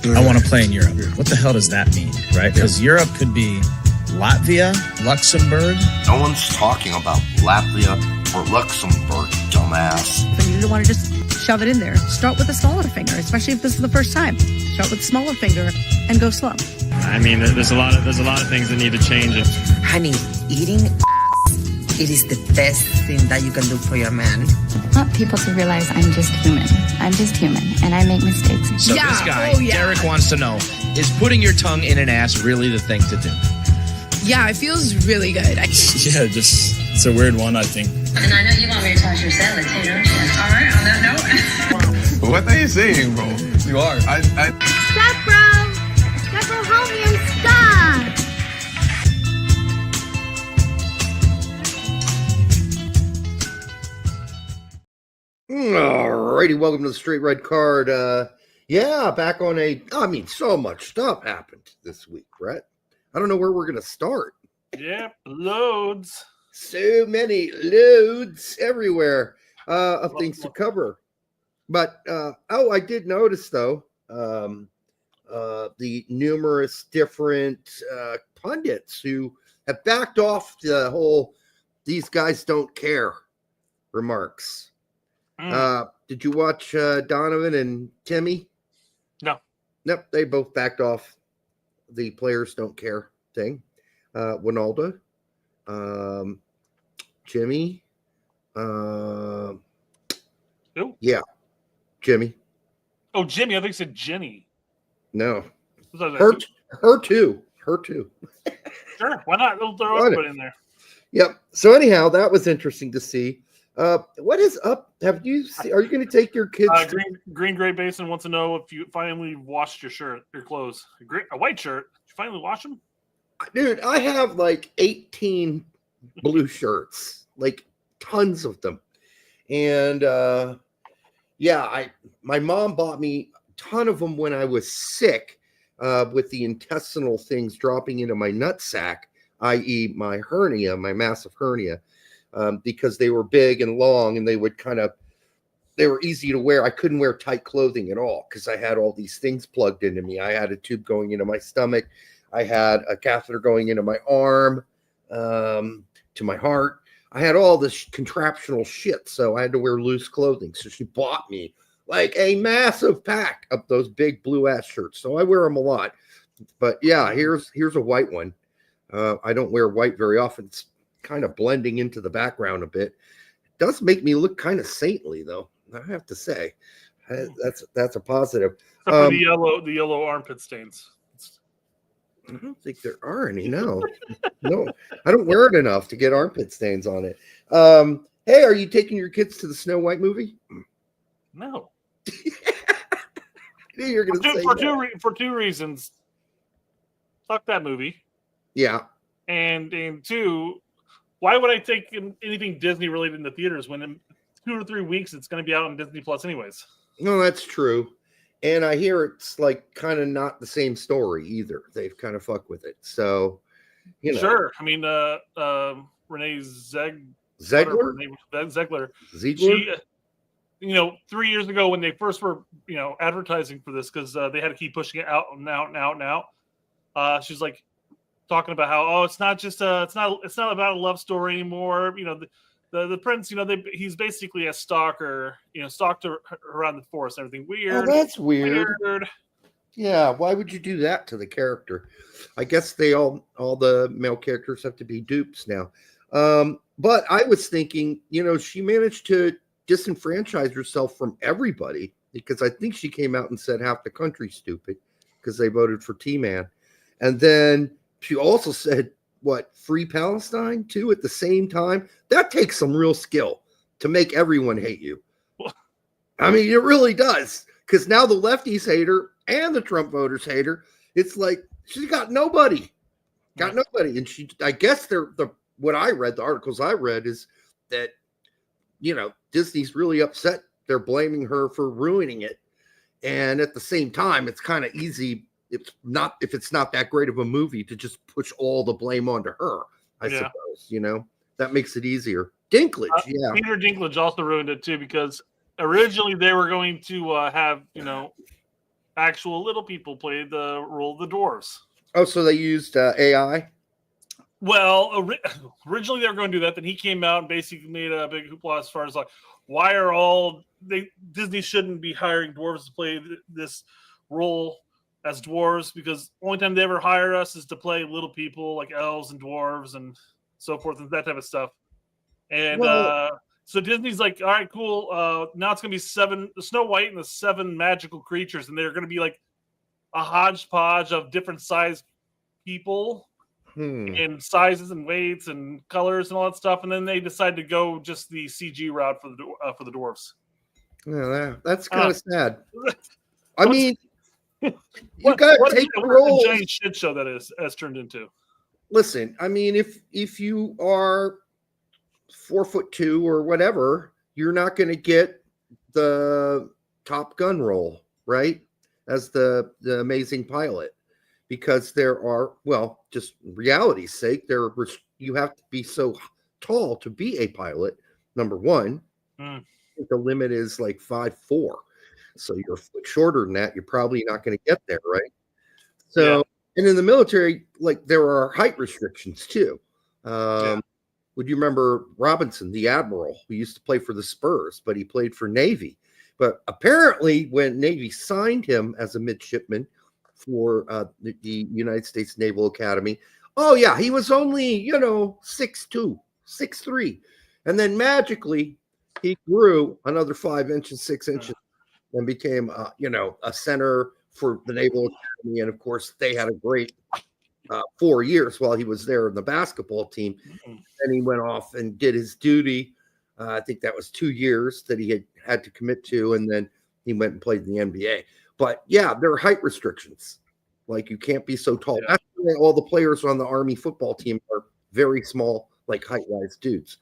I want to play in Europe. What the hell does that mean, right? Because Europe could be Latvia, Luxembourg. No one's talking about Latvia or Luxembourg, dumbass. But you don't want to just shove it in there. Start with the smaller finger, especially if this is the first time. Start with the smaller finger and go slow. I mean, there's a lot of things that need to change. Honey, eating it is the best thing that you can do for your man. I want people to realize I'm just human. I'm just human, and I make mistakes. So this guy, Derek, wants to know, is putting your tongue in an ass really the thing to do? Yeah, it feels really good. Yeah, just, it's a weird one, I think. And I know you want me to toss your salad too, don't you? All right, on that note. What are you saying, bro? You are. Stop, bro. Stop, bro. Help me and stop. Alrighty, welcome to the Straight Red Card. Back on so much stuff happened this week, Brett. I don't know where we're going to start. Yep, loads. So many loads everywhere of things to cover. But, I did notice, though, the numerous different pundits who have backed off the whole "these guys don't care" remarks. Did you watch Donovan and Timmy? No. Nope, they both backed off the players don't care thing. Winaldo, Jimmy, Who? Yeah, Jimmy. Oh, Jimmy. I think you said Jenny. No. Her too. Sure, why not? They'll throw everybody in there. Yep. So anyhow, that was interesting to see. What is up? Are you going to take your kids? Green Great Basin wants to know if you finally washed your clothes. A white shirt. Did you finally wash them? Dude, I have like 18 blue shirts, like tons of them. And my mom bought me a ton of them when I was sick with the intestinal things dropping into my nutsack, i.e. my hernia, my massive hernia. Because they were big and long and they were easy to wear. I couldn't wear tight clothing at all because I had all these things plugged into me. I had a tube going into my stomach. I had a catheter going into my arm, to my heart. I had all this contraptional shit. So I had to wear loose clothing. So she bought me like a massive pack of those big blue ass shirts. So I wear them a lot, but yeah, here's a white one. I don't wear white very often. It's kind of blending into the background a bit. It does make me look kind of saintly, though, I have to say. That's a positive. Except for the yellow armpit stains. I don't think there are any. No, I don't wear it enough to get armpit stains on it. Hey, are you taking your kids to the Snow White movie? No. You're going to say for two reasons. Fuck that movie. Yeah. And two, why would I take anything Disney related in the theaters when in 2 or 3 weeks it's going to be out on Disney Plus anyways? No, that's true. And I hear it's like kind of not the same story either. They've kind of fucked with it. So, Sure. I mean, Renee Zegler. She, 3 years ago when they first were, advertising for this because they had to keep pushing it out and out and out and out. She's like, talking about how it's not just it's not about a love story anymore. The prince, he's basically a stalker. Stalked her around the forest and everything. Weird. Oh, that's weird. Yeah, why would you do that to the character? I guess all the male characters have to be dupes now. But I was thinking, she managed to disenfranchise herself from everybody because I think she came out and said half the country's stupid because they voted for T-Man, and then she also said, free Palestine too at the same time? That takes some real skill to make everyone hate you. I mean, it really does. Because now the lefties hate her and the Trump voters hate her. It's like she's got nobody. And I guess what I read, the articles I read is that, Disney's really upset. They're blaming her for ruining it. And at the same time, it's kind of easy if it's not that great of a movie to just push all the blame onto her, I suppose, that makes it easier. Dinklage, Peter Dinklage also ruined it too because originally they were going to have, actual little people played the role of the dwarves. Oh, so they used AI? Well, originally they were going to do that. Then he came out and basically made a big hoopla as far as like, why are Disney shouldn't be hiring dwarves to play this role as dwarves, because only time they ever hire us is to play little people like elves and dwarves and so forth and that type of stuff. And so Disney's like, all right, cool. Now it's going to be 7 Snow White and the 7 magical creatures, and they're going to be like a hodgepodge of different size people. And sizes and weights and colors and all that stuff, and then they decided to go just the CG route for the dwarves. Yeah, that's kind of sad. I mean, you got to take the role. Giant shit show that has turned into. Listen, I mean, if you are 4'2" or whatever, you're not going to get the Top Gun role, right? As the amazing pilot. Because there are, well, just reality's sake, you have to be so tall to be a pilot. Number one, the limit is like 5'4", so you're a foot shorter than that. You're probably not going to get there, right? So, and in the military, like there are height restrictions too. Would you remember Robinson, the admiral, who used to play for the Spurs, but he played for Navy? But apparently, when Navy signed him as a midshipman for the United States Naval Academy. Oh, yeah, he was only, 6'2", 6'3". And then magically, he grew another 5 inches, 6 inches, and became, a center for the Naval Academy. And, of course, they had a great 4 years while he was there in the basketball team. And he went off and did his duty. I think that was 2 years that he had to commit to, and then he went and played in the NBA. But yeah, there are height restrictions. Like you can't be so tall. That's why all the players on the Army football team are very small, like height-wise dudes.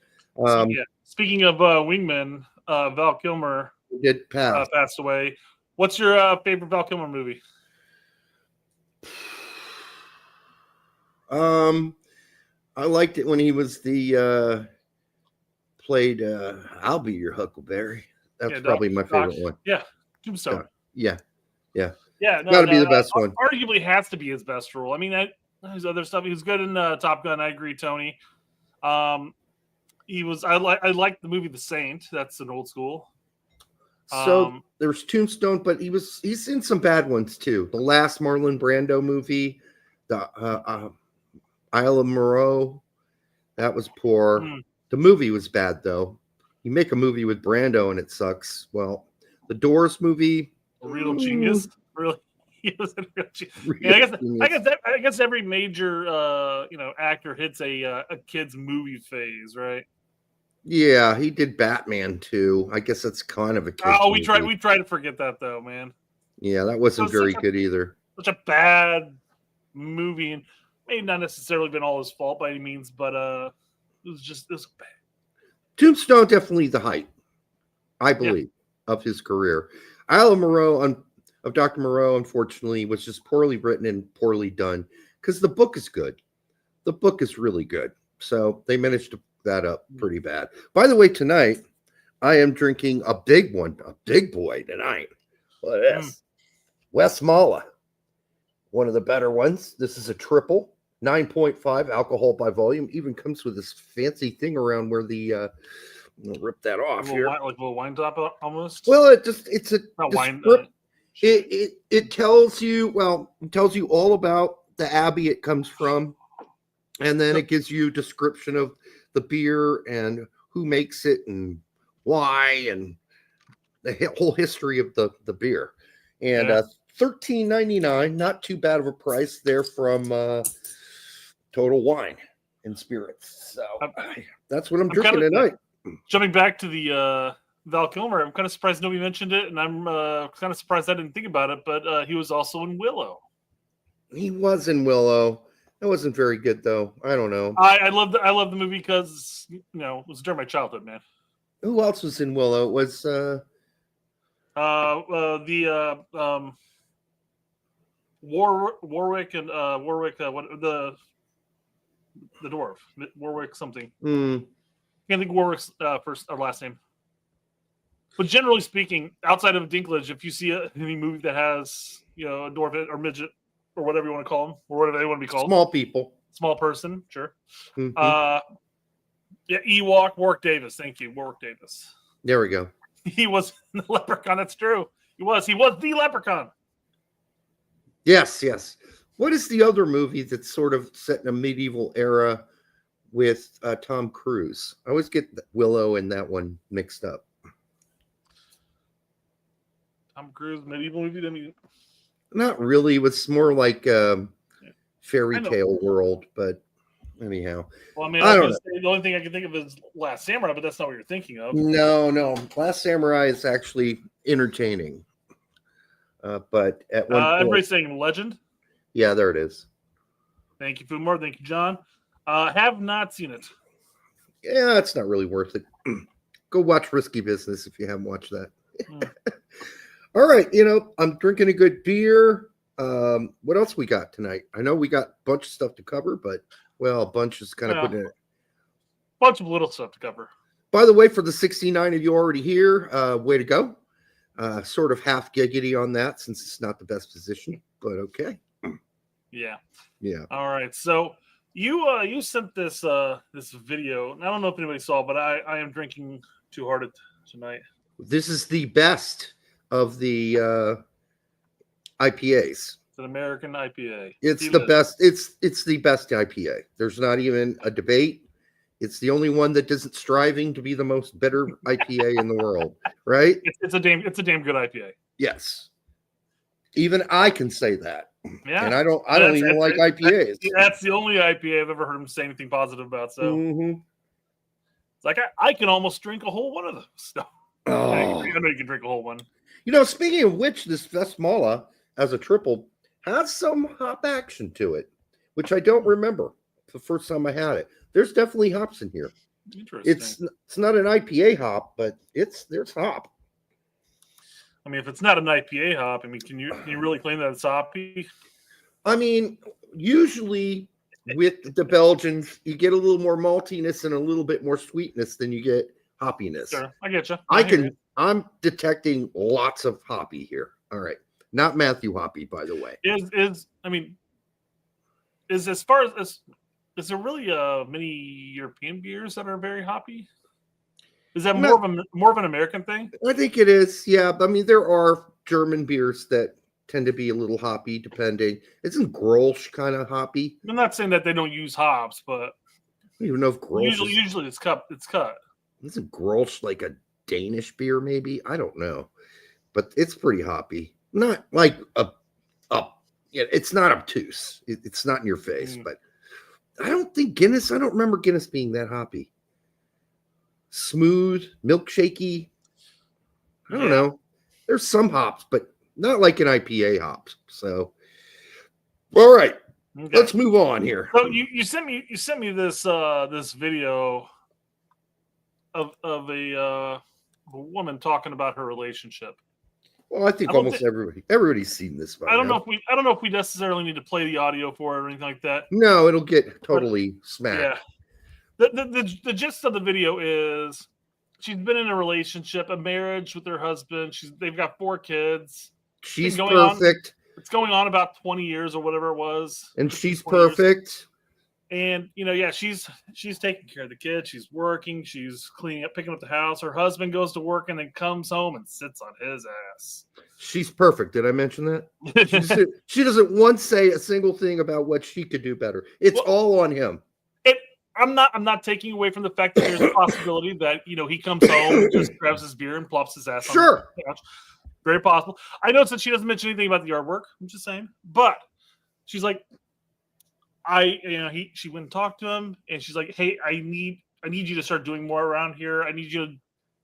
Speaking of wingmen, Val Kilmer did passed away. What's your favorite Val Kilmer movie? I liked it when he was played I'll Be Your Huckleberry. That's probably my favorite one. Yeah, Tombstone. Yeah. No, got to be the best one. Arguably has to be his best role. I mean, his other stuff. He was good in Top Gun. I agree, Tony. He was. I like the movie The Saint. That's an old school. So there's Tombstone, but he's in some bad ones too. The last Marlon Brando movie, the Isle of Moreau, that was poor. The movie was bad though. You make a movie with Brando and it sucks. Well, the Doors movie. A real genius, really. He was a real genius. I guess every major actor hits a kid's movie phase, right? Yeah, he did Batman too. I guess that's kind of a kid's we try to forget that though, man. Yeah, that wasn't very good either. Such a bad movie, and maybe not necessarily been all his fault by any means, but it was bad. Tombstone definitely the height, I believe, of his career. Isle of Moreau of Dr. Moreau, unfortunately, was just poorly written and poorly done because the book is good. The book is really good. So they managed to put that up pretty bad. By the way, tonight, I am drinking a big boy tonight. Look at this. West Mala, one of the better ones. This is a triple, 9.5 alcohol by volume. Even comes with this fancy thing around where the rip that off here. Like a little wine top almost. Well, it's a not wine. It tells you all about the abbey it comes from, and then it gives you a description of the beer and who makes it and why and the whole history of the beer. And $13.99, not too bad of a price there from Total Wine and Spirits. So that's what I'm drinking tonight. Jumping back to the Val Kilmer, I'm kind of surprised nobody mentioned it, and I'm kind of surprised I didn't think about it, but he was also in Willow. He was in Willow. It wasn't very good, though. I don't know. I love the movie because, it was during my childhood, man. Who else was in Willow? It was Warwick and the dwarf. Warwick something. Can't think of Warwick's first or last name. But generally speaking, outside of Dinklage, if you see any movie that has a dwarf or midget or whatever you want to call them, or whatever they want to be called. Small people. Small person, sure. Mm-hmm. Ewok, Warwick Davis. Thank you, Warwick Davis. There we go. He was the leprechaun. That's true. He was the leprechaun. Yes. What is the other movie that's sort of set in a medieval era with Tom Cruise? I always get Willow and that one mixed up. Tom Cruise, medieval movie? I mean, not really. It was more like fairy tale world, but anyhow. Well, I mean, I don't know. The only thing I can think of is Last Samurai, but that's not what you're thinking of. No. Last Samurai is actually entertaining. But at one point, everybody's saying Legend. Yeah, there it is. Thank you, Fumar. Thank you, John. Have not seen it. Yeah, it's not really worth it. Go watch Risky Business if you haven't watched that. All right, I'm drinking a good beer. What else we got tonight? I know we got a bunch of stuff to cover, but a bunch is kind of putting it. Bunch of little stuff to cover. By the way, for the 69 of you already here, way to go. Sort of half giggity on that since it's not the best position, but okay. Yeah. All right. So you sent this video. And I don't know if anybody saw, but I am drinking too hard tonight. This is the best of the IPAs. It's an American IPA. It's the best. It's the best IPA. There's not even a debate. It's the only one that isn't striving to be the most bitter IPA in the world, right? It's a damn good IPA. Yes. Even I can say that. Yeah. And I don't even like IPAs. That's the only IPA I've ever heard him say anything positive about. So it's like I can almost drink a whole one of those. Oh. I know you can drink a whole one. Speaking of which, this Vesmala as a triple has some hop action to it, which I don't remember the first time I had it. There's definitely hops in here. Interesting. It's not an IPA hop, but there's hop. I mean, if it's not an IPA hop, I mean, can you really claim that it's hoppy? I mean, usually with the Belgians, you get a little more maltiness and a little bit more sweetness than you get hoppiness. Sure, I get you. I'm detecting lots of hoppy here. All right, not Matthew Hoppy, by the way. Is as far as is there really many European beers that are very hoppy? Is that more of an American thing? I think it is. Yeah, I mean there are German beers that tend to be a little hoppy, depending. Isn't Grolsch kind of hoppy? I'm not saying that they don't use hops, but I don't even know if Grolsch usually it's cut. Isn't Grolsch like a Danish beer? Maybe I don't know, but it's pretty hoppy. Not like it's not obtuse. It's not in your face, but I don't think Guinness. I don't remember Guinness being that hoppy. Smooth, milkshakey. I don't know. There's some hops, but not like an IPA hops. So, all right, let's move on here. So you sent me this this video of a woman talking about her relationship. Well, I think almost everybody's seen this. I don't know if we necessarily need to play the audio for it or anything like that. No, it'll get totally smacked. Yeah. The gist of the video is she's been in a relationship, a marriage with her husband. They've got 4 kids. She's perfect. It's going on about 20 years or whatever it was. And she's perfect. And she's taking care of the kids. She's working. She's cleaning up, picking up the house. Her husband goes to work and then comes home and sits on his ass. She's perfect. Did I mention that? She doesn't once say a single thing about what she could do better. It's all on him. I'm not taking away from the fact that there's a possibility that he comes home and just grabs his beer and plops his ass on the couch. Very possible. I noticed that she doesn't mention anything about the yard work. I'm just saying, but she's like, she went and talked to him, and she's like, hey, I need you to start doing more around here. I need you to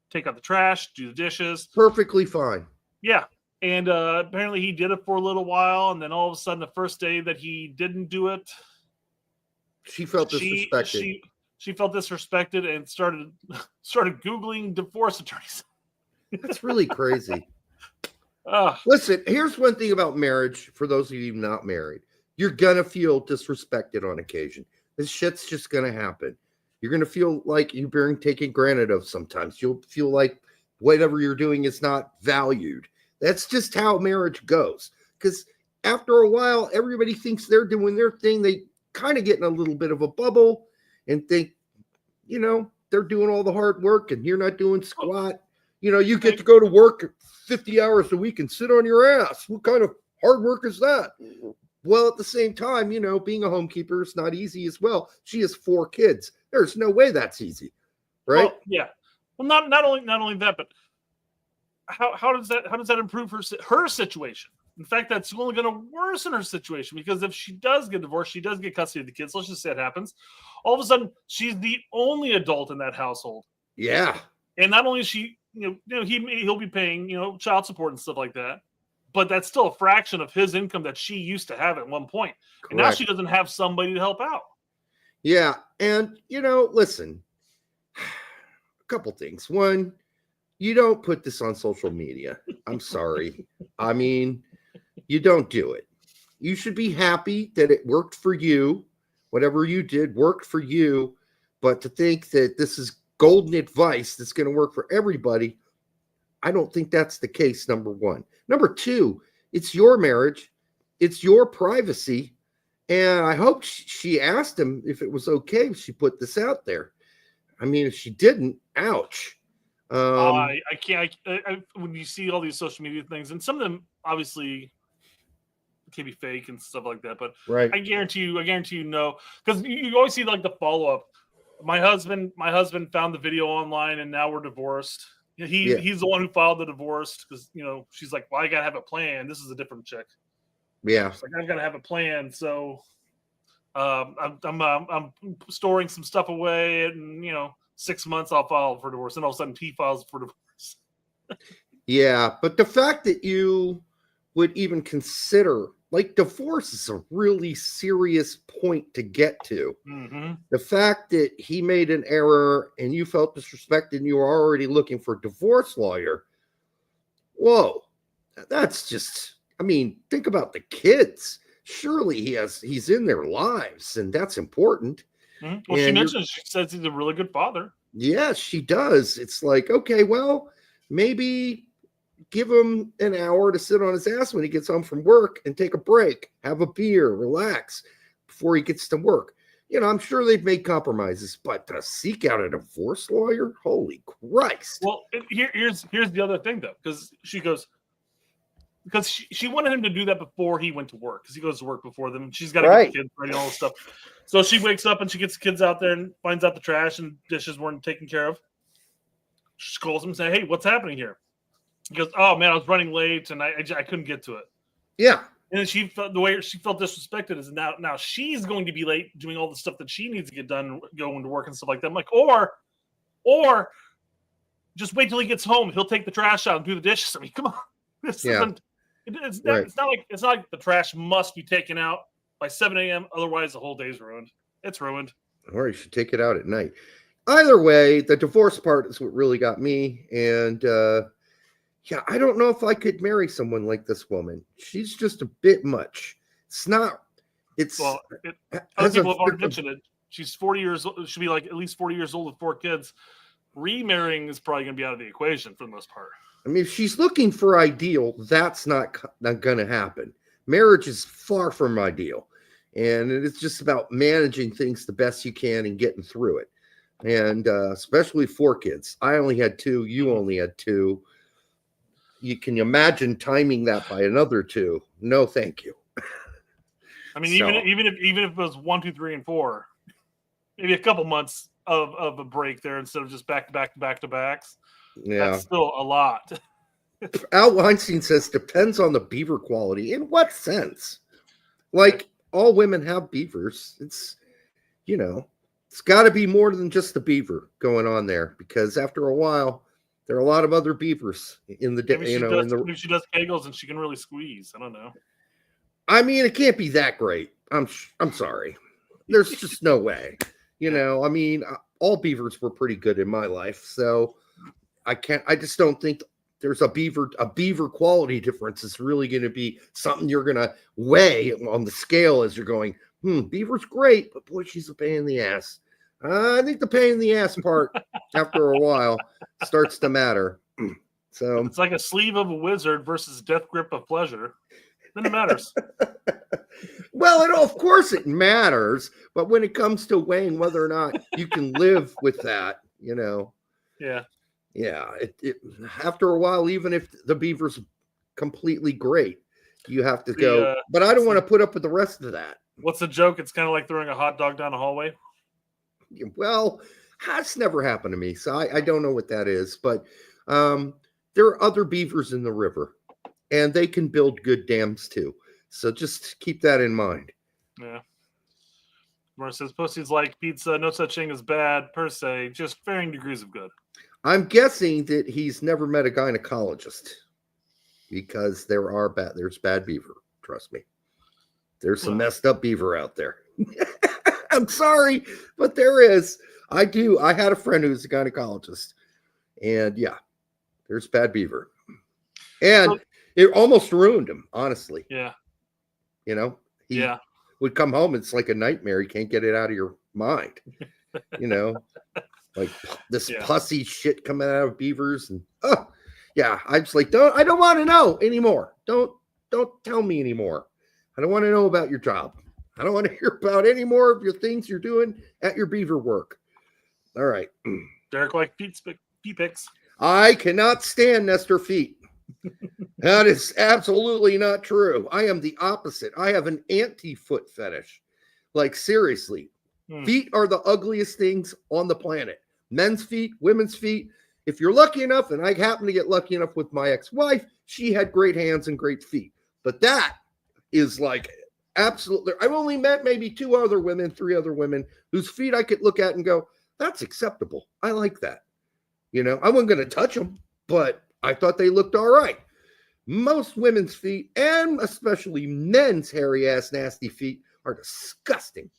take out the trash, do the dishes. Perfectly fine. Yeah. And apparently he did it for a little while, and then all of a sudden, the first day that he didn't do it, she felt disrespected. She felt disrespected and started Googling divorce attorneys. That's really crazy. Listen, here's one thing about marriage. For those of you not married, you're gonna feel disrespected on occasion. This shit's just gonna happen. You're gonna feel like you're being taken granted of sometimes. You'll feel like whatever you're doing is not valued. That's just how marriage goes. because after a while, everybody thinks they're doing their thing. They kind of get in a little bit of a bubble and think, they're doing all the hard work and you're not doing squat. You get to go to work 50 hours a week and sit on your ass. What kind of hard work is that? Well, at the same time, being a homekeeper is not easy as well. She has 4 kids. There's no way that's easy, right? Well, yeah. Well, not only that, but how does that improve her situation? In fact, that's only going to worsen her situation, because if she does get divorced, she does get custody of the kids. Let's just say it happens. All of a sudden, she's the only adult in that household. Yeah. And not only is she, he'll be paying, child support and stuff like that, but that's still a fraction of his income that she used to have at one point. Correct. And now she doesn't have somebody to help out. Yeah. And, listen, a couple things. One, you don't put this on social media. I'm sorry. I mean, you don't do it. You should be happy that it worked for you. Whatever you did worked for you. But to think that this is golden advice that's going to work for everybody, I don't think that's the case, number one. Number two, it's your marriage. It's your privacy. And I hope she asked him if it was okay if she put this out there. I mean, if she didn't, ouch. I can't. When you see all these social media things, and some of them obviously can be fake and stuff like that, but right. I guarantee you know, because you always see like the follow up. My husband found the video online, and now we're divorced. He's the one who filed the divorce because she's like, well, I gotta have a plan. This is a different chick. Yeah, she's like, I gotta have a plan. So I'm storing some stuff away, and 6 months I'll file for divorce, and all of a sudden he files for divorce. Yeah, but the fact that you would even consider, like, divorce is a really serious point to get to. Mm-hmm. The fact that he made an error and you felt disrespected and you were already looking for a divorce lawyer. Whoa, that's just, I mean, think about the kids. Surely he's in their lives, and that's important. Mm-hmm. Well, she says he's a really good father. Yes, she does. It's like, okay, well, maybe give him an hour to sit on his ass when he gets home from work and take a break, have a beer, relax before he gets to work. I'm sure they've made compromises, but to seek out a divorce lawyer, holy Christ. Well, here's the other thing, though, because she wanted him to do that before he went to work, because he goes to work before them. She's got to get the kids ready, all this stuff. So she wakes up and she gets the kids out there and finds out the trash and dishes weren't taken care of. She calls him and says, hey, what's happening here? He goes, oh, man, I was running late and I couldn't get to it. Yeah. And then she felt the way she felt disrespected is now she's going to be late doing all the stuff that she needs to get done, going to work and stuff like that. I'm like, or just wait till he gets home. He'll take the trash out and do the dishes. I mean, come on. It's not like the trash must be taken out by 7 a.m. Otherwise, the whole day's ruined. It's ruined. Or you should take it out at night. Either way, the divorce part is what really got me. And I don't know if I could marry someone like this woman. She's just a bit much. It's not. It's well. Other people have already mentioned it. She's 40 years old. She'll be like at least 40 years old with 4 kids. Remarrying is probably going to be out of the equation for the most part. I mean, if she's looking for ideal, that's not going to happen. Marriage is far from ideal. And it's just about managing things the best you can and getting through it. And especially 4 kids. I only had 2. You only had 2. You can imagine timing that by another 2. No, thank you. I mean, even if it was 1, 2, 3, and 4, maybe a couple months of a break there instead of just back to backs. Yeah, that's still a lot. Al Weinstein says depends on the beaver quality. In what sense? Like, all women have beavers. It's it's got to be more than just the beaver going on there, because after a while, there are a lot of other beavers in the day. Maybe she does kegels and she can really squeeze. I don't know. I mean, it can't be that great. I'm sorry. There's just no way. I mean, all beavers were pretty good in my life, so I just don't think there's a beaver quality difference is really going to be something you're going to weigh on the scale as you're going, beaver's great, but boy, she's a pain in the ass. I think the pain in the ass part after a while starts to matter. So it's like a sleeve of a wizard versus death grip of pleasure. Then it matters. Well, of course it matters, but when it comes to weighing whether or not you can live with that, Yeah. After a while, even if the beaver's completely great, you have to go. But I don't want to put up with the rest of that. What's the joke? It's kind of like throwing a hot dog down a hallway. Well, that's never happened to me, so I don't know what that is. But there are other beavers in the river, and they can build good dams too. So just keep that in mind. Yeah. Where it says pussy's like pizza, no such thing as bad per se, just varying degrees of good. I'm guessing that he's never met a gynecologist because there's bad beaver. Trust me. There's some messed up beaver out there. I'm sorry, but there is. I had a friend who's a gynecologist, and yeah, there's bad beaver. And it almost ruined him, honestly. Yeah. He would come home. It's like a nightmare. You can't get it out of your mind. Like this pussy shit coming out of beavers. And I'm just like, I don't want to know anymore. Don't tell me anymore. I don't want to know about your job. I don't want to hear about any more of your things you're doing at your beaver work. All right. Derek like feet pics. I cannot stand Nestor feet. That is absolutely not true. I am the opposite. I have an anti-foot fetish. Like, seriously. Feet are the ugliest things on the planet. Men's feet, women's feet. If you're lucky enough, and I happen to get lucky enough with my ex-wife, she had great hands and great feet. But that is like absolutely. I've only met maybe 3 other women whose feet I could look at and go, that's acceptable. I like that. I wasn't going to touch them, but I thought they looked all right. Most women's feet, and especially men's hairy ass nasty feet, are disgusting.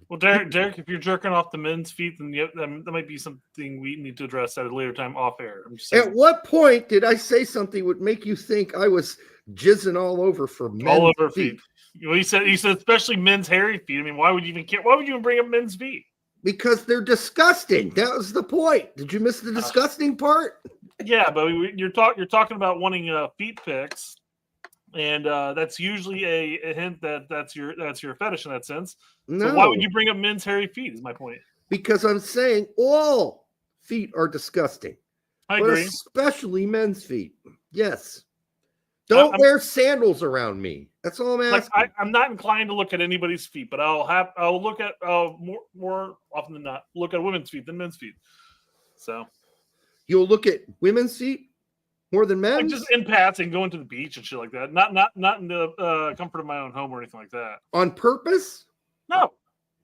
Well, Derek, if you're jerking off the men's feet, then that might be something we need to address at a later time off air. I'm just saying. At what point did I say something would make you think I was jizzing all over for men's feet? Well, you said especially men's hairy feet. I mean, why would you even care? Why would you even bring up men's feet? Because they're disgusting. That was the point. Did you miss the disgusting part? Yeah, but you're talking about wanting feet pics, and that's usually a hint that that's your fetish in that sense. No. So why would you bring up men's hairy feet? Is my point. Because I'm saying all feet are disgusting. I agree. Especially men's feet. Yes. Don't wear sandals around me. That's all I'm asking. Like, I'm not inclined to look at anybody's feet, but I'll look at more often than not look at women's feet than men's feet. So you'll look at women's feet more than men's? Like just in passing, going to the beach and shit like that. Not in the comfort of my own home or anything like that. On purpose? No.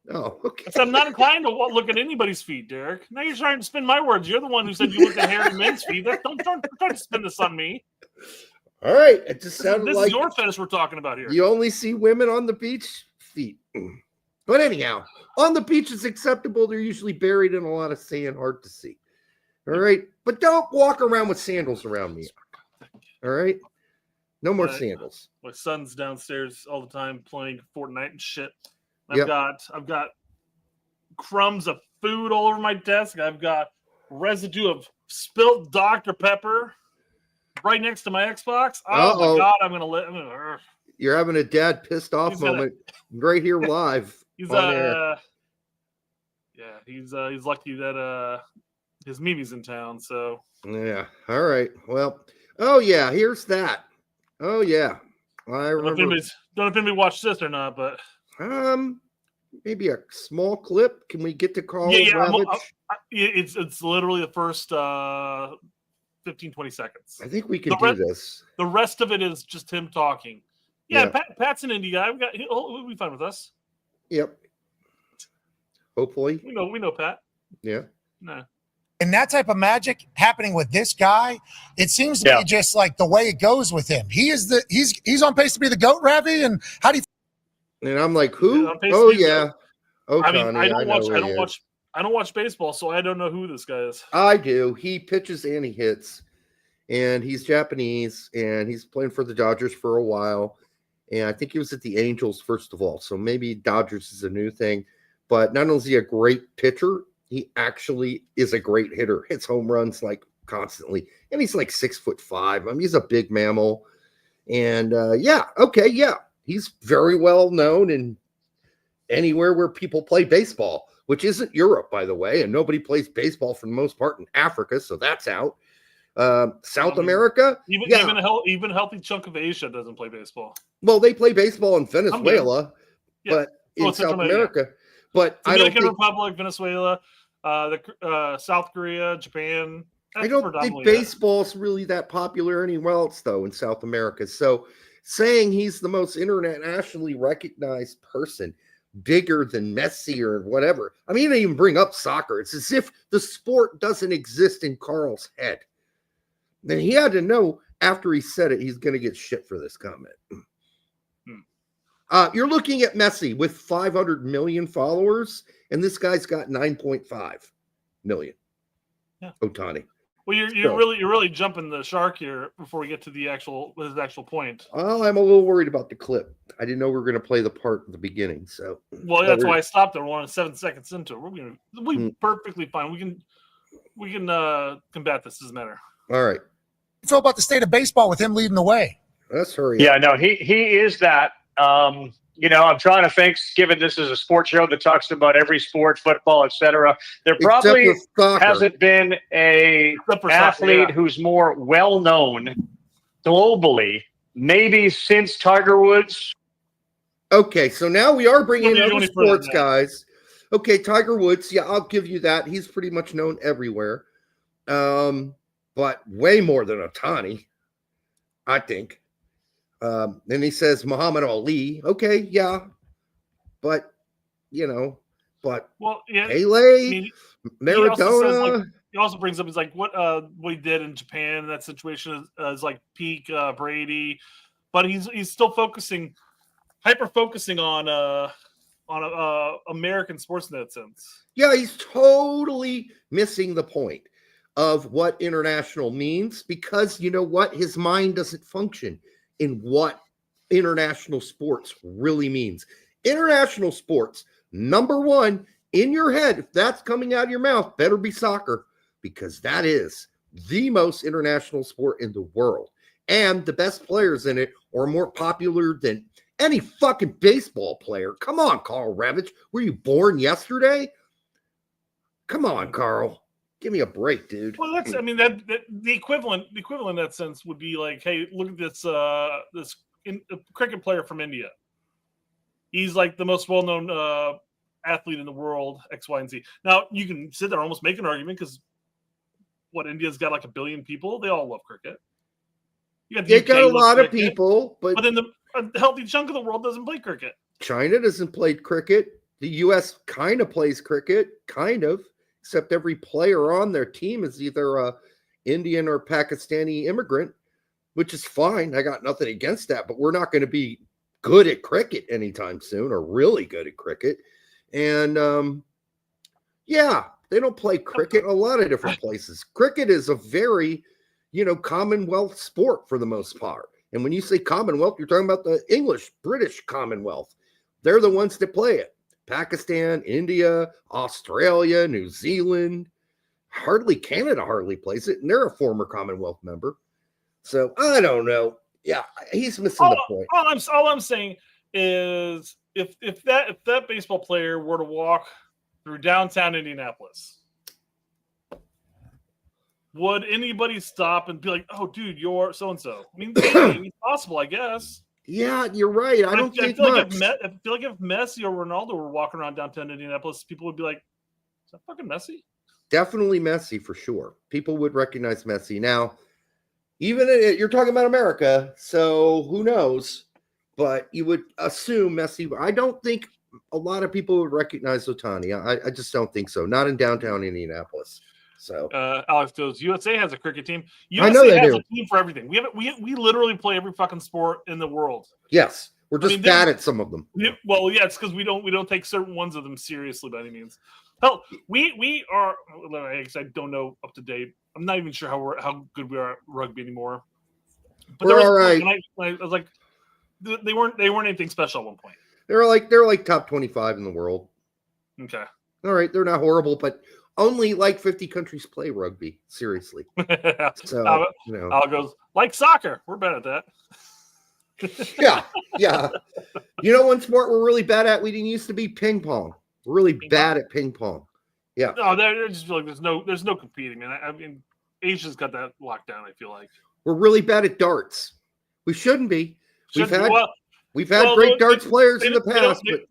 Oh, okay. So I'm not inclined to look at anybody's feet, Derek. Now you're trying to spin my words. You're the one who said you looked at hairy men's feet. Don't try to spin this on me. All right. It just sounded this like is your fetish we're talking about here. You only see women on the beach feet. But anyhow, on the beach it's acceptable. They're usually buried in a lot of sand, hard to see. All right. But don't walk around with sandals around me. All right. No more sandals. My son's downstairs all the time playing Fortnite and shit. I've got crumbs of food all over my desk. I've got residue of spilt Dr. Pepper right next to my Xbox. Oh my God, I'm gonna. You're having a dad pissed off moment right here live. He's on air. He's lucky that his Mimi's in town. So yeah, all right. Well, oh yeah, here's that. Oh yeah, I remember. Don't know if anybody watched this or not, but maybe a small clip. Can we get to call? It's literally the first 15, 20 seconds. I think we can do this. The rest of it is just him talking. Yeah. Pat's an indie guy. He'll be fine with us. Yep. Hopefully. We know Pat. Yeah. No. And that type of magic happening with this guy, it seems to be just like the way it goes with him. He's on pace to be the GOAT, Ravi. And how do you? And I'm like, who? Oh yeah. Ohtani, I don't watch baseball, so I don't know who this guy is. I do. He pitches and he hits, and he's Japanese, and he's playing for the Dodgers for a while. And I think he was at the Angels first of all, so maybe Dodgers is a new thing. But not only is he a great pitcher, he actually is a great hitter. Hits home runs like constantly, and he's like 6'5". I mean, he's a big mammal, And he's very well known in anywhere where people play baseball, which isn't Europe, by the way, and nobody plays baseball for the most part in Africa, so that's out. South America, even a healthy chunk of Asia doesn't play baseball. Well, they play baseball in Venezuela, but in South America. But Dominican Republic, Venezuela, South Korea, Japan. I don't think baseball's really that popular anywhere else, though, in South America. So saying he's the most internationally recognized person, bigger than Messi or whatever. I mean, he didn't even bring up soccer. It's as if the sport doesn't exist in Carl's head. Then he had to know after he said it, he's going to get shit for this comment. You're looking at Messi with 500 million followers, and this guy's got 9.5 million. Yeah. Ohtani. Well, you're really jumping the shark here before we get to his actual point. Well, I'm a little worried about the clip. I didn't know we were going to play the part at the beginning. So, well, that's why I stopped there. We're 7 seconds into it. We're perfectly fine. We can combat this. Doesn't matter. All right. You feel about the state of baseball with him leading the way? Let's hurry. Yeah, no, he is that. I'm trying to think, given this is a sports show that talks about every sport, football, etc. There probably hasn't been a athlete who's more well-known globally, maybe since Tiger Woods. Okay, so now we are bringing in other sports guys. Okay, Tiger Woods, yeah, I'll give you that. He's pretty much known everywhere. But way more than Ohtani, I think. Then he says Muhammad Ali. Okay, yeah, but Pele, Maradona. He also brings up, he's like, what he did in Japan in that situation is like peak Brady, but he's still hyper focusing on American sports in that sense. Yeah, he's totally missing the point of what international means, because you know what, his mind doesn't function in what international sports really means. International sports, number one, in your head, if that's coming out of your mouth, better be soccer, because that is the most international sport in the world. And the best players in it are more popular than any fucking baseball player. Come on, Carl Ravitch. Were you born yesterday? Come on, Carl. Give me a break, dude. Well, the equivalent in that sense would be like, hey, look at this cricket player from India. He's like the most well-known athlete in the world, X, Y, and Z. Now, you can sit there and almost make an argument because India's got like 1 billion people. They all love cricket. They got a lot of people, but then a healthy chunk of the world doesn't play cricket. China doesn't play cricket. The U.S. kind of plays cricket, except every player on their team is either a Indian or Pakistani immigrant, which is fine. I got nothing against that, but we're not going to be good at cricket anytime soon, or really good at cricket. And they don't play cricket a lot of different places. Cricket is a very, Commonwealth sport for the most part. And when you say Commonwealth, you're talking about the English, British Commonwealth. They're the ones that play it. Pakistan, India, Australia, New Zealand, Canada hardly plays it, and they're a former Commonwealth member. So I don't know. Yeah, he's missing the point. All I'm saying is if that baseball player were to walk through downtown Indianapolis, would anybody stop and be like, "Oh, dude, you're so and so"? I mean, it's possible, I guess. Yeah, you're right. I feel like if Messi or Ronaldo were walking around downtown Indianapolis, people would be like, "Is that fucking Messi?" Definitely Messi for sure. People would recognize Messi. Now, even you're talking about America, so who knows? But you would assume Messi. I don't think a lot of people would recognize Ohtani. I just don't think so. Not in downtown Indianapolis. So Alex goes, USA has a cricket team. I know they has do. A team for everything. We literally play every fucking sport in the world. Yes, we're just bad at some of them. Well, yeah, it's because we don't take certain ones of them seriously by any means. Hell, we are. I don't know up to date. I'm not even sure how good we are at rugby anymore. But we're all right. I was like, they weren't anything special at one point. They're like top 25 in the world. Okay. All right, they're not horrible, but only like 50 countries play rugby. Seriously. So Al goes, like soccer. We're bad at that. Yeah. You know, one sport we're really bad at, we didn't used to be ping pong. We're really bad at ping pong. Yeah. No, I just feel like there's no competing, man. I mean, Asia's got that locked down, I feel like. We're really bad at darts. We shouldn't be. We've had well, great darts players in the past, but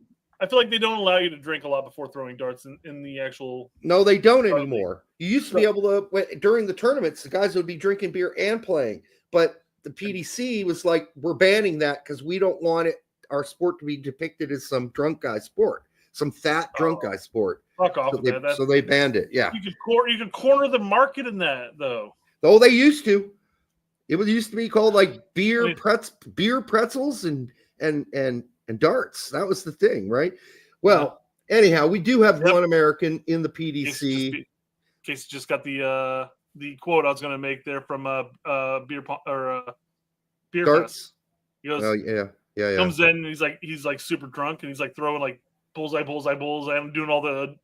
I feel like they don't allow you to drink a lot before throwing darts in the actual. No, they don't anymore. You used to be able to, during the tournaments, the guys would be drinking beer and playing. But the PDC was like, we're banning that because we don't want our sport to be depicted as some drunk guy sport, some fat drunk guy sport. Fuck off. So they banned it. Yeah. You could corner the market in that, though. Oh, they used to. It used to be called like beer pretzels and darts. That was the thing, right? Well, anyhow, we do have one American in the PDC. Casey just got the quote I was going to make there from beer darts. He goes, oh yeah. Comes in and he's like super drunk and he's like throwing like bullseye. I'm doing all the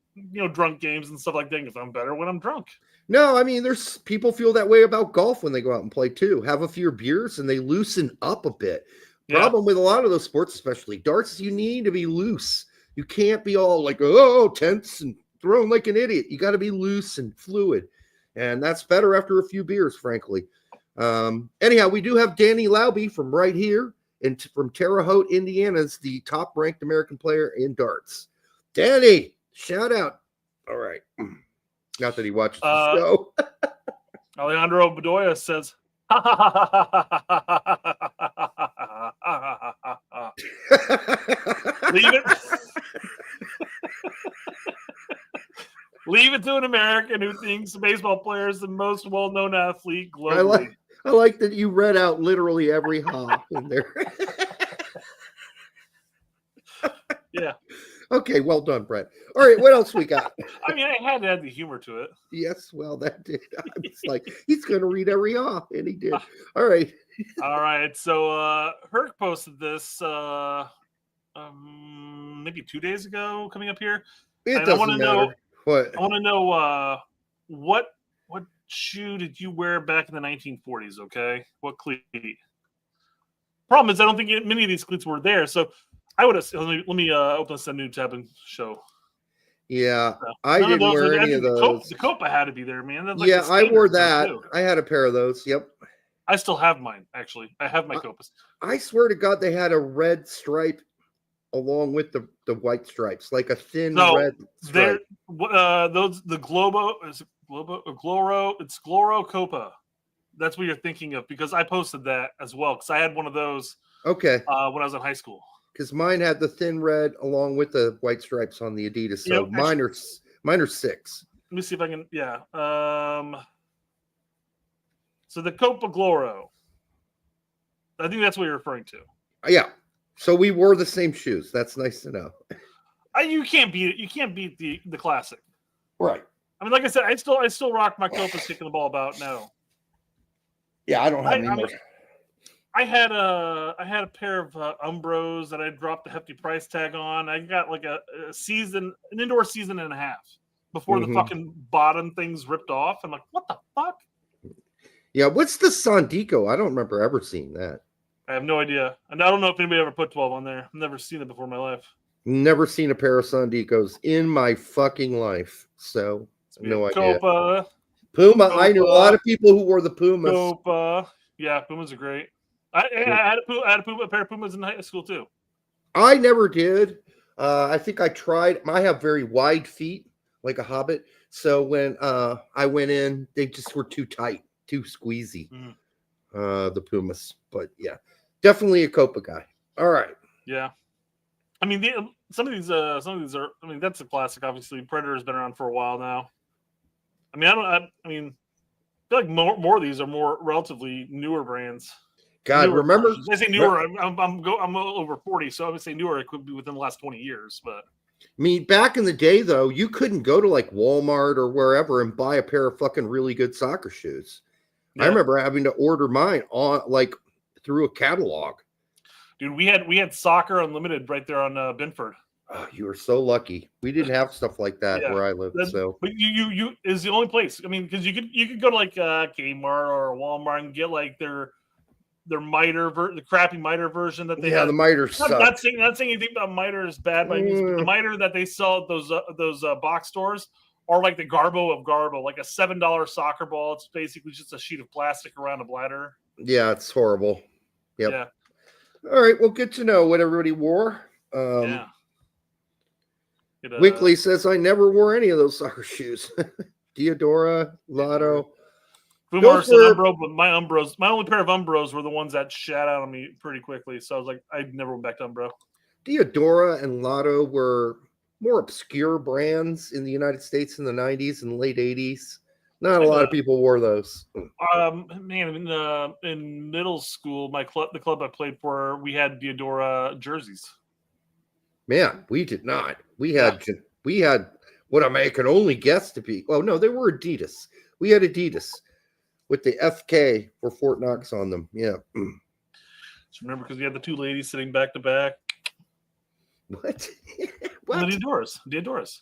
drunk games and stuff like that because I'm better when I'm drunk. No, I mean, there's people feel that way about golf when they go out and play too. Have a few beers and they loosen up a bit. Problem with a lot of those sports, especially darts, is you need to be loose. You can't be all like, tense and thrown like an idiot. You got to be loose and fluid. And that's better after a few beers, frankly. Anyhow, we do have Danny Lauby from right here from Terre Haute, Indiana, is the top-ranked American player in darts. Danny, shout out. All right. Not that he watches the show. Alejandro Bedoya says, leave it to an American who thinks baseball player is the most well-known athlete globally. I like that you read out literally every ha in there. Yeah. Okay, well done, Brett. All right, what else we got? I mean, I had to add the humor to it. Yes, well, that did. I was like, he's going to read every ha, and he did. All right. All right, so Herc posted this maybe 2 days ago coming up here. It doesn't matter. What? I want to know what shoe did you wear back in the 1940s, okay? What cleat? Problem is, I don't think many of these cleats were there, so I would have. Let me open this new tab and show. Yeah, I didn't wear any of those. The Copa had to be there, man. That's like I wore that. I had a pair of those. Yep. I still have mine, actually. I have my Copas. I swear to God, they had a red stripe along with the white stripes, like a thin red stripe. The Globo is it Globo or Gloro? It's Gloro Copa. That's what you're thinking of because I posted that as well because I had one of those. Okay. When I was in high school. Because mine had the thin red along with the white stripes on the Adidas. So mine are 6. Let me see if I can. Yeah. So the Copa Gloro. I think that's what you're referring to. Yeah. So we wore the same shoes. That's nice to know. You can't beat it. You can't beat the classic. Right. I mean, like I said, I still rock my Copas kicking the ball about now. Yeah, I don't have any more. I had a pair of Umbros that I dropped a hefty price tag on. I got like an indoor season and a half before the fucking bottom things ripped off. I'm like, what the fuck? Yeah, what's the Sandico? I don't remember ever seeing that. I have no idea. And I don't know if anybody ever put 12 on there. I've never seen it before in my life. Never seen a pair of Sandicos in my fucking life. So, no idea. Puma. Copa. I knew a lot of people who wore the Pumas. Copa. Yeah, Pumas are great. I had a pair of Pumas in high school too. I never did. I think I tried. I have very wide feet, like a hobbit. So when I went in, they just were too tight, too squeezy. The Pumas, but yeah, definitely a Copa guy. All right. Yeah, I mean, some of these are. I mean, that's a classic. Obviously, Predator has been around for a while now. I mean, I feel like more of these are more relatively newer brands. God, remember? I say newer. I'm over 40, so I would say newer. It could be within the last 20 years, but. I mean, back in the day, though, you couldn't go to like Walmart or wherever and buy a pair of fucking really good soccer shoes. Yeah. I remember having to order mine on like through a catalog. Dude, we had Soccer Unlimited right there on Binford. Oh, you were so lucky. We didn't have stuff like that where I lived. But you is the only place. I mean, because you could go to like Kmart or Walmart and get like their their miter, the crappy miter version that they had. The miter sucked. Not saying anything about miter is bad by means, but the miter that they sell at those box stores are like the Garbo of Garbo, like a $7 soccer ball. It's basically just a sheet of plastic around a bladder. Yeah, it's horrible. Yep. Yeah. All right, well, good to know what everybody wore. Yeah. Winkley says, I never wore any of those soccer shoes. Diodora, Lotto. Fumar said Umbro, but my only pair of Umbros were the ones that shat out on me pretty quickly. So I was like, I never went back to Umbro. Diodora and Lotto were more obscure brands in the United States in the 90s and late 80s. Not a lot of people wore those. Man, in middle school, the club I played for, we had Diodora jerseys. Man, we did not. We had what I can only guess to be. Oh no, they were Adidas. We had Adidas with the FK for Fort Knox on them. Yeah. Just remember, because we had the two ladies sitting back to back. What? What? The Diodoras.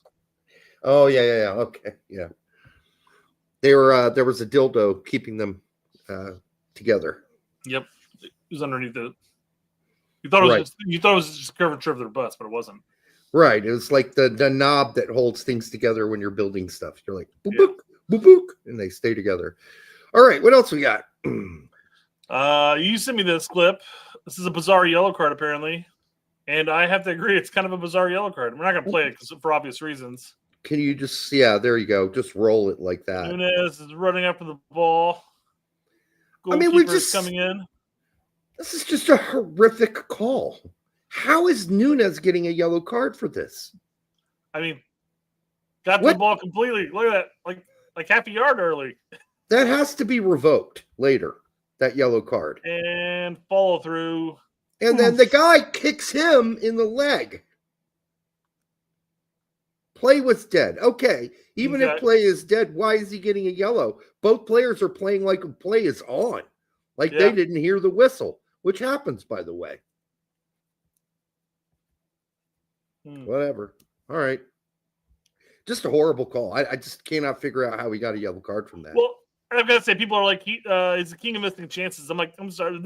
Oh yeah. Okay, yeah. They were. There was a dildo keeping them together. Yep, it was underneath it. You thought it was just curvature of their butts, but it wasn't. Right. It was like the knob that holds things together when you're building stuff. You're like boop boop boop boop, and they stay together. All right. What else we got? You sent me this clip. This is a bizarre yellow card, apparently, and I have to agree, it's kind of a bizarre yellow card. We're not going to play it for obvious reasons. Can you just, there you go. Just roll it like that. Nunez is running after the ball. Goalkeeper's coming in. This is just a horrific call. How is Nunez getting a yellow card for this? I mean, got the ball completely. Look at that, like half a yard early. That has to be revoked later, that yellow card. And follow through. And then the guy kicks him in the leg. Play was dead. Okay. Even if play is dead, why is he getting a yellow? Both players are playing like play is on. Like they didn't hear the whistle, which happens, by the way. Whatever. All right. Just a horrible call. I just cannot figure out how he got a yellow card from that. Well, I've got to say, people are like, he's the king of missing chances. I'm like, I'm sorry.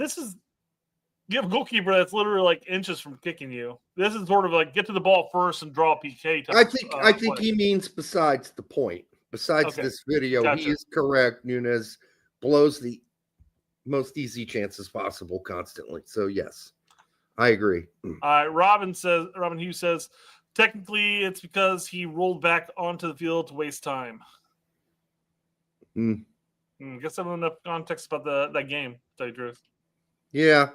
You have a goalkeeper that's literally like inches from kicking you. This is sort of like get to the ball first and draw a PK. I think he means besides the point. Besides this video, he is correct. Nunez blows the most easy chances possible constantly. So yes, I agree. Robin Hughes says, technically it's because he rolled back onto the field to waste time. Guess I don't have enough context about that game, to tell you the truth. Yeah.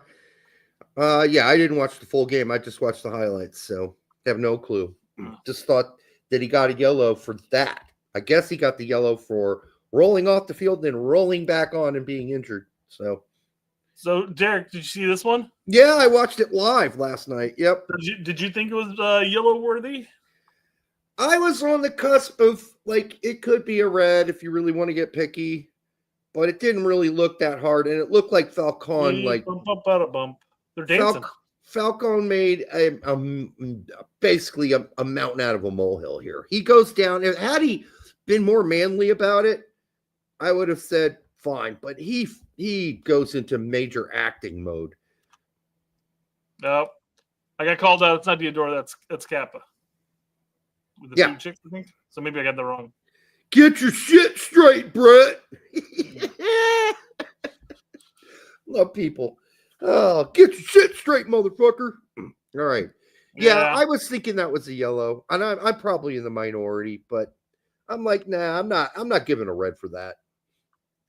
I didn't watch the full game. I just watched the highlights, so I have no clue. Just thought that he got a yellow for that. I guess he got the yellow for rolling off the field, then rolling back on and being injured. So Derek, did you see this one? Yeah, I watched it live last night. Yep. Did you think it was yellow worthy? I was on the cusp of it could be a red if you really want to get picky, but it didn't really look that hard, and it looked like Falcon bump. They're dancing. Falcon made basically a mountain out of a molehill here. He goes down, and had he been more manly about it, I would have said fine. But he goes into major acting mode. No, I got called out. It's not Diodora. That's Kappa. With the two chicks, I think. So maybe I got that wrong. Get your shit straight, Brett. Love people. Oh, get your shit straight, motherfucker. All right. Yeah, I was thinking that was a yellow. And I'm probably in the minority, but I'm like, nah, I'm not giving a red for that.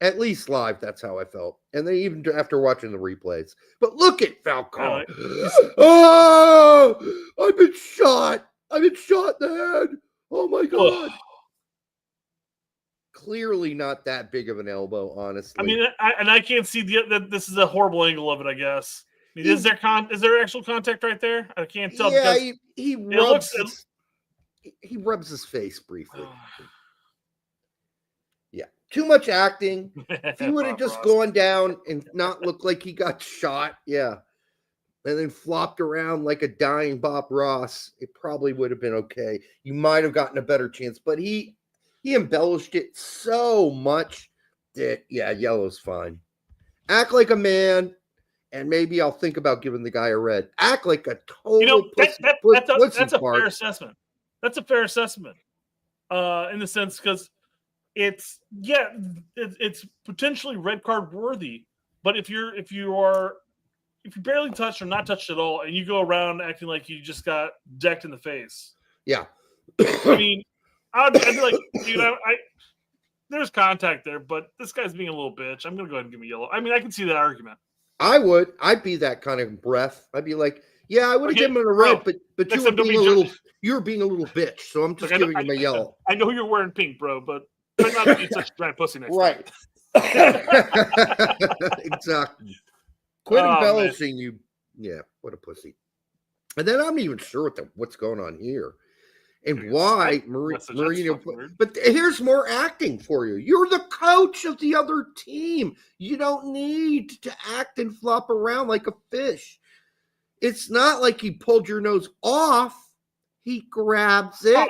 At least live, that's how I felt. And then even after watching the replays. But look at Falcon. Oh, I've been shot. I've been shot in the head. Oh my God. Clearly not that big of an elbow, honestly. I mean, I can't see that this is a horrible angle of it, I guess. I mean, is there actual contact right there? I can't tell. Yeah, he rubs his face briefly. Yeah, too much acting. If he would have just gone down and not looked like he got shot, and then flopped around like a dying Bob Ross, it probably would have been okay. You might have gotten a better chance, but he embellished it so much that, yellow's fine. Act like a man. and maybe I'll think about giving the guy a red. Act like a total that's a fart. fair assessment. That's a fair assessment, in the sense because it's potentially red card worthy. But if you barely touched or not touched at all, and you go around acting like you just got decked in the face, yeah. I mean, I'd be like, dude, there's contact there, but this guy's being a little bitch. I'm gonna go ahead and give him a yellow. I mean, I can see that argument. I would. I'd be that kind of breath. I'd be like, yeah, I would have given him a red, but you were being a little bitch. So I'm just giving him a yellow. I know you're wearing pink, bro, but try not to be such a giant pussy next time. Exactly. Quit embellishing, you. Yeah, what a pussy. And then I'm not even sure what's going on here. And why Marino? But here's more acting for you. You're the coach of the other team. You don't need to act and flop around like a fish. It's not like he pulled your nose off. He grabs it.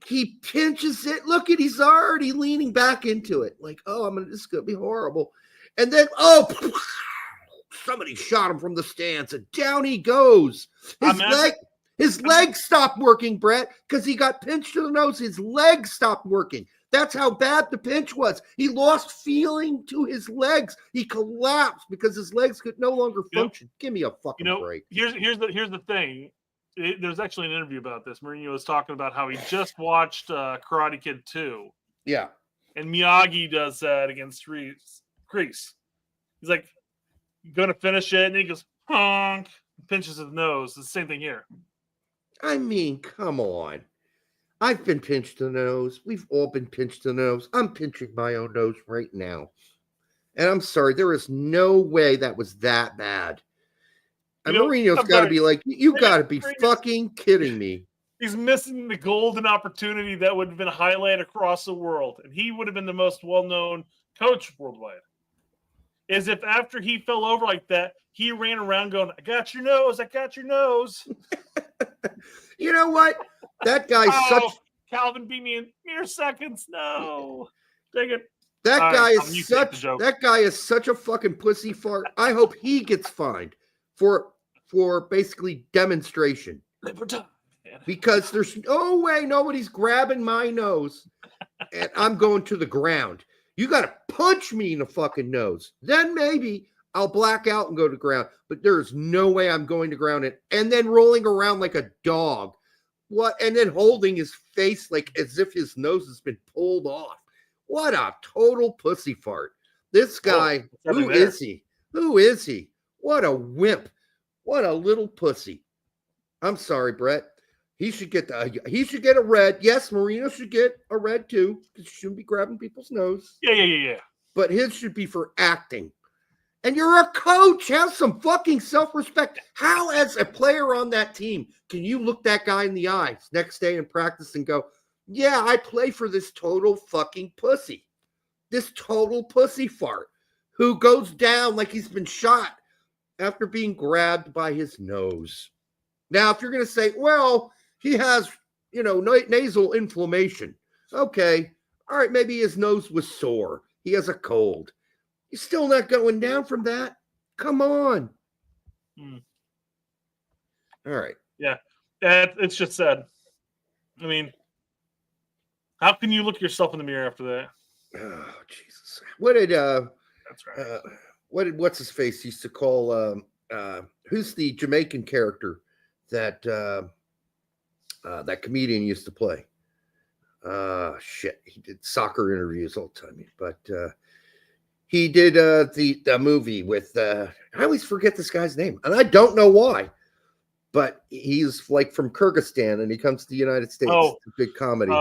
He pinches it. Look at, he's already leaning back into it. Like, this is gonna be horrible. And then somebody shot him from the stands, and down he goes. His leg stopped working, Brett, because he got pinched to the nose. His leg stopped working. That's how bad the pinch was. He lost feeling to his legs. He collapsed because his legs could no longer function. Give me a fucking break. Here's the thing. There's actually an interview about this. Mourinho was talking about how he just watched Karate Kid 2. Yeah. And Miyagi does that against Kreese. He's like, going to finish it, and he goes, honk, pinches his nose. It's the same thing here. I mean, come on. I've been pinched in the nose. We've all been pinched in the nose. I'm pinching my own nose right now. And I'm sorry, there is no way that was that bad. And Mourinho's got to be like, you got to be fucking kidding me. He's missing the golden opportunity that would have been highlighted across the world. And he would have been the most well-known coach worldwide. Is if after he fell over like that, he ran around going, I got your nose. I got your nose. You know what? That guy's Calvin beat me in mere seconds. No. Take it. That guy is such a fucking pussy fart. I hope he gets fined for basically demonstration. Because there's no way nobody's grabbing my nose and I'm going to the ground. You got to punch me in the fucking nose. Then maybe I'll black out and go to ground. But there's no way I'm going to ground it. And then rolling around like a dog. What? And then holding his face like as if his nose has been pulled off. What a total pussy fart. This guy, who is he? Who is he? What a wimp. What a little pussy. I'm sorry, Brett. He should get a red. Yes, Marino should get a red too, because he shouldn't be grabbing people's nose. Yeah. But his should be for acting. And you're a coach. Have some fucking self-respect. How, as a player on that team, can you look that guy in the eyes next day in practice and go, yeah, I play for this total fucking pussy. This total pussy fart who goes down like he's been shot after being grabbed by his nose. Now, if you're going to say, well, he has, nasal inflammation. Okay. All right. Maybe his nose was sore. He has a cold. You're still not going down from that. Come on. All right. Yeah. It's just sad. I mean, how can you look yourself in the mirror after that? Oh, Jesus. What did, that's right. What's his face used to call, who's the Jamaican character that comedian used to play? Shit. He did soccer interviews all the time, but, he did the movie with I always forget this guy's name, and I don't know why, but he's like from Kyrgyzstan and he comes to the United States. It's a big comedy.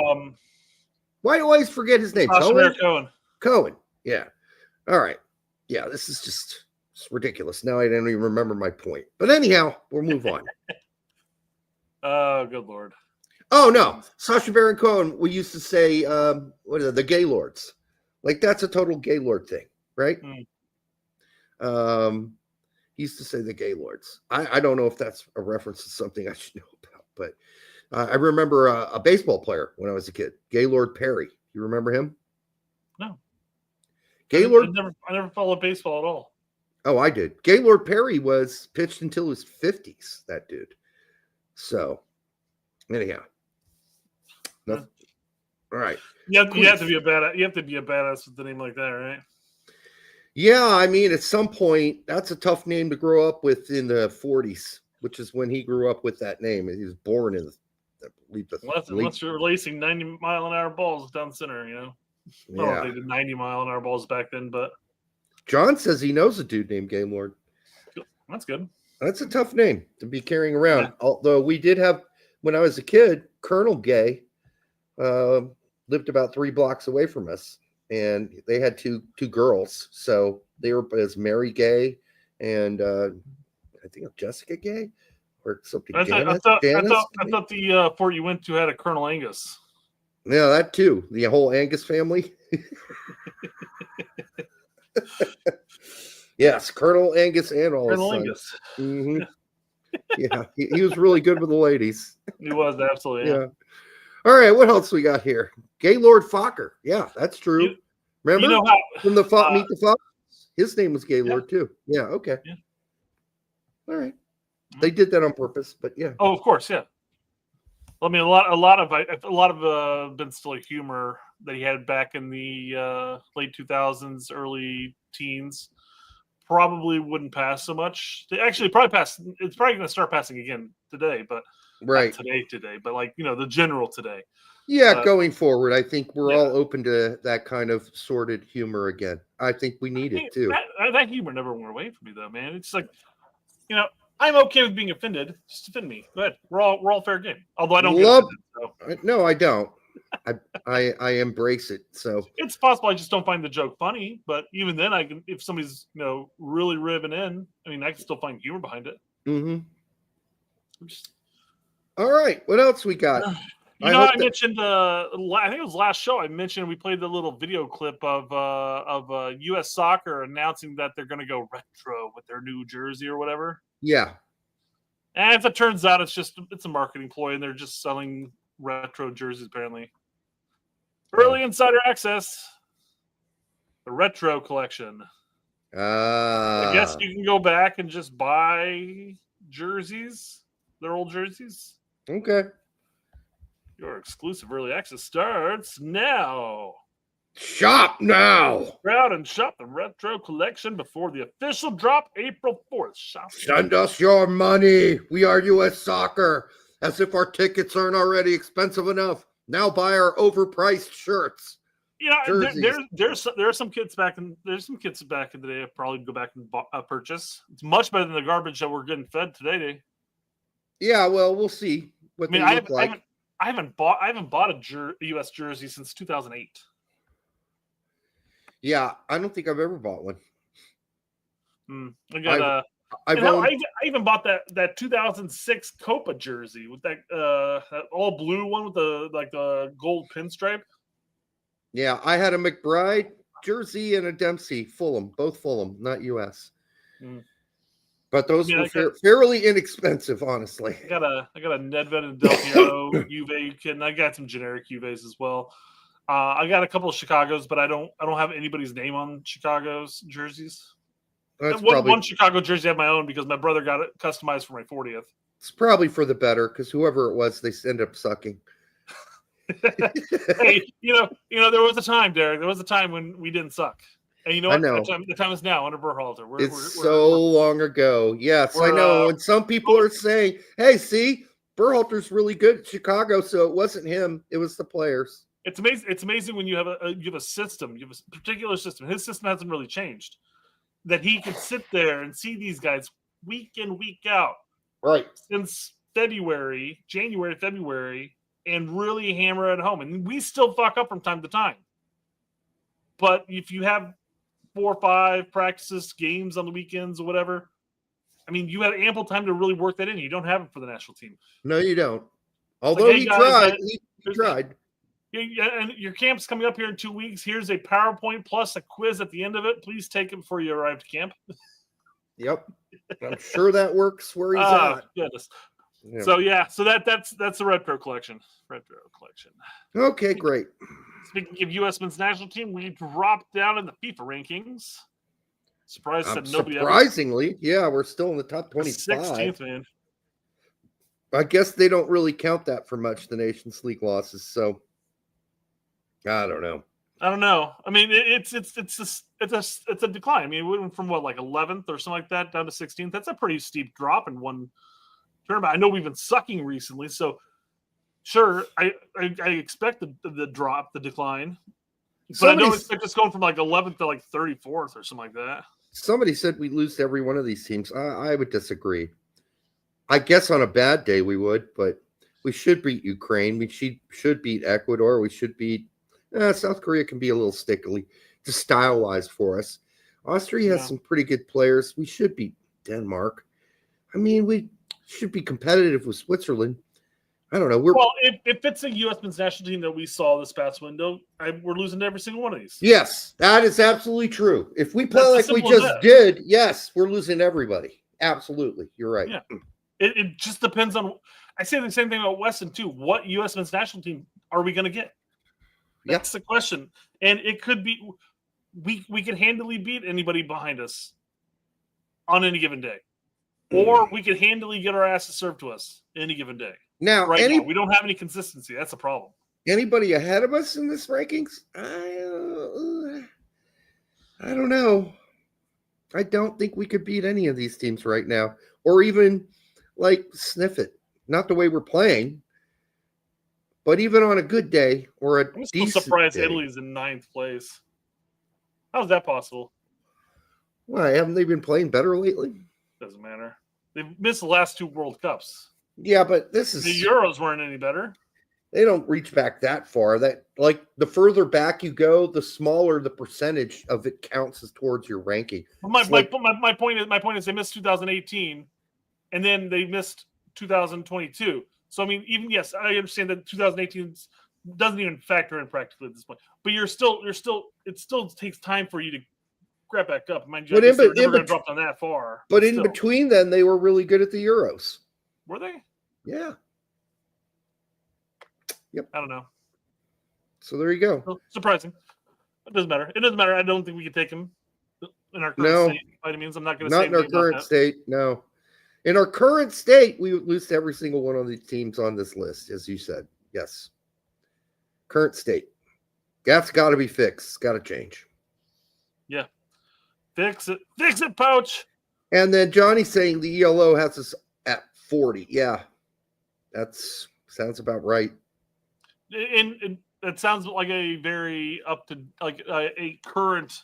Why do I always forget his name? Cohen. Yeah. All right. Yeah, this is just ridiculous. Now I don't even remember my point. But anyhow, we'll move on. Oh, good Lord. Oh, no. Sacha Baron Cohen, we used to say, what are the Gaylords? Like, that's a total Gaylord thing, right? He used to say the Gaylords. I don't know if that's a reference to something I should know about, but I remember a baseball player when I was a kid, Gaylord Perry. You remember him? No. Gaylord. I never followed baseball at all. Oh, I did. Gaylord Perry was pitched until his 50s, that dude. So, anyhow. All right. You have to be a badass with a name like that, right? Yeah, I mean, at some point, that's a tough name to grow up with in the 40s, which is when he grew up with that name. He was born in, I believe, unless you're releasing 90-mile-an-hour balls down center, I don't know if they did 90-mile-an-hour balls back then, but John says he knows a dude named Gaylord. That's good. That's a tough name to be carrying around. Yeah. Although we did have, when I was a kid, Colonel Gay lived about 3 blocks away from us. And they had two girls, so they were as Mary Gay and I think Jessica Gay or something. I thought the fort you went to had a Colonel Angus. Yeah, that too. The whole Angus family. Yes, Colonel Angus and all Colonel his Angus. Mm-hmm. Yeah, he was really good with the ladies. He was absolutely. Yeah. All right, what else we got here? Gaylord Fokker. Yeah, that's true. Remember from the Meet the Fox? His name was Gaylord too. Yeah. Okay. Yeah. All right. They did that on purpose, but yeah. Oh, of course, yeah. I mean, a lot of Ben Stiller humor that he had back in the late 2000s, early teens, probably wouldn't pass so much. They actually probably pass. It's probably going to start passing again today, but right today, but like the general today. Yeah, going forward, I think we're all open to that kind of sordid humor again. I think we need it too. That humor never went away from me, though, man. It's like, I'm okay with being offended. Just offend me. Go ahead. We're all fair game. Although I don't get offended, so. No, I don't. I embrace it. So it's possible I just don't find the joke funny, but even then, I can. If somebody's really ribbing in, I mean, I can still find humor behind it. Mm-hmm. All right, what else we got? I mentioned I think it was last show. I mentioned we played the little video clip of U.S. Soccer announcing that they're going to go retro with their new jersey or whatever. Yeah, and as it turns out, it's a marketing ploy, and they're just selling retro jerseys apparently. Early insider access, the retro collection. I guess you can go back and just buy jerseys, their old jerseys. Okay. Your exclusive early access starts now. Shop now. Crowd and shop the retro collection before the official drop April 4th. Send us your money. We are U.S. Soccer. As if our tickets aren't already expensive enough. Now buy our overpriced shirts. There are some kids back in the day. I'd probably go back and purchase. It's much better than the garbage that we're getting fed today. Yeah, well, we'll see what they look like. I haven't bought a U.S. jersey since 2008. Yeah, I don't think I've ever bought one. I even bought that 2006 Copa jersey with that all blue one with the gold pinstripe. Yeah, I had a McBride jersey and a Dempsey, both Fulham, not U.S. But those were fairly inexpensive, honestly. I got a Nedved and Del Piero Juve kid, and I got some generic Juves as well. I got a couple of Chicago's, but I don't have anybody's name on Chicago's jerseys. One Chicago jersey I have my own because my brother got it customized for my 40th. It's probably for the better because whoever it was, they ended up sucking. Hey, there was a time, Derek. There was a time when we didn't suck. And you know what? I know. The time is now under Berhalter. It's so long ago. Yes, I know. And some people are saying, hey, see, Berhalter's really good at Chicago, so it wasn't him. It was the players. It's amazing. It's amazing when you have a system. You have a particular system. His system hasn't really changed. That he could sit there and see these guys week in, week out. Right. Since January, February, and really hammer it home. And we still fuck up from time to time. But if you have 4 or 5 practices, games on the weekends or whatever, I mean, you have ample time to really work that in. You don't have it for the national team. No, you don't. Although he tried. He tried. And your camp's coming up here in 2 weeks. Here's a PowerPoint plus a quiz at the end of it. Please take it before you arrive to camp. Yep. I'm sure that works where he's at. Goodness. Yeah. So that's the retro collection. Okay, great. Speaking of U.S. men's national team, we dropped down in the FIFA rankings. Surprised that nobody surprisingly, yeah, we're still in the top 25. 16th, man. I guess they don't really count that for much, the Nations League losses. So I don't know. I mean, it's a decline. I mean, we went from what, like 11th or something like that down to 16th. That's a pretty steep drop in one tournament. I know we've been sucking recently, so sure, I expect the drop, the decline, but I don't expect us going from like 11th to like 34th or something like that. Somebody said we lose to every one of these teams. I would disagree. I guess on a bad day we would, but we should beat Ukraine. We should beat Ecuador. We should beat South Korea. Can be a little stickily, just style-wise for us. Austria has some pretty good players. We should beat Denmark. I mean, we should be competitive with Switzerland. I don't know. Well, if it's a U.S. men's national team that we saw this past window, we're losing to every single one of these. Yes, that is absolutely true. If we play like we just did, yes, we're losing everybody. Absolutely. You're right. Yeah. It just depends on – I say the same thing about Weston, too. What U.S. men's national team are we going to get? That's the question. And it could be we can handily beat anybody behind us on any given day. Or we can handily get our asses served to us any given day. Now, now, we don't have any consistency. That's a problem. Anybody ahead of us in this rankings? I don't know. I don't think we could beat any of these teams right now, or even like sniff it. Not the way we're playing, but even on a good day or a I'm decent still surprised day. Italy's in 9th place. How's that possible? Why haven't they been playing better lately? Doesn't matter. They've missed the last 2 World Cups. Yeah, but this is the Euros weren't any better. They don't reach back that far. That like the further back you go, the smaller the percentage of it counts as towards your ranking. Well, my point is they missed 2018, and then they missed 2022. So I mean, even yes, I understand that 2018 doesn't even factor in practically at this point. But it still takes time for you to grab back up. Mind you, they're never going to drop down that far. But in between, then they were really good at the Euros. Were they? Yeah. Yep. I don't know. So there you go. Well, surprising. It doesn't matter. It doesn't matter. I don't think we could take him in our current state. By any means, I'm not going to say not in our current state. No. In our current state, we would lose to every single one of the teams on this list, as you said. Yes. Current state. That's got to be fixed. It's got to change. Yeah. Fix it. Fix it, Poch. And then Johnny's saying the ELO has us at 40. Yeah. Sounds about right. And it sounds like a very a current.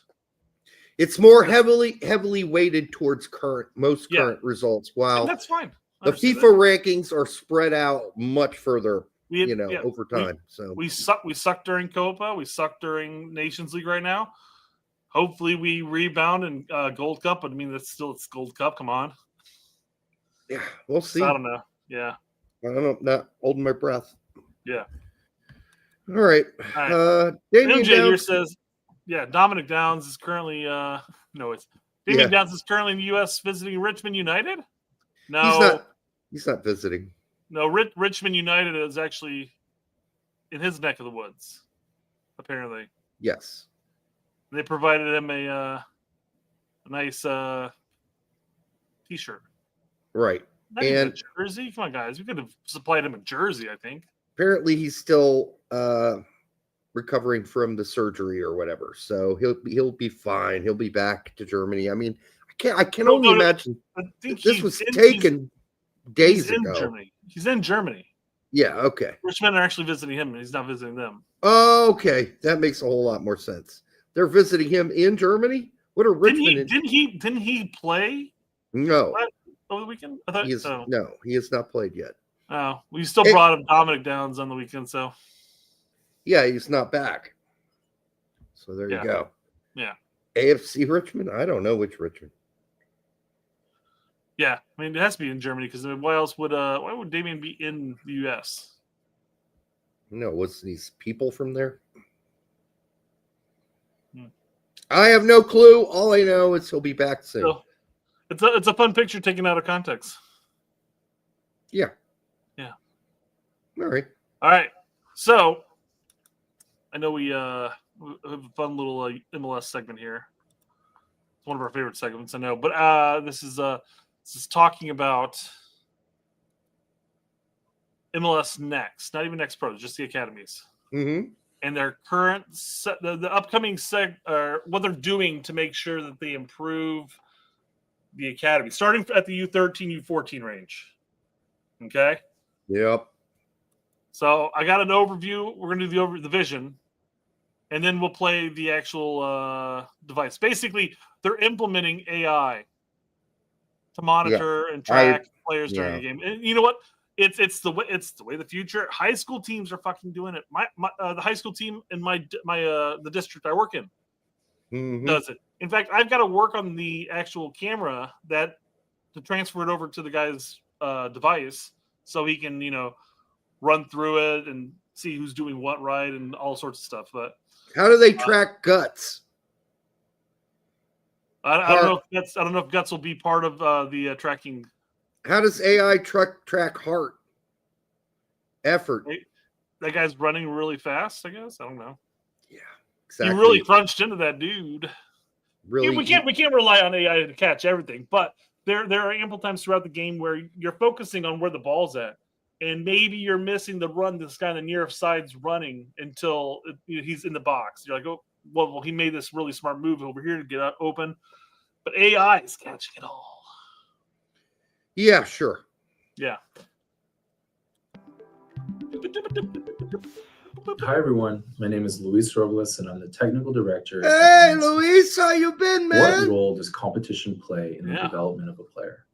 It's more heavily weighted towards current results. While and that's fine. The FIFA rankings are spread out much further, over time. So we suck during Copa. We suck during Nations League right now. Hopefully we rebound in Gold Cup. But I mean, it's Gold Cup. Come on. Yeah, we'll see. I don't know. Yeah. I don't know. Not holding my breath. Yeah. All right. MJ here says, Dominic Downs is currently Damian Downs is currently in the U.S. visiting Richmond United. No, he's not visiting. No, Richmond United is actually in his neck of the woods. Apparently, yes. They provided him a nice T-shirt. Right. And a jersey. Come on, guys. We could have supplied him a jersey, I think. Apparently, he's still recovering from the surgery or whatever, so he'll be fine. He'll be back to Germany. I mean, I can only imagine this was taken days ago. Germany. He's in Germany. Yeah. Okay. Richmond are actually visiting him, and he's not visiting them. Okay, that makes a whole lot more sense. They're visiting him in Germany. What are Richmond? Didn't he play? No. Over the weekend? I thought no, he has not played yet. Oh, we still brought him Dominic Downs on the weekend, so yeah, he's not back. So there you go. Yeah. AFC Richmond? I don't know which Richmond. Yeah, I mean it has to be in Germany because why would Damian be in the US? No, what's these people from there? I have no clue. All I know is he'll be back soon. So, it's a fun picture taken out of context. Yeah. Yeah. All right. So I know we have a fun little MLS segment here. one of our favorite segments, I know. But this is talking about MLS Next, not even Next Pro, just the academies. Mm-hmm. And their current the upcoming what they're doing to make sure that they improve the academy, starting at the U13, U14 range. Okay. Yep. So I got an overview. We're going to do the vision, and then we'll play the actual device. Basically, they're implementing AI to monitor and track players during a game. And you know what? It's the way of the future. High school teams are fucking doing it. The high school team in the district I work in does it. In fact, I've got to work on the actual camera to transfer it over to the guy's device so he can run through it and see who's doing what right and all sorts of stuff. But how do they track guts? I don't know if guts will be part of the tracking. How does AI track heart effort? That guy's running really fast, I guess. I don't know. Yeah, exactly. He really crunched into that dude. Really, we can't rely on AI to catch everything, but there are ample times throughout the game where you're focusing on where the ball's at, and maybe you're missing the run this guy on the near side's running until he's in the box. You're like, oh, well, he made this really smart move over here to get open, but AI is catching it all. Yeah, sure. Yeah. Hi, everyone. My name is Luis Robles, and I'm the technical director. Hey, Luis, how you been, man? What role does competition play in the development of a player?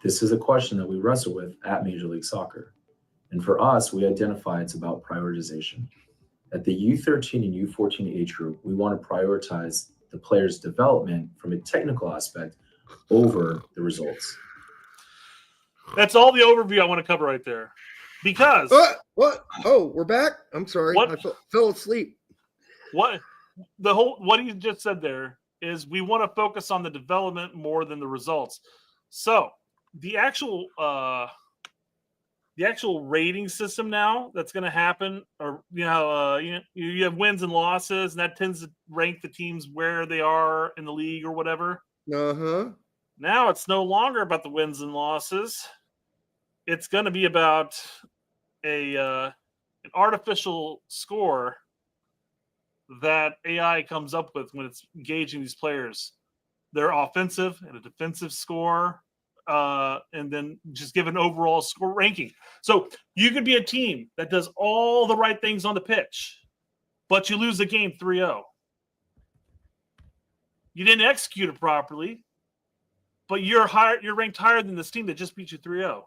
This is a question that we wrestle with at Major League Soccer. And for us, we identify it's about prioritization. At the U13 and U14 age group, we want to prioritize the player's development from a technical aspect over the results. That's all the overview I want to cover right there. Because what? Oh, we're back. I'm sorry. I fell asleep. What you just said there is we want to focus on the development more than the results. So the actual rating system now that's going to happen, or you have wins and losses, and that tends to rank the teams where they are in the league or whatever. Now it's no longer about the wins and losses. It's going to be about an artificial score that AI comes up with when it's engaging these players. Their offensive and a defensive score, and then just give an overall score ranking. So you could be a team that does all the right things on the pitch, but you lose the game 3-0. You didn't execute it properly, but you're ranked higher than this team that just beat you 3-0.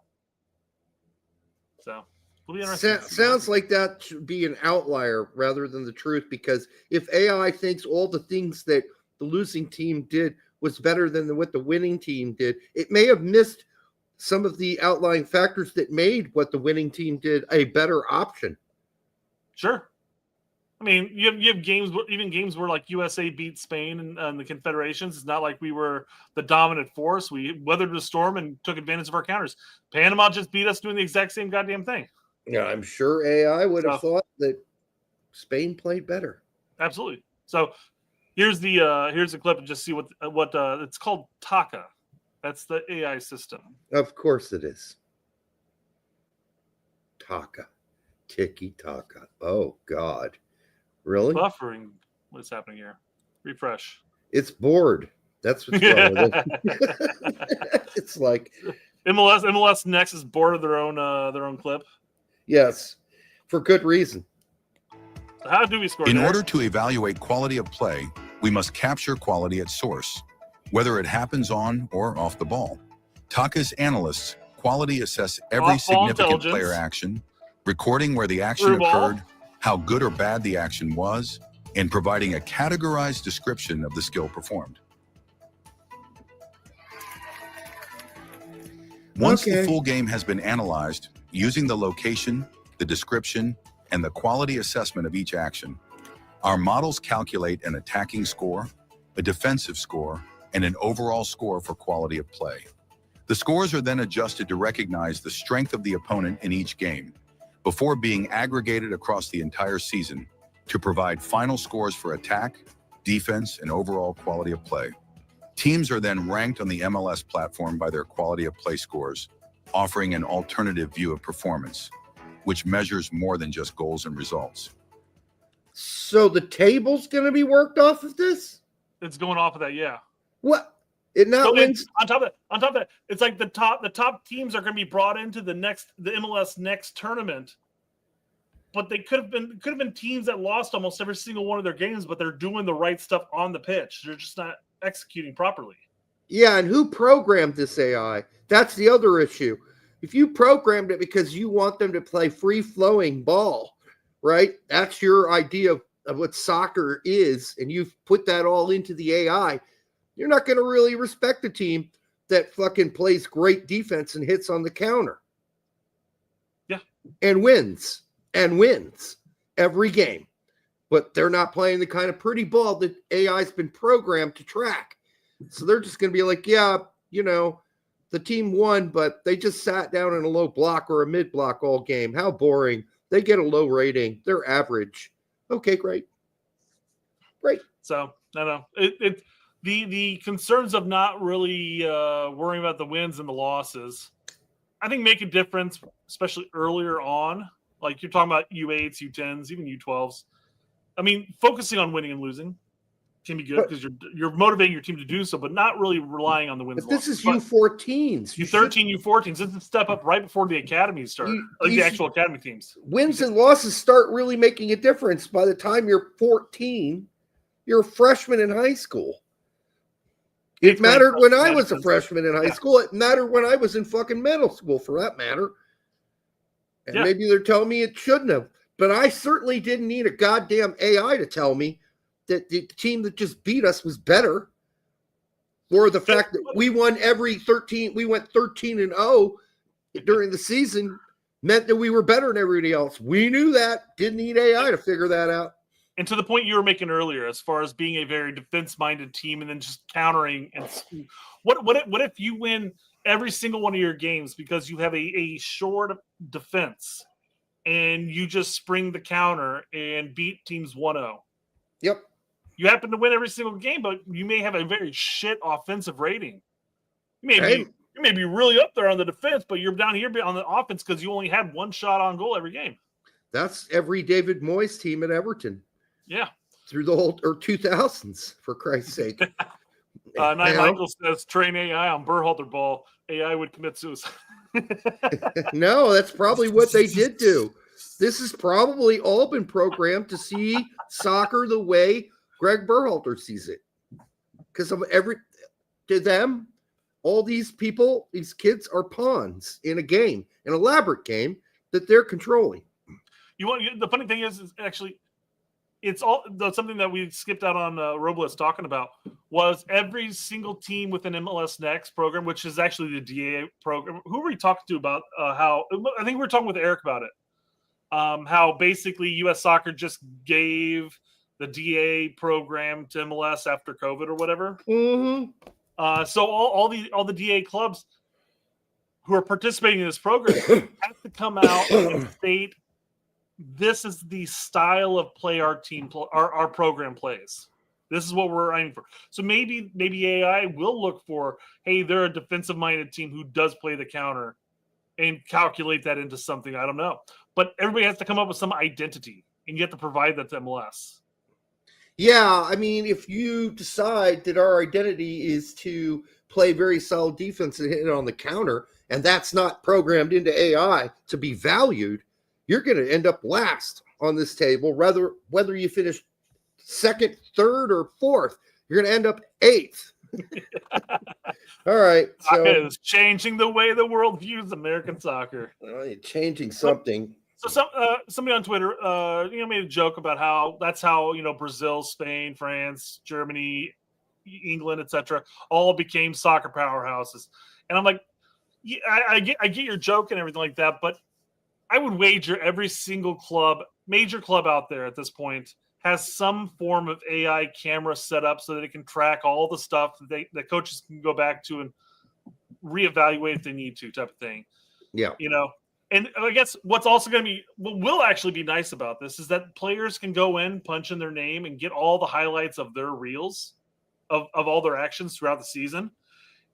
So it'll be interesting. Sounds like that should be an outlier rather than the truth, because if AI thinks all the things that the losing team did was better than what the winning team did, it may have missed some of the outlying factors that made what the winning team did a better option. Sure. I mean, you have games where like USA beat Spain and the Confederations. It's not like we were the dominant force. We weathered the storm and took advantage of our counters. Panama just beat us doing the exact same goddamn thing. Yeah, I'm sure AI would have thought that Spain played better. Absolutely. So here's the clip and just see what it's called. Taka. That's the AI system. Of course it is. Taka. Tiki taka. Oh God. Really? Buffering. What is happening here? Refresh. It's bored. That's what's wrong with it. It's like MLS Next is bored of their own clip. Yes, for good reason. So how do we score? In order to evaluate quality of play, we must capture quality at source, whether it happens on or off the ball. Taka's analysts quality assess every significant player action, recording where the action occurred, how good or bad the action was, and providing a categorized description of the skill performed. Once the full game has been analyzed, using the location, the description, and the quality assessment of each action, our models calculate an attacking score, a defensive score, and an overall score for quality of play. The scores are then adjusted to recognize the strength of the opponent in each game, before being aggregated across the entire season to provide final scores for attack, defense, and overall quality of play. Teams are then ranked on the MLS platform by their quality of play scores, offering an alternative view of performance, which measures more than just goals and results. So the table's going to be worked off of this? It's going off of that, yeah. What? It not wins. On top of that, it's like the top teams are going to be brought into the MLS Next tournament. But they could have been teams that lost almost every single one of their games, but they're doing the right stuff on the pitch. They're just not executing properly. Yeah, and who programmed this AI? That's the other issue. If you programmed it because you want them to play free-flowing ball, right? That's your idea of what soccer is, and you've put that all into the AI, you're not going to really respect a team that fucking plays great defense and hits on the counter. Yeah. And wins every game. But they're not playing the kind of pretty ball that AI's been programmed to track. So they're just going to be like, yeah, you know, the team won, but they just sat down in a low block or a mid block all game. How boring. They get a low rating. They're average. Okay, great. So, no. The concerns of not really worrying about the wins and the losses, I think make a difference, especially earlier on. Like you're talking about U8s, U10s, even U12s. I mean, focusing on winning and losing can be good because you're motivating your team to do so, but not really relying on the wins. But this is U14s. U13, U14s. This is a step up right before the academies start, the actual academy teams. Wins and losses start really making a difference by the time you're 14. You're a freshman in high school. It mattered when I was a freshman in high school. It mattered when I was in fucking middle school, for that matter. And maybe they're telling me it shouldn't have. But I certainly didn't need a goddamn AI to tell me that the team that just beat us was better. Or the fact that we won every 13, we went 13-0 during the season meant that we were better than everybody else. We knew that. Didn't need AI to figure that out. And to the point you were making earlier, as far as being a very defense-minded team and then just countering, and what if you win every single one of your games because you have a short defense and you just spring the counter and beat teams 1-0? Yep. You happen to win every single game, but you may have a very shit offensive rating. You may be really up there on the defense, but you're down here on the offense because you only had one shot on goal every game. That's every David Moyes team at Everton. Yeah. Through the whole 2000s, for Christ's sake. Michael says train AI on Berhalter ball. AI would commit suicide. No, that's probably what they did do. This has probably all been programmed to see soccer the way Greg Berhalter sees it. Because to them, all these people, these kids are pawns in a game, an elaborate game that they're controlling. The funny thing is actually, it's all something that we skipped out on Robles talking about was every single team within MLS Next program, which is actually the DA program. Who were we talking to about how? I think we were talking with Eric about it. How basically U.S. Soccer just gave the DA program to MLS after COVID or whatever. Mm-hmm. So all the DA clubs who are participating in this program have to come out and state, this is the style of play our program plays. This is what we're aiming for. So maybe AI will look for, hey, they're a defensive-minded team who does play the counter and calculate that into something. I don't know. But everybody has to come up with some identity, and you have to provide that to MLS. Yeah, I mean, if you decide that our identity is to play very solid defense and hit it on the counter, and that's not programmed into AI to be valued, you're going to end up last on this table, whether you finish second, third, or fourth. You're going to end up eighth. All right. So it's changing the way the world views American soccer. Changing something. So somebody on Twitter, made a joke about how that's how Brazil, Spain, France, Germany, England, etc., all became soccer powerhouses. And I'm like, yeah, I get your joke and everything like that, but I would wager every single major club out there at this point has some form of AI camera set up so that it can track all the stuff that coaches can go back to and reevaluate if they need to, type of thing. Yeah. And I guess what's also going to be, what will actually be nice about this is that players can go in, punch in their name, and get all the highlights of their reels of all their actions throughout the season.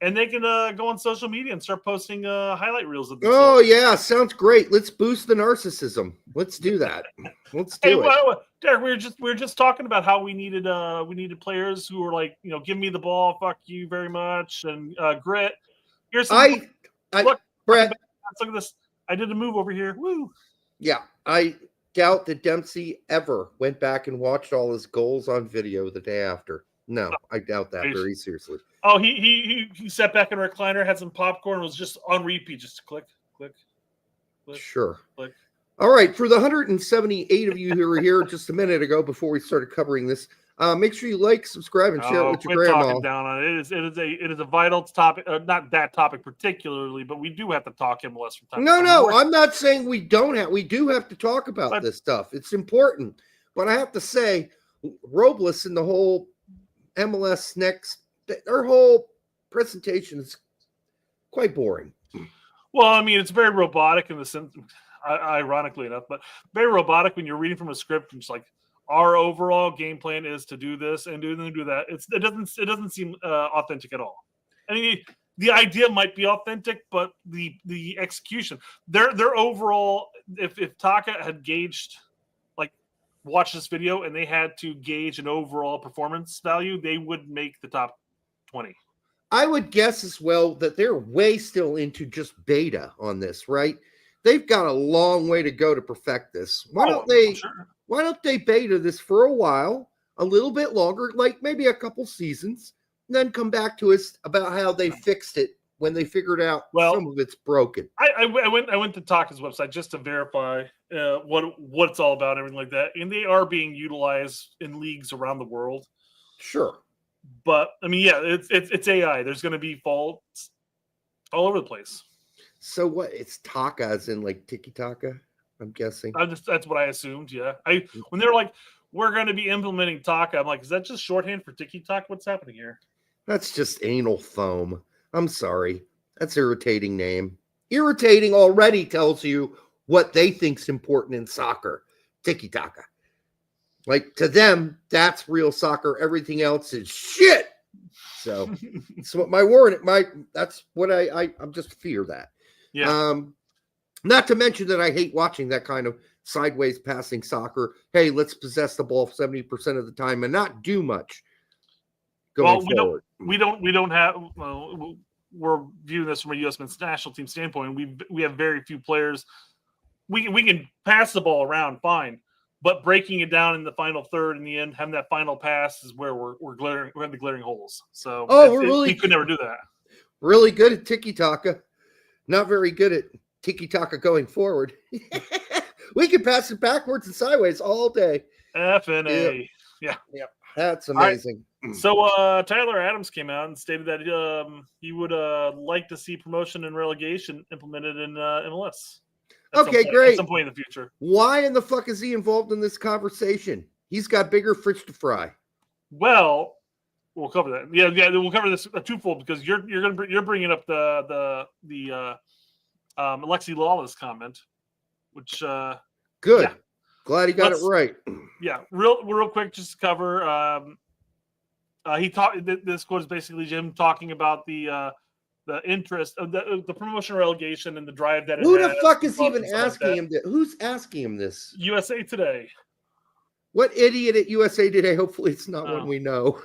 And they can go on social media and start posting highlight reels of themselves. Oh, yeah. Sounds great. Let's boost the narcissism. Let's do that. Let's do it. Well, Derek, we were just talking about how we needed players who were like, give me the ball, fuck you very much, and grit. Here's some look, Brett. Look at this. I did a move over here. Woo. Yeah, I doubt that Dempsey ever went back and watched all his goals on video the day after. No, I doubt that very seriously. Oh, he sat back in a recliner, had some popcorn, was just on repeat, just click, click, click. Sure. Click. All right, for the 178 of you who were here just a minute ago before we started covering this, make sure you like, subscribe, and share it with your grandma. Talking down on it. It is a vital topic. Not that topic particularly, but we do have to talk MLS from time to time. No, I'm not saying we don't have. We do have to talk about this stuff. It's important, but I have to say, Robles and the whole MLS Next, their whole presentation is quite boring. Well, I mean, it's very robotic in the sense, ironically enough, but very robotic when you're reading from a script and it's like, our overall game plan is to do this and do that. It doesn't seem authentic at all. I mean, the idea might be authentic, but the execution, their overall, if Taka had gauged, watch this video and they had to gauge an overall performance value, they would make the top 20. I would guess as well that they're way still into just beta on this, right? They've got a long way to go to perfect this. Why don't they beta this for a while, a little bit longer, like maybe a couple seasons, and then come back to us about how they fixed it when they figured out some of it's broken. I went to Taka's website just to verify what it's all about, everything like that, and they are being utilized in leagues around the world. Sure, but I mean, yeah, it's AI. There's going to be faults all over the place. So what? It's Taka as in like Tiki Taka, I'm guessing. That's what I assumed. Yeah, when they're like, we're going to be implementing Taka, I'm like, is that just shorthand for Tiki Taka? What's happening here? That's just anal foam. I'm sorry. That's irritating name. Irritating already tells you what they think's important in soccer. Tiki Taka. Like to them, that's real soccer. Everything else is shit. So it's what that's what I'm just fear that. Yeah. Not to mention that I hate watching that kind of sideways passing soccer. Hey, let's possess the ball 70% of the time and not do much. Forward. We don't have. Well, we're viewing this from a USMNT national team standpoint. We have very few players. We can pass the ball around fine, but breaking it down in the final third in the end, having that final pass is where we're glaring. We have the glaring holes. So we could never do that. Really good at tiki taka, not very good at tiki taka going forward. We can pass it backwards and sideways all day. FNA. Yeah. That's amazing. Right. So Tyler Adams came out and stated that he would like to see promotion and relegation implemented in MLS. Great. At some point in the future. Why in the fuck is he involved in this conversation? He's got bigger fish to fry. Well, we'll cover that. Yeah, we'll cover this twofold because you're bringing up the Alexi Lawless comment, which good. Yeah. Glad he got it right. Yeah, real quick, just to cover. He talked. This quote is basically Jim talking about the interest of the promotion relegation and the drive that. Who the fuck is even asking him? Who's asking him this? USA Today. What idiot at USA Today? Hopefully, it's not one we know.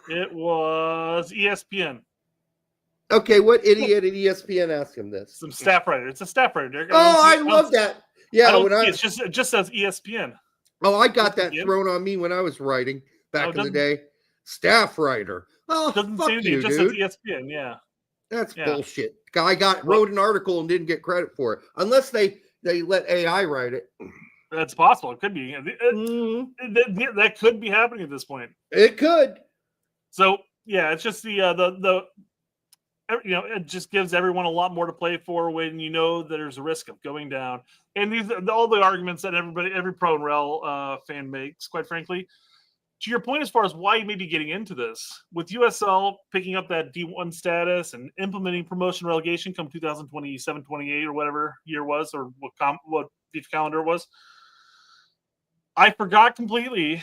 It was ESPN. Okay, what idiot at ESPN asked him this? Some staff writer. It's a staff writer. I love that. Yeah, it just says ESPN. Oh, I got that thrown on me when I was writing back in the day. Staff writer. Oh, doesn't fuck say anything. you, It just dude. says ESPN. Yeah, that's bullshit. Guy wrote an article and didn't get credit for it, unless they let AI write it. That's possible. It could be. That could be happening at this point. It could. So yeah, it's just it just gives everyone a lot more to play for when you know there's a risk of going down. And these are all the arguments that every pro and rel fan makes, quite frankly. To your point, as far as why you may be getting into this, with USL picking up that D1 status and implementing promotion relegation come 2027, 28 or whatever year was, or what FIFA calendar was, I forgot completely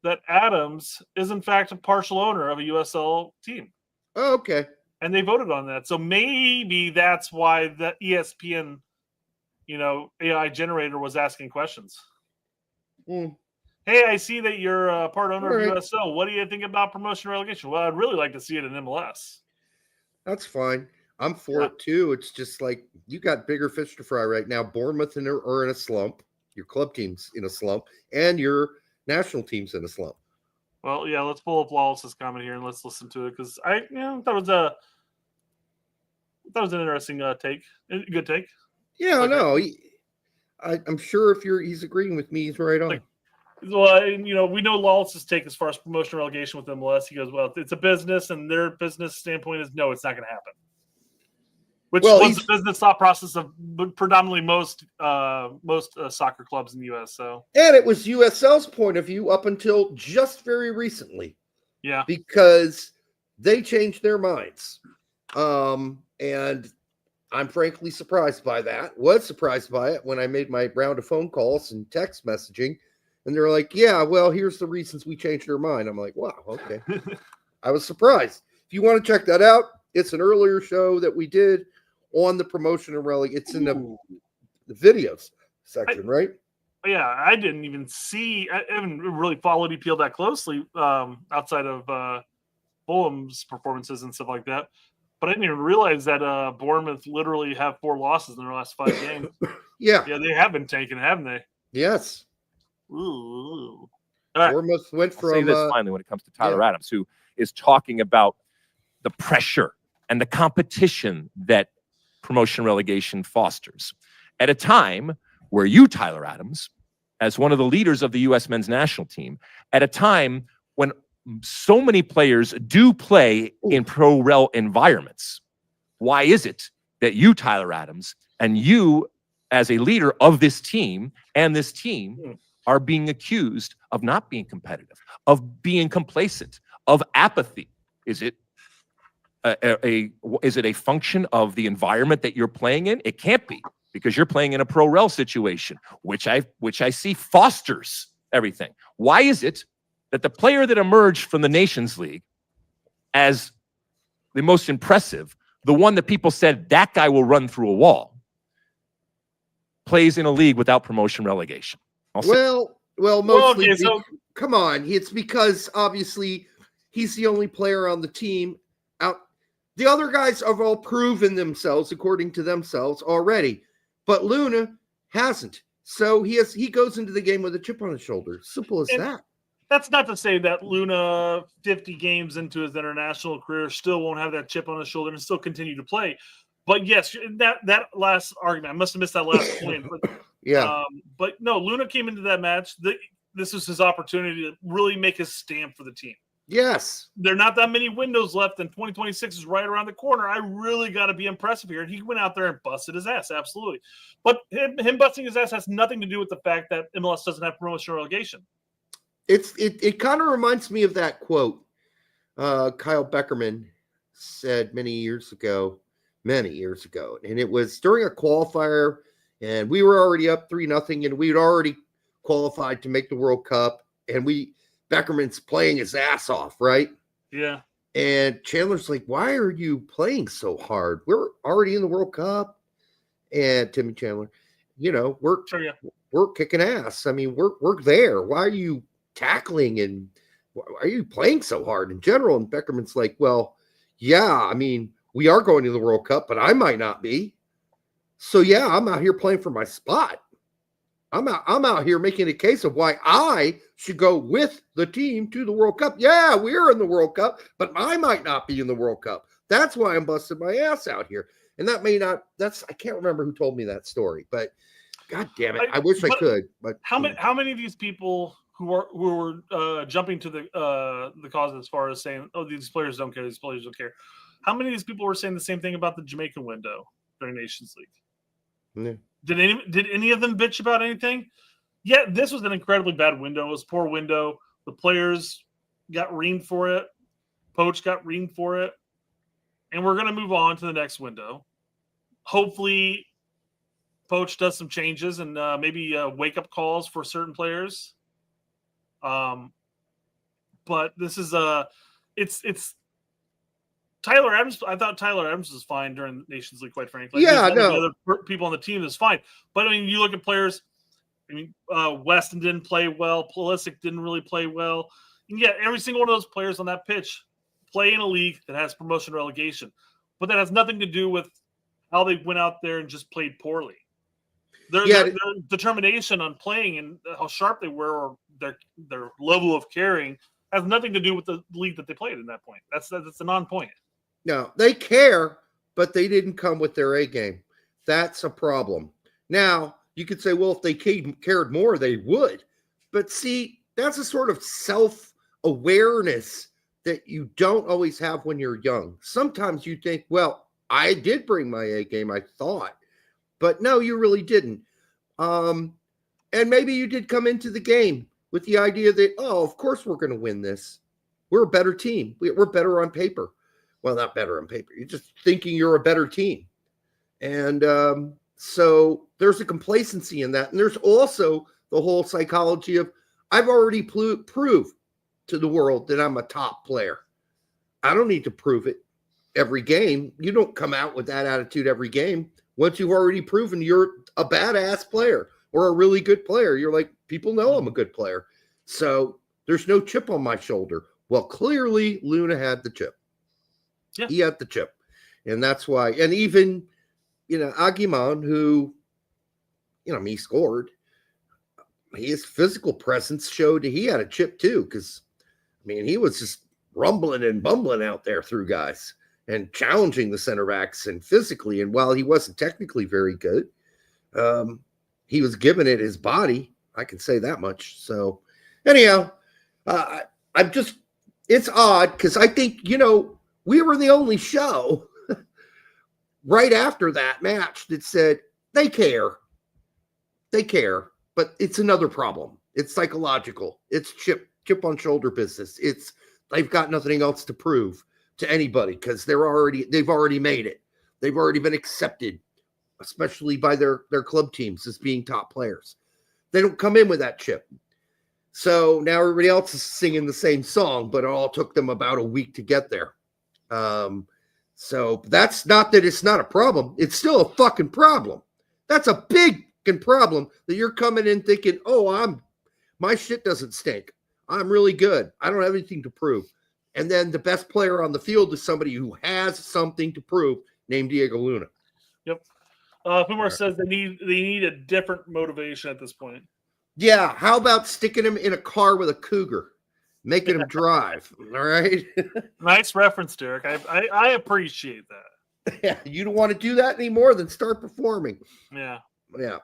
that Adams is in fact a partial owner of a USL team. Oh, okay. And they voted on that. So maybe that's why the ESPN, AI generator was asking questions. Mm. Hey, I see that you're a part owner All of right. USL. What do you think about promotion relegation? Well, I'd really like to see it in MLS. That's fine. I'm for it too. It's just like you got bigger fish to fry right now. Bournemouth are in a slump. Your club team's in a slump, and your national team's in a slump. Well, yeah, let's pull up Wallace's comment here and let's listen to it because I thought it was an interesting take. Good take. Yeah, no, I'm sure if he's agreeing with me, he's right on. Well, we know Lawlence's take as far as promotion relegation with MLS. He goes, well, it's a business, and their business standpoint is no, it's not going to happen. Which was the business thought process of predominantly most soccer clubs in the U.S. So, and it was USL's point of view up until just very recently. Yeah, because they changed their minds, and I'm frankly surprised by that. Was surprised by it when I made my round of phone calls and text messaging, and they're like, "Yeah, well, here's the reasons we changed our mind." I'm like, "Wow, okay." I was surprised. If you want to check that out, it's an earlier show that we did on the promotion and relegation. It's in the videos section, right? Yeah, I didn't even see. I haven't really followed EPL that closely outside of Fulham's performances and stuff like that. But I didn't even realize that Bournemouth literally have 4 losses in their last 5 games. Yeah, they have been tanking, haven't they? Yes. Ooh. Right. Bournemouth went from. I'll say this finally when it comes to Tyler Adams, who is talking about the pressure and the competition that promotion relegation fosters at a time where you, Tyler Adams, as one of the leaders of the U.S. men's national team, at a time when so many players do play in pro-rel environments, why is it that you, Tyler Adams, and you as a leader of this team and this team are being accused of not being competitive, of being complacent, of apathy? Is it a function of the environment that you're playing in? It can't be, because you're playing in a pro-rel situation, which I see fosters everything. Why is it that the player that emerged from the Nations League as the most impressive, the one that people said that guy will run through a wall, plays in a league without promotion relegation? Mostly. Come on, it's because obviously he's the only player on the team out. The other guys have all proven themselves according to themselves already, but Luna hasn't. So he goes into the game with a chip on his shoulder. Simple as that. That's not to say that Luna, 50 games into his international career, still won't have that chip on his shoulder and still continue to play. But yes, that last argument, I must have missed that last point. But, but no, Luna came into that match. This was his opportunity to really make his stamp for the team. Yes. There are not that many windows left, and 2026 is right around the corner. I really got to be impressive here. And he went out there and busted his ass, absolutely. But him busting his ass has nothing to do with the fact that MLS doesn't have promotion relegation. It kind of reminds me of that quote Kyle Beckerman said many years ago, and it was during a qualifier, and we were already up 3-0, and we had already qualified to make the World Cup, and Beckerman's playing his ass off, right? Yeah. And Chandler's like, "Why are you playing so hard? We're already in the World Cup." And Timmy Chandler, we're kicking ass. I mean, we're there. Why are you tackling and why are you playing so hard in general? And Beckerman's like, "Well, yeah, I mean, we are going to the World Cup, but I might not be. So yeah, I'm out here playing for my spot. I'm out here making a case of why I should go with the team to the World Cup. Yeah, we're in the World Cup, but I might not be in the World Cup. That's why I'm busting my ass out here." And that may not, I can't remember who told me that story, but God damn it. I wish I could. But how many of these people who were jumping to the cause as far as saying, "Oh, these players don't care, these players don't care." How many of these people were saying the same thing about the Jamaican window during Nations League? Yeah. Did any of them bitch about anything? Yeah, this was an incredibly bad window. It was a poor window. The players got reamed for it. Poch got reamed for it. And we're going to move on to the next window. Hopefully, Poch does some changes and maybe wake-up calls for certain players. but this is it's Tyler Adams. I thought Tyler Adams was fine during the Nations League, quite frankly. Yeah, no. The other people on the team is fine, but I mean, you look at players. I mean, Weston didn't play well. Pulisic didn't really play well. And yet, every single one of those players on that pitch play in a league that has promotion relegation, but that has nothing to do with how they went out there and just played poorly. Their determination on playing and how sharp they were, or their level of caring, has nothing to do with the league that they played in that point. That's a non-point. No, they care, but they didn't come with their A game. That's a problem. Now, you could say, well, if they cared more, they would. But see, that's a sort of self-awareness that you don't always have when you're young. Sometimes you think, well, I did bring my A game, I thought. But no, you really didn't. And maybe you did come into the game with the idea that, oh, of course we're going to win this. We're a better team. We're better on paper. Well, not better on paper. You're just thinking you're a better team. And so there's a complacency in that. And there's also the whole psychology of, I've already proved to the world that I'm a top player. I don't need to prove it every game. You don't come out with that attitude every game. Once you've already proven you're a badass player or a really good player, you're like, people know I'm a good player. So there's no chip on my shoulder. Well, clearly Luna had the chip. Yeah. He had the chip. And that's why. And even, Aguiman, who, he scored. His physical presence showed he had a chip too, because, he was just rumbling and bumbling out there through guys and challenging the center backs and physically. And while he wasn't technically very good, he was giving it his body. I can say that much. So anyhow, it's odd because I think, we were the only show right after that match that said they care, but it's another problem. It's psychological. It's chip on shoulder business. They've got nothing else to prove to anybody because they've already made it. They've already been accepted, especially by their club teams as being top players. They don't come in with that chip. So now everybody else is singing the same song, but it all took them about a week to get there. So that's not that it's not a problem. It's still a fucking problem. That's a big problem that you're coming in thinking, oh, my shit doesn't stink. I'm really good. I don't have anything to prove. And then the best player on the field is somebody who has something to prove, named Diego Luna. Yep. Pumar says they need a different motivation at this point. Yeah. How about sticking him in a car with a cougar, making him drive? All right. Nice reference, Derek. I appreciate that. Yeah. You don't want to do that anymore, then start performing. Yeah. Yeah.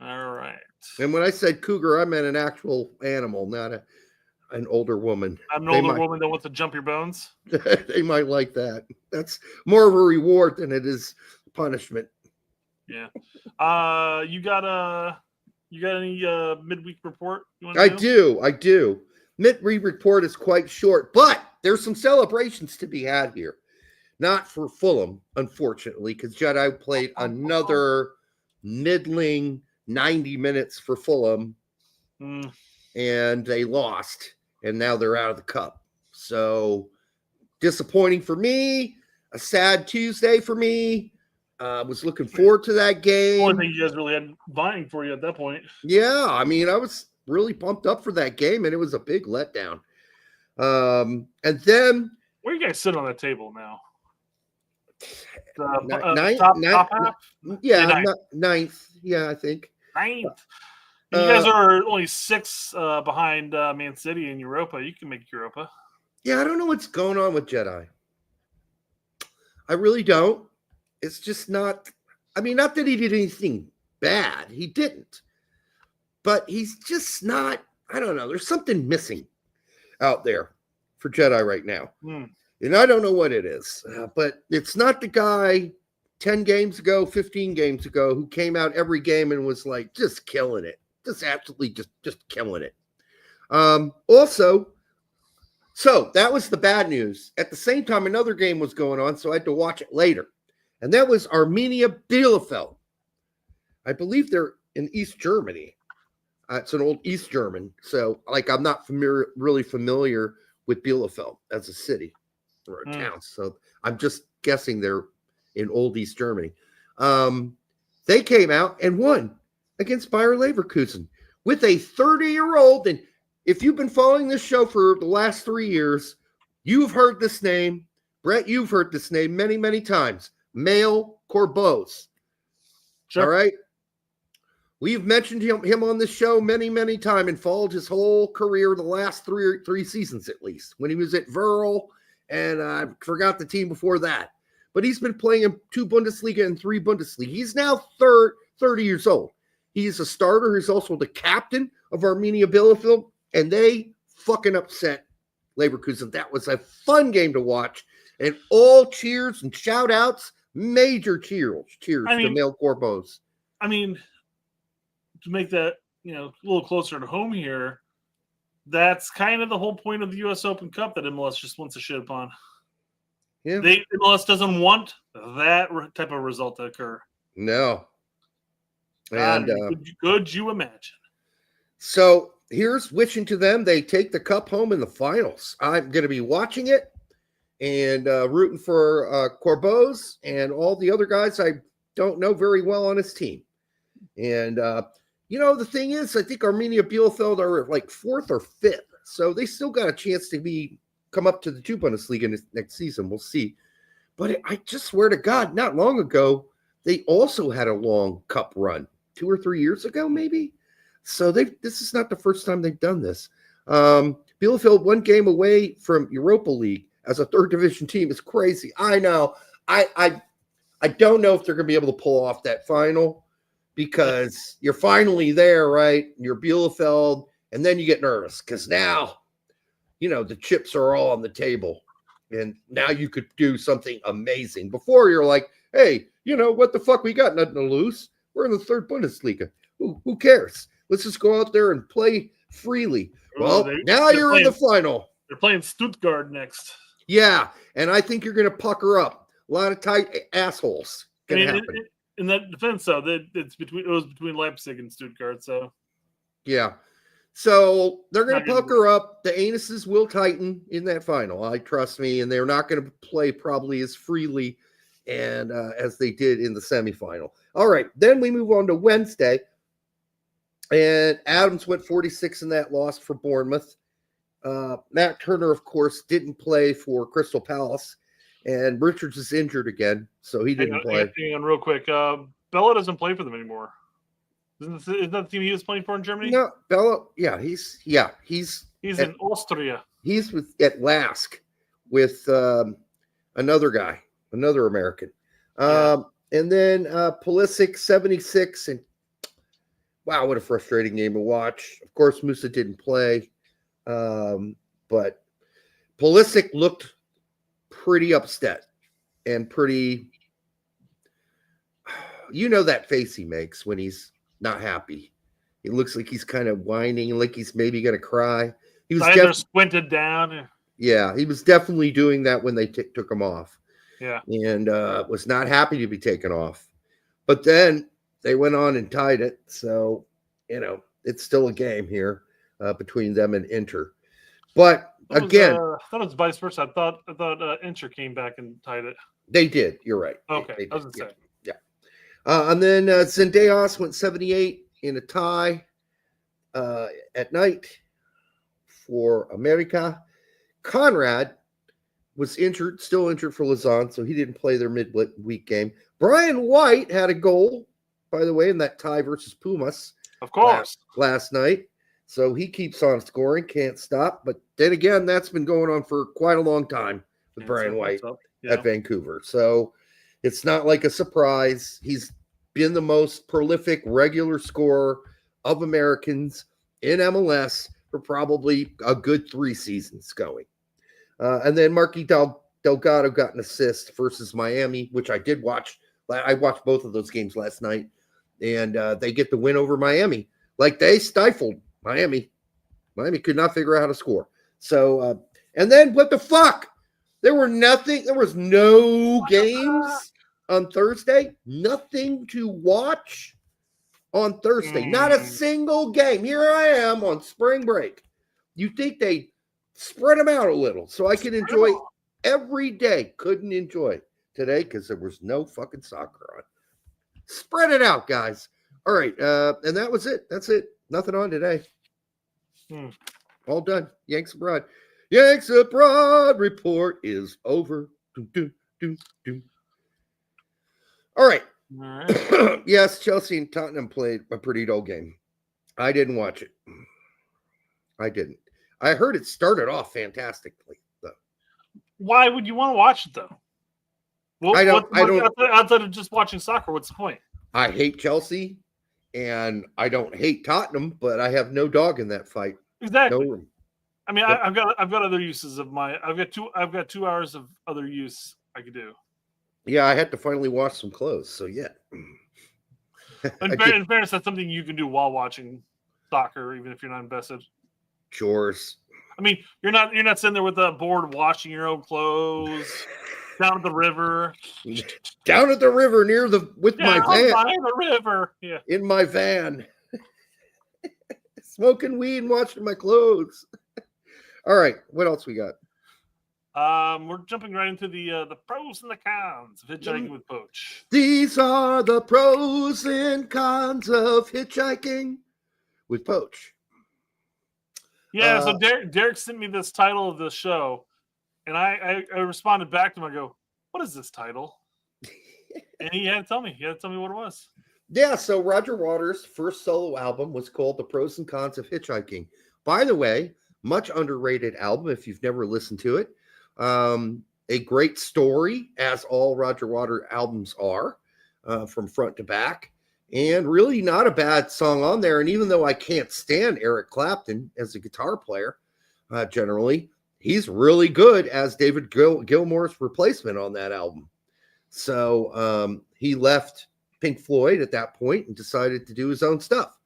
All right. And when I said cougar, I meant an actual animal, not an older woman. I'm an older woman that wants to jump your bones. They might like that. That's more of a reward than it is punishment. Yeah. You got any midweek report you want to do? I do. Midweek report is quite short, but there's some celebrations to be had here. Not for Fulham, unfortunately, because Jedi played another middling 90 minutes for Fulham, and they lost, and now they're out of the cup. So disappointing for me, a sad Tuesday for me. Was looking forward to that game. Only thing you guys really had vying for you at that point. Yeah, I was really pumped up for that game, and it was a big letdown. And then where you guys sit on that table now? Ninth. Yeah, I think. Ninth. You guys are only 6 behind Man City in Europa. You can make Europa. Yeah, I don't know what's going on with Jedi. I really don't. It's just not. Not that he did anything bad. He didn't. But he's just not. I don't know. There's something missing out there for Jedi right now. And I don't know what it is. But it's not the guy 10 games ago, 15 games ago, who came out every game and was like, just killing it. Just absolutely just killing it. Also, so that was the bad news. At the same time, another game was going on, so I had to watch it later. And that was Arminia Bielefeld. I believe they're in East Germany. It's an old East German. So, like, I'm not really familiar with Bielefeld as a city or a town. So I'm just guessing they're in old East Germany. They came out and won against Bayer Leverkusen with a 30-year-old. And if you've been following this show for the last 3 years, you've heard this name. Brett, you've heard this name many, many times. Mail Corbeaus. Sure. All right. We've mentioned him on this show many, many times and followed his whole career, the last three seasons at least, when he was at Verl, and I forgot the team before that. But he's been playing in 2 Bundesliga and 3 Bundesliga. He's now 30 years old. He's a starter. He's also the captain of Arminia Bielefeld, and they fucking upset Leverkusen. That was a fun game to watch, and all cheers and shout-outs, major cheers to Mail Corbeaus. I mean, to make that, a little closer to home here, that's kind of the whole point of the U.S. Open Cup that MLS just wants to shit upon. Yeah. MLS doesn't want that type of result to occur. No. And could you imagine? So here's wishing to them they take the cup home in the finals. I'm going to be watching it and rooting for Corbeaus and all the other guys I don't know very well on his team. And, the thing is, I think Arminia Bielefeld are like 4th or 5th. So they still got a chance to come up to the 2 Bundesliga next season. We'll see. But I just swear to God, not long ago, they also had a long cup run 2 or 3 years ago, maybe. So this is not the first time they've done this. Bielefeld 1 game away from Europa League as a 3rd division team is crazy. I know. I don't know if they're going to be able to pull off that final because you're finally there, right? You're Bielefeld, and then you get nervous because now, the chips are all on the table, and now you could do something amazing. Before you're like, hey, what the fuck? We got nothing to lose. We're in the 3rd Bundesliga. Who cares? Let's just go out there and play freely. Well, now you're in the final. They're playing Stuttgart next. Yeah, and I think you're going to pucker up. A lot of tight assholes can happen. In that defense, though, it was between Leipzig and Stuttgart, so. Yeah. So they're going to pucker up. The anuses will tighten in that final. I trust me, and they're not going to play probably as freely and as they did in the semifinal. All right, then we move on to Wednesday, and Adams went 46 in that loss for Bournemouth. Matt Turner, of course, didn't play for Crystal Palace, and Richards is injured again, so he didn't play. Hang on real quick. Bella doesn't play for them anymore. Isn't that the team he was playing for in Germany? No, Bella. Yeah, he's in Austria. He's at Lask with another guy, another American. And then Pulisic 76, and wow, what a frustrating game to watch. Of course, Musa didn't play, but Pulisic looked pretty upset and pretty. That face he makes when he's not happy. It looks like he's kind of whining, like he's maybe going to cry. He was squinted down. Yeah, he was definitely doing that when they took him off. Yeah, and was not happy to be taken off. But then they went on and tied it. So, it's still a game here between them and Inter. But again, I thought it was vice versa. I thought Inter came back and tied it. They did. You're right. Okay, they I was going to say. Yeah. And then Zendejas went 78 in a tie at night for America. Conrad was still injured for Lausanne, so he didn't play their midweek game. Brian White had a goal, by the way, in that tie versus Pumas. Of course. Last night. So he keeps on scoring, can't stop. But then again, that's been going on for quite a long time with Brian White at Vancouver. So it's not like a surprise. He's been the most prolific regular scorer of Americans in MLS for probably a good 3 seasons going. And then Marky Delgado got an assist versus Miami, which I did watch. I watched both of those games last night, and they get the win over Miami. Like, they stifled Miami. Miami could not figure out how to score. So, and then what the fuck? There was no games on Thursday. Nothing to watch on Thursday. Not a single game. Here I am on spring break. You think they spread them out a little so I can enjoy every day? Couldn't enjoy today because there was no fucking soccer on. Spread it out, guys. All right. And that was it. That's it. Nothing on today. All done. Yanks Abroad. Yanks Abroad report is over. All right. Yes, Chelsea and Tottenham played a pretty dull game. I didn't watch it. I didn't. I heard it started off fantastically, though. Why would you want to watch it, though? I don't. Outside of just watching soccer, what's the point? I hate Chelsea, and I don't hate Tottenham, but I have no dog in that fight. Exactly. No. I mean, I've got other uses of my. I've got 2 hours of other use I could do. Yeah, I had to finally wash some clothes, so yeah. In fairness, that's something you can do while watching soccer, even if you're not invested. Chores. I mean, you're not sitting there with a board washing your own clothes down at the river. Down at the river with my van. By the river. Yeah. In my van. Smoking weed and washing my clothes. All right, what else we got? We're jumping right into the pros and the cons of hitchhiking with Poch. These are the pros and cons of hitchhiking with Poch. Yeah, so Derek sent me this title of the show, and I responded back to him. I go, "What is this title?" And he had to tell me. He had to tell me what it was. Yeah, so Roger Waters' first solo album was called The Pros and Cons of Hitchhiking. By the way, much underrated album if you've never listened to it. A great story, as all Roger Waters albums are, from front to back. And really not a bad song on there. And even though I can't stand Eric Clapton as a guitar player, generally, he's really good as David Gilmour's replacement on that album. So he left Pink Floyd at that point and decided to do his own stuff.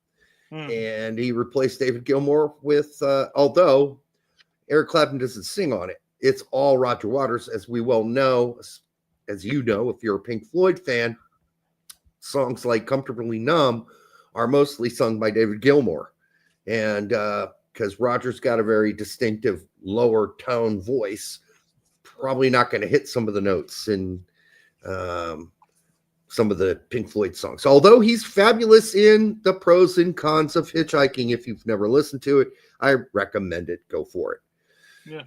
And he replaced David Gilmour with, although Eric Clapton doesn't sing on it, it's all Roger Waters, as we well know, as you know, if you're a Pink Floyd fan. Songs like Comfortably Numb are mostly sung by David Gilmour. And because Roger's got a very distinctive lower tone voice, probably not going to hit some of the notes in some of the Pink Floyd songs. Although he's fabulous in The Pros and Cons of Hitchhiking. If you've never listened to it, I recommend it. Go for it. Yeah.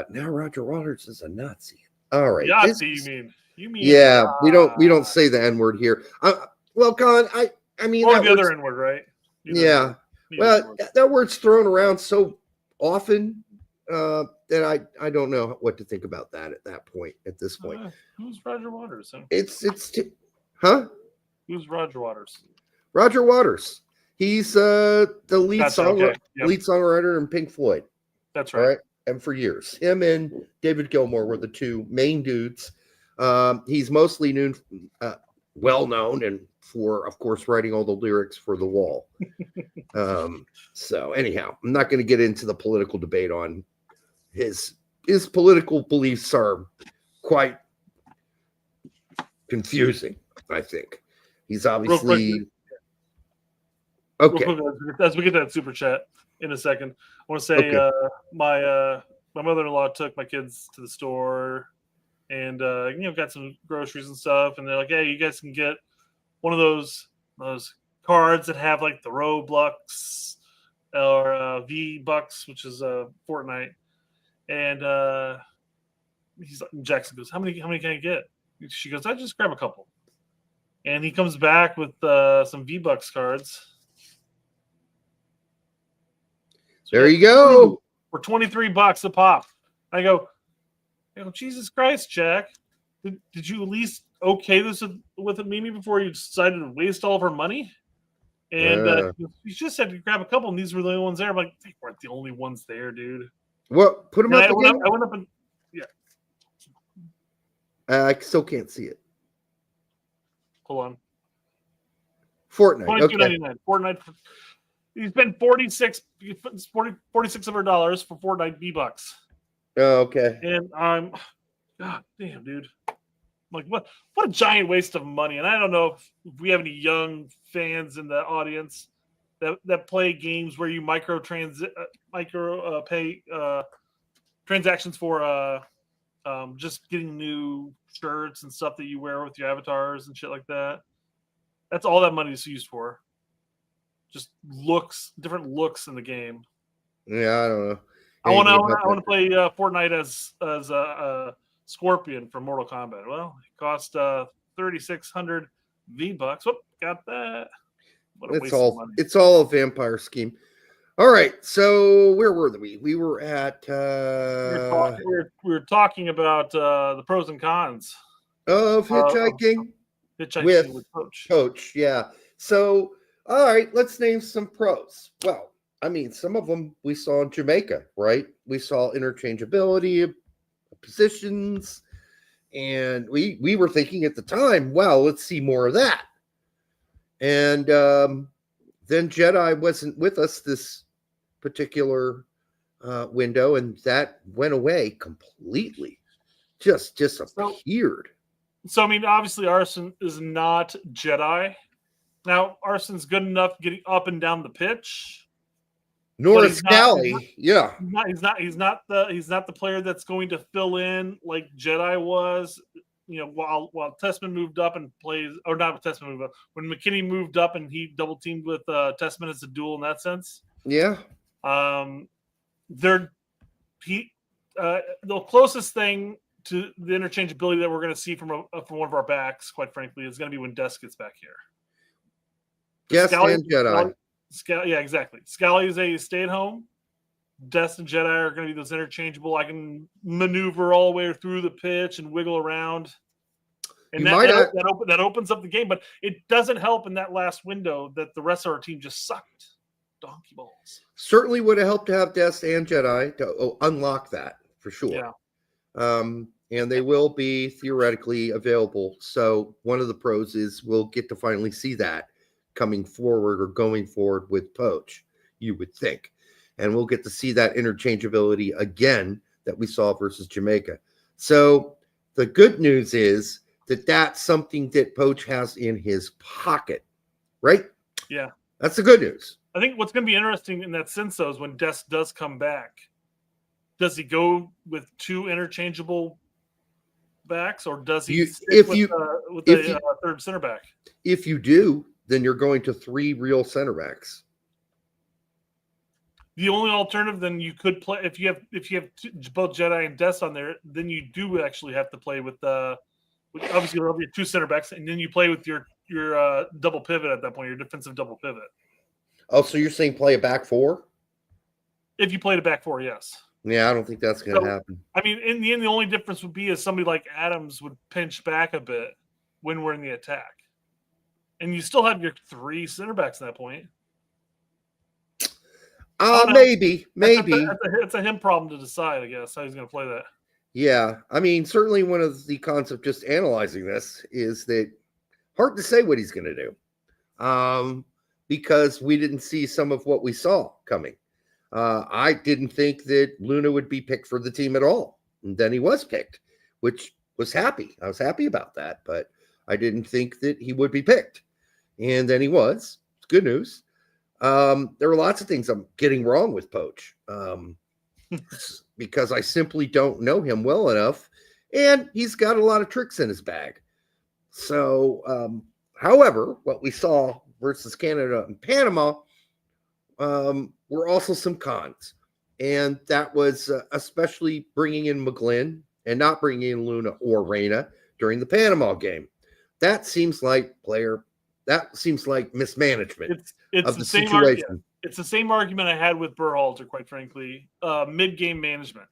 Now Roger Waters is a Nazi. All right. Nazi, you mean? Yeah, we don't say the N-word here. Well, Con, I mean, or the other N-word, right? Yeah. Well, that word's thrown around so often that I don't know what to think about that at this point. Who's Roger Waters? Huh? Who's Roger Waters? Roger Waters. He's the lead songwriter in Pink Floyd. That's right. All right. And for years, him and David Gilmour were the two main dudes. He's mostly well known and for, of course, writing all the lyrics for The Wall. So anyhow, I'm not going to get into the political debate on his political beliefs are quite confusing. I think he's obviously okay. Real quick, as we get to that super chat in a second, I want to say my mother-in-law took my kids to the store and got some groceries and stuff, and they're like, "Hey, you guys can get one of those cards that have like the Roblox or V-Bucks, which is Fortnite." And Jackson goes, "How many can I get?" She goes, "I just grab a couple." And he comes back with some V-Bucks cards. So there you go. For $23 a pop. I go, Jesus Christ, Jack. Did you at least okay this with Mimi before you decided to waste all of her money? And you just said to grab a couple, and these were the only ones there. I'm like, they weren't the only ones there, dude. What? Put them up again? I went up and I still can't see it. Hold on. Fortnite. $22.99. Fortnite. You spent $46 of our dollars for Fortnite V-Bucks. Oh, okay. And I'm, God damn, dude. Like what a giant waste of money. And I don't know if we have any young fans in the audience that play games where you pay transactions for just getting new shirts and stuff that you wear with your avatars and shit like that. That's all that money is used for. Just different looks in the game. Yeah, I don't know. I want to play Fortnite as a Scorpion from Mortal Kombat. Well, it cost 3,600 V-Bucks. Whoop, got that. What a waste of money. It's all a vampire scheme. All right, so where were we? We were at we were talking about the pros and cons of hitchhiking with Poch. Yeah. So, all right, let's name some pros. Well, I mean, some of them we saw in Jamaica, right? We saw interchangeability of positions, and we were thinking at the time, well, let's see more of that. And then Jedi wasn't with us this particular window, and that went away completely. Just disappeared. So I mean, obviously, Arson is not Jedi. Now, Arson's good enough getting up and down the pitch. Nor is Scally. Yeah. He's not the player that's going to fill in like Jedi was. You know, while Testament moved up and plays, or not Testament moved up, when McKinney moved up and he double teamed with Testament as a duel in that sense. Yeah. The closest thing to the interchangeability that we're going to see from one of our backs, quite frankly, is going to be when Des gets back here. Yes, and Jedi. Yeah, exactly. Scally is a stay-at-home. Des and Jedi are going to be those interchangeable. I can maneuver all the way through the pitch and wiggle around. And that opens up the game, but it doesn't help in that last window that the rest of our team just sucked. Donkey balls. Certainly would have helped to have Des and Jedi to unlock that for sure. Yeah. And they will be theoretically available. So one of the pros is we'll get to finally see that coming forward or going forward with Poch, you would think. And we'll get to see that interchangeability again that we saw versus Jamaica. So the good news is that that's something that Poch has in his pocket, right? Yeah. That's the good news. I think what's going to be interesting in that sense, though, is when Des does come back, does he go with two interchangeable backs, or does he stick with a third center back? If you do, then you're going to three real center backs. The only alternative then you could play if you have both Jedi and Des on there, then you do actually have to play with obviously you'll have your two center backs, and then you play with your double pivot at that point, your defensive double pivot. Oh, so you're saying play a back four? If you played a back four, yes. Yeah, I don't think that's going to happen. I mean, in the end, the only difference would be is somebody like Adams would pinch back a bit when we're in the attack. And you still have your three center backs at that point. Maybe. It's a him problem to decide, I guess, how he's going to play that. Yeah. I mean, certainly one of the cons of just analyzing this is that hard to say what he's going to do. Because we didn't see some of what we saw coming. I didn't think that Luna would be picked for the team at all. And then he was picked, which was happy. I was happy about that, but I didn't think that he would be picked. And then he was. It's good news. There were lots of things I'm getting wrong with Poch because I simply don't know him well enough. And he's got a lot of tricks in his bag. So, however, what we saw versus Canada and Panama were also some cons. And that was especially bringing in McGlynn and not bringing in Luna or Reyna during the Panama game. That seems like mismanagement of the situation. It's the same argument I had with Berhalter, quite frankly. Mid-game management.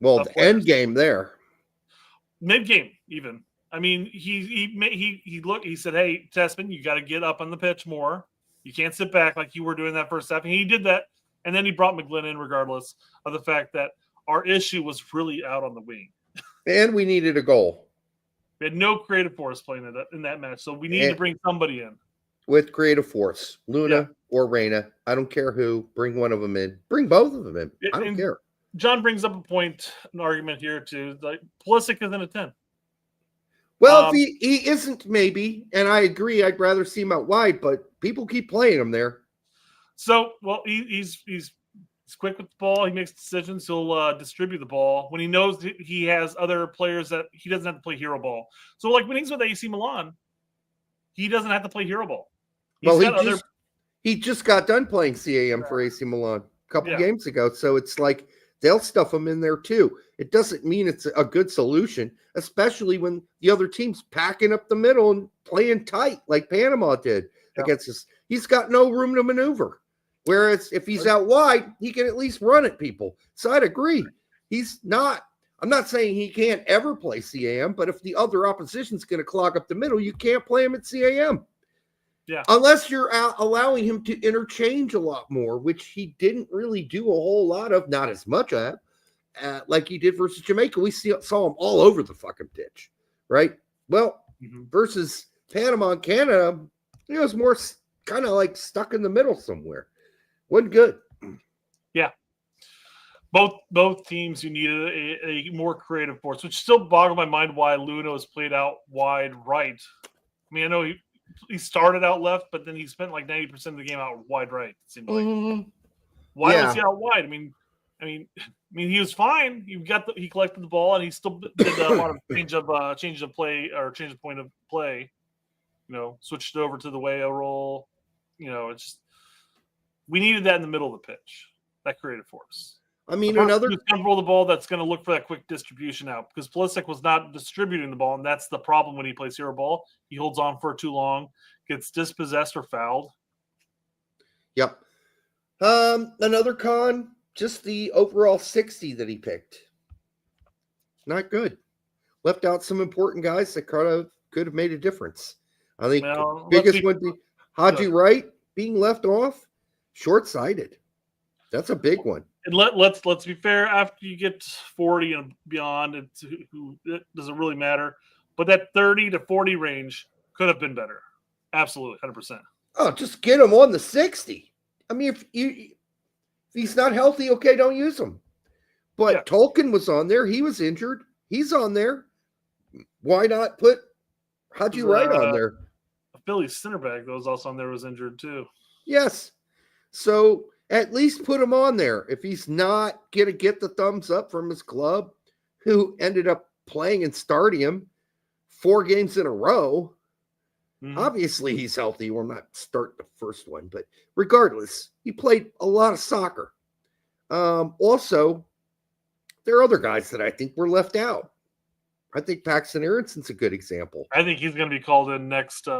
Well, the end game there. Mid-game, even. I mean, he said, "Hey, Testman, you got to get up on the pitch more. You can't sit back like you were doing that first half." And he did that, and then he brought McGlynn in, regardless of the fact that our issue was really out on the wing. And we needed a goal. We had no creative force playing in that match, so we needed to bring somebody in with creative force, Luna or Reyna. I don't care who. Bring one of them in. Bring both of them in. I don't care. John brings up an argument here too. Like Pulisic isn't a 10. Well, if he isn't, maybe, and I agree, I'd rather see him out wide, but people keep playing him there. So, well, he's quick with the ball. He makes decisions. He'll distribute the ball when he knows he has other players that he doesn't have to play hero ball. So, like when he's with AC Milan, he doesn't have to play hero ball. He just got done playing CAM for AC Milan a couple games ago, so it's like they'll stuff him in there too. It doesn't mean it's a good solution, especially when the other team's packing up the middle and playing tight like Panama did against us. He's got no room to maneuver. Whereas if he's out wide, he can at least run at people. So I'd agree. I'm not saying he can't ever play CAM, but if the other opposition's going to clog up the middle, you can't play him at CAM. Yeah. Unless you're allowing him to interchange a lot more, which he didn't really do a whole lot of, not as much of, like he did versus Jamaica. We saw him all over the fucking pitch, right? Well, versus Panama and Canada, he was more kind of like stuck in the middle somewhere. Wasn't good. Yeah. Both teams, you needed a more creative force, which still boggles my mind why Luna was played out wide right. I mean, I know he started out left, but then he spent like 90% of the game out wide right. It seemed like. Why was he out wide? I mean, he was fine. He collected the ball, and he still did a lot of change of play or change of point of play. Switched it over to the way roll. It's just we needed that in the middle of the pitch. That creative force. I mean, another control the ball that's going to look for that quick distribution out because Pulisic was not distributing the ball, and that's the problem when he plays hero ball. He holds on for too long, gets dispossessed or fouled. Yep. Another con, just the overall 60 that he picked. Not good. Left out some important guys that could have made a difference. I think the biggest one be Haji Wright being left off. Short-sighted. That's a big one. And let's be fair. After you get 40 and beyond, it doesn't really matter. But that 30 to 40 range could have been better. Absolutely, 100%. Oh, just get him on the 60. I mean, if he's not healthy, okay, don't use him. But Tolkien was on there. He was injured. He's on there. Why not put Haji Wright on there? Philly center back that was also on there was injured too. Yes. So at least put him on there. If he's not going to get the thumbs up from his club, who ended up playing and starting him 4 games in a row, obviously he's healthy. We'll not start the first one, but regardless, he played a lot of soccer. Also, there are other guys that I think were left out. I think Paxton Aronson's a good example. I think he's going to be called in next in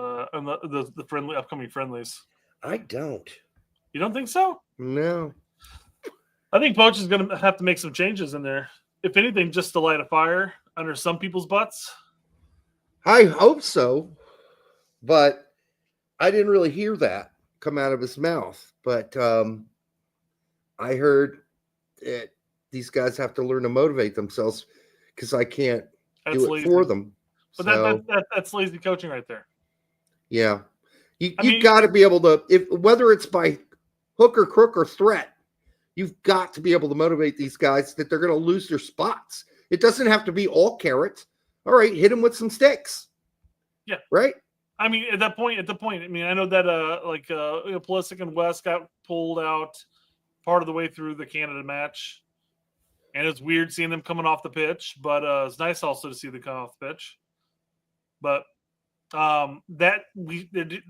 the upcoming friendlies. I don't. You don't think so? No. I think Poch is going to have to make some changes in there. If anything, just to light a fire under some people's butts. I hope so, but I didn't really hear that come out of his mouth. But I heard that these guys have to learn to motivate themselves because I can't do it for them. But that's lazy coaching right there. Yeah. You got to be able to, whether it's by hook or crook or threat, you've got to be able to motivate these guys that they're going to lose their spots. It doesn't have to be all carrots. All right, hit them with some sticks. Yeah. Right? I mean, at the point, I mean, I know that Pulisic and West got pulled out part of the way through the Canada match. And it's weird seeing them coming off the pitch, but it's nice also to see them come off the pitch. But there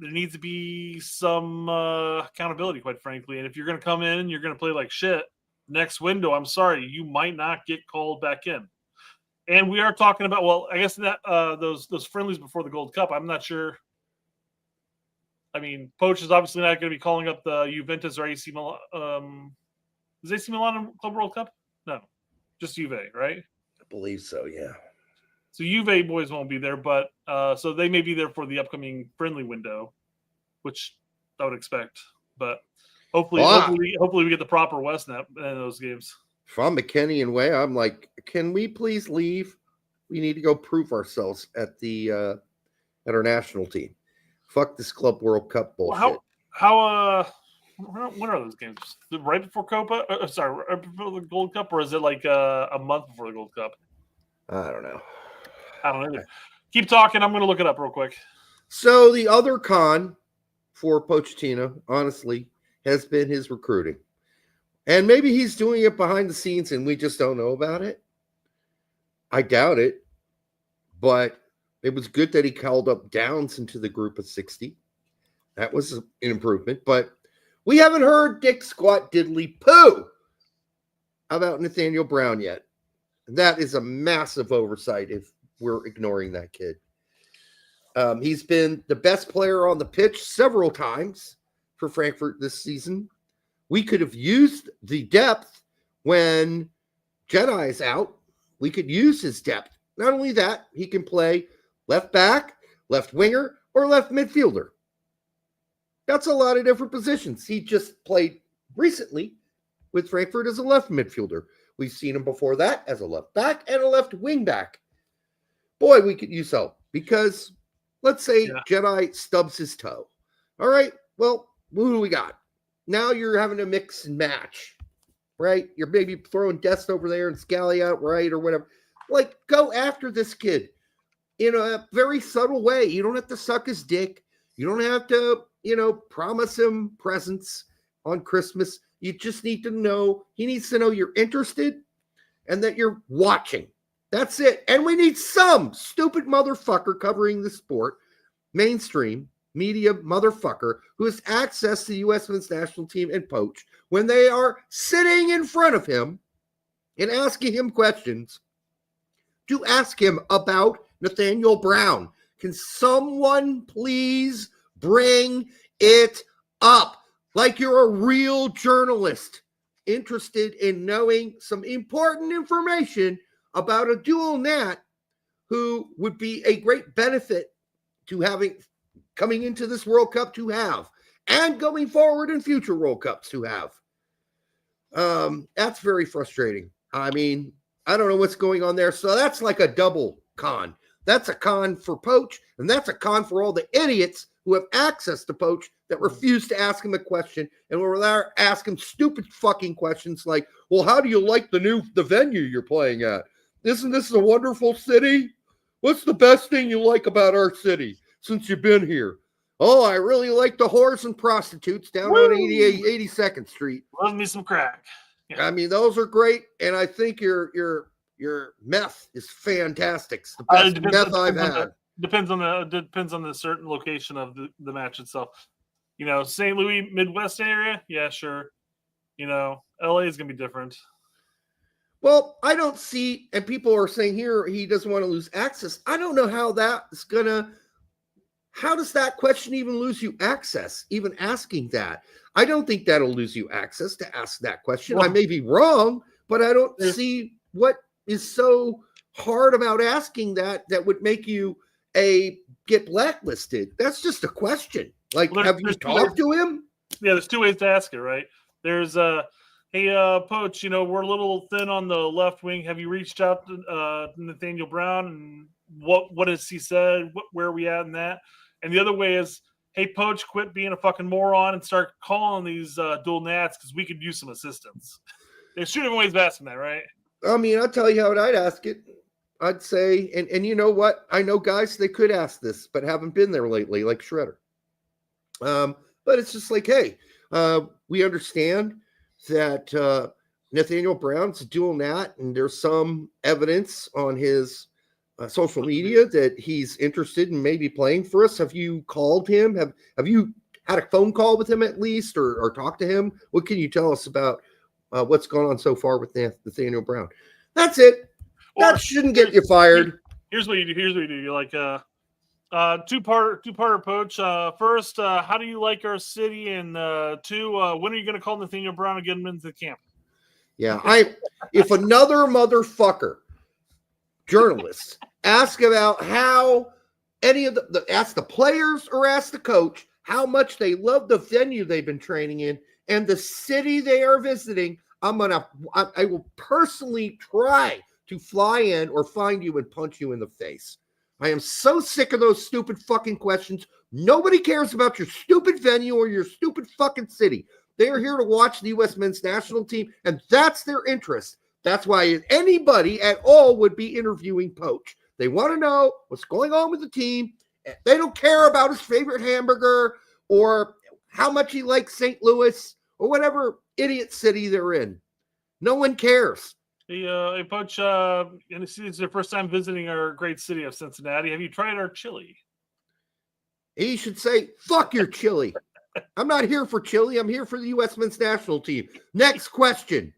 needs to be some accountability, quite frankly. And if you're going to come in and you're going to play like shit next window, I'm sorry, you might not get called back in. And we are talking about, well, I guess that those friendlies before the Gold Cup, I'm not sure. I mean, Poch is obviously not going to be calling up the Juventus or AC Milan. Is AC Milan in Club World Cup? No, just Juve, right? I believe so, yeah. So Juve boys won't be there, but so they may be there for the upcoming friendly window, which I would expect. But hopefully we get the proper West net in those games. If I'm McKenny and Way, I'm like, can we please leave? We need to go prove ourselves at our national team. Fuck this Club World Cup bullshit. Well, when are those games? Right before Copa? Right before the Gold Cup, or is it like a month before the Gold Cup? I don't know. I don't know. Keep talking. I'm going to look it up real quick. So the other con for Pochettino, honestly, has been his recruiting. And maybe he's doing it behind the scenes and we just don't know about it. I doubt it. But it was good that he called up Downs into the group of 60. That was an improvement. But we haven't heard dick squat diddly poo about Nathaniel Brown yet. That is a massive oversight if we're ignoring that kid. He's been the best player on the pitch several times for Frankfurt this season. We could have used the depth when Jedi's out. We could use his depth. Not only that, he can play left back, left winger, or left midfielder. That's a lot of different positions. He just played recently with Frankfurt as a left midfielder. We've seen him before that as a left back and a left wing back. Boy, we could use help because let's say Jedi stubs his toe. All right, well, who do we got? Now you're having to mix and match, right? You're maybe throwing Dest over there and Scally out right or whatever. Like, go after this kid in a very subtle way. You don't have to suck his dick. You don't have to, promise him presents on Christmas. You just need to know, he needs to know you're interested and that you're watching. That's it. And we need some stupid motherfucker covering the sport, mainstream media motherfucker who has access to the U.S. Men's National Team and Poch when they are sitting in front of him and asking him questions to ask him about Nathaniel Brown. Can someone please bring it up like you're a real journalist interested in knowing some important information about a dual nat who would be a great benefit to having coming into this World Cup to have and going forward in future World Cups to have. That's very frustrating. I mean, I don't know what's going on there. So that's like a double con. That's a con for Poch, and that's a con for all the idiots who have access to Poch that refuse to ask him a question and will rather ask him stupid fucking questions like, well, how do you like the venue you're playing at? Isn't this a wonderful city? What's the best thing you like about our city since you've been here? Oh, I really like the whores and prostitutes down on 82nd Street. Love me some crack. Yeah. I mean, those are great, and I think your meth is fantastic. It's the best meth I've had. Depends on the certain location of the match itself. St. Louis, Midwest area, yeah, sure. LA is gonna be different. Well, I don't see, and people are saying here he doesn't want to lose access. I don't know how that's gonna. How does that question even lose you access? Even asking that, I don't think that'll lose you access to ask that question. Well, I may be wrong, but I don't see what is so hard about asking that would make you get blacklisted. That's just a question. Like, have you talked to him? Yeah, there's two ways to ask it, right? There's hey, Poch, we're a little thin on the left wing. Have you reached out to Nathaniel Brown and what has he said? Where are we at in that? And the other way is, hey, Poch, quit being a fucking moron and start calling these dual nats because we could use some assistance. There's two different ways of asking that, right? I mean, I'll tell you how I'd ask it. I'd say, and you know what? I know guys, they could ask this, but haven't been there lately, like Shredder. But it's just like, hey, we understand that Nathaniel Brown's a dual nat, and there's some evidence on his social media that he's interested in maybe playing for us. Have you called him? Have you had a phone call with him at least, or talked to him? What can you tell us about what's going on so far with Nathaniel Brown? That's it. That shouldn't get you fired. Here's what you do. You're like two-parter Poch. First, how do you like our city? And two, when are you going to call Nathaniel Brown and get him into the camp? Yeah, if another motherfucker journalists ask about how any of ask the players or ask the coach how much they love the venue they've been training in and the city they are visiting, I will personally try to fly in or find you and punch you in the face. I am so sick of those stupid fucking questions. Nobody cares about your stupid venue or your stupid fucking city. They are here to watch the U.S. Men's National Team, and that's their interest. That's why anybody at all would be interviewing Poch. They want to know what's going on with the team. They don't care about his favorite hamburger or how much he likes St. Louis or whatever idiot city they're in. No one cares. Hey, Poch, and it's your first time visiting our great city of Cincinnati. Have you tried our chili? He should say, fuck your chili. I'm not here for chili. I'm here for the U.S. men's national team. Next question.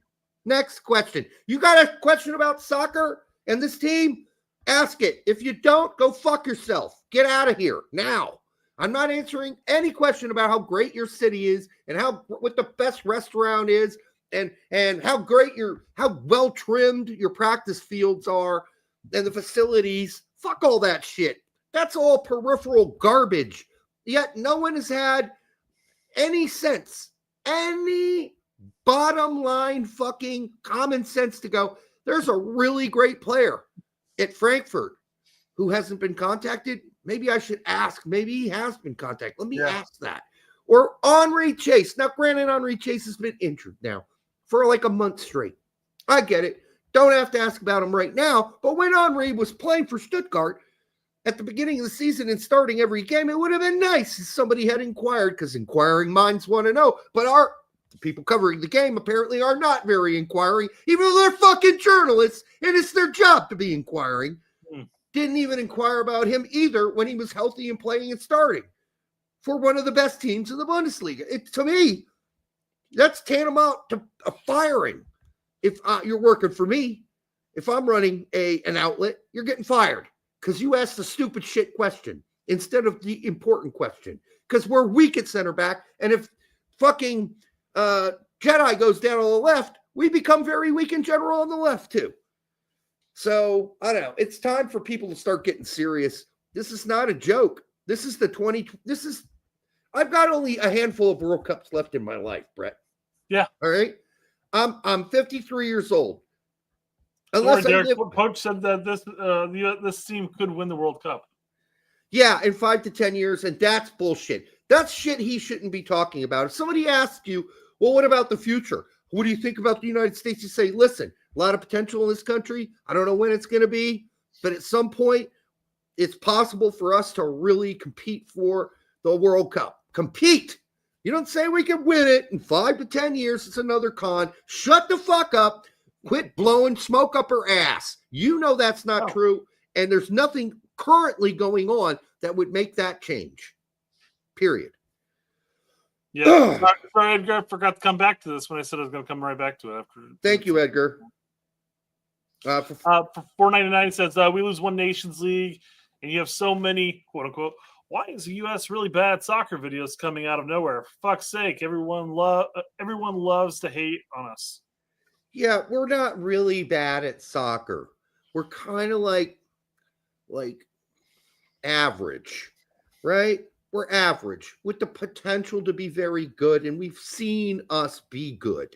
You got a question about soccer and this team? Ask it. If you don't, go fuck yourself. Get out of here now. I'm not answering any question about how great your city is and what the best restaurant is and how well trimmed your practice fields are and the facilities. Fuck all that shit. That's all peripheral garbage. Yet no one has had any sense, any bottom line fucking common sense to go, there's a really great player at Frankfurt who hasn't been contacted. Maybe I should ask. Maybe he has been contacted. Let me ask that. Or Henri Chase. Now, granted, Henri Chase has been injured now for like a month straight. I get it. Don't have to ask about him right now. But when Henri was playing for Stuttgart at the beginning of the season and starting every game, it would have been nice if somebody had inquired, because inquiring minds want to know. But the people covering the game apparently are not very inquiring, even though they're fucking journalists, and it's their job to be inquiring. Didn't even inquire about him either when he was healthy and playing and starting for one of the best teams in the Bundesliga. To me, that's tantamount to a firing. If you're working for me, if I'm running an outlet, you're getting fired because you asked the stupid shit question instead of the important question, because we're weak at center back. And if fucking Jedi goes down on the left, we become very weak in general on the left too. So I don't know. It's time for people to start getting serious. This is not a joke. I've got only a handful of World Cups left in my life, Brett. Yeah. All right. I'm 53 years old. Poch said that this team could win the World Cup. Yeah, in 5 to 10 years, and that's bullshit. That's shit he shouldn't be talking about. If somebody asks you, well, what about the future? What do you think about the United States? You say, listen, a lot of potential in this country. I don't know when it's going to be, but at some point, it's possible for us to really compete for the World Cup. Compete. You don't say we can win it in 5 to 10 years. It's another con. Shut the fuck up. Quit blowing smoke up her ass. You know that's not true, and there's nothing currently going on that would make that change. Period. Yeah. Sorry, Edgar, I forgot to come back to this when I said I was going to come right back to it. Thank you, Edgar. For $4.99 says, we lose one Nations League, and you have so many, quote unquote, why is the U.S. really bad at soccer videos coming out of nowhere? For fuck's sake, everyone loves to hate on us. Yeah, we're not really bad at soccer. We're kind of like average, right? We're average with the potential to be very good, and we've seen us be good.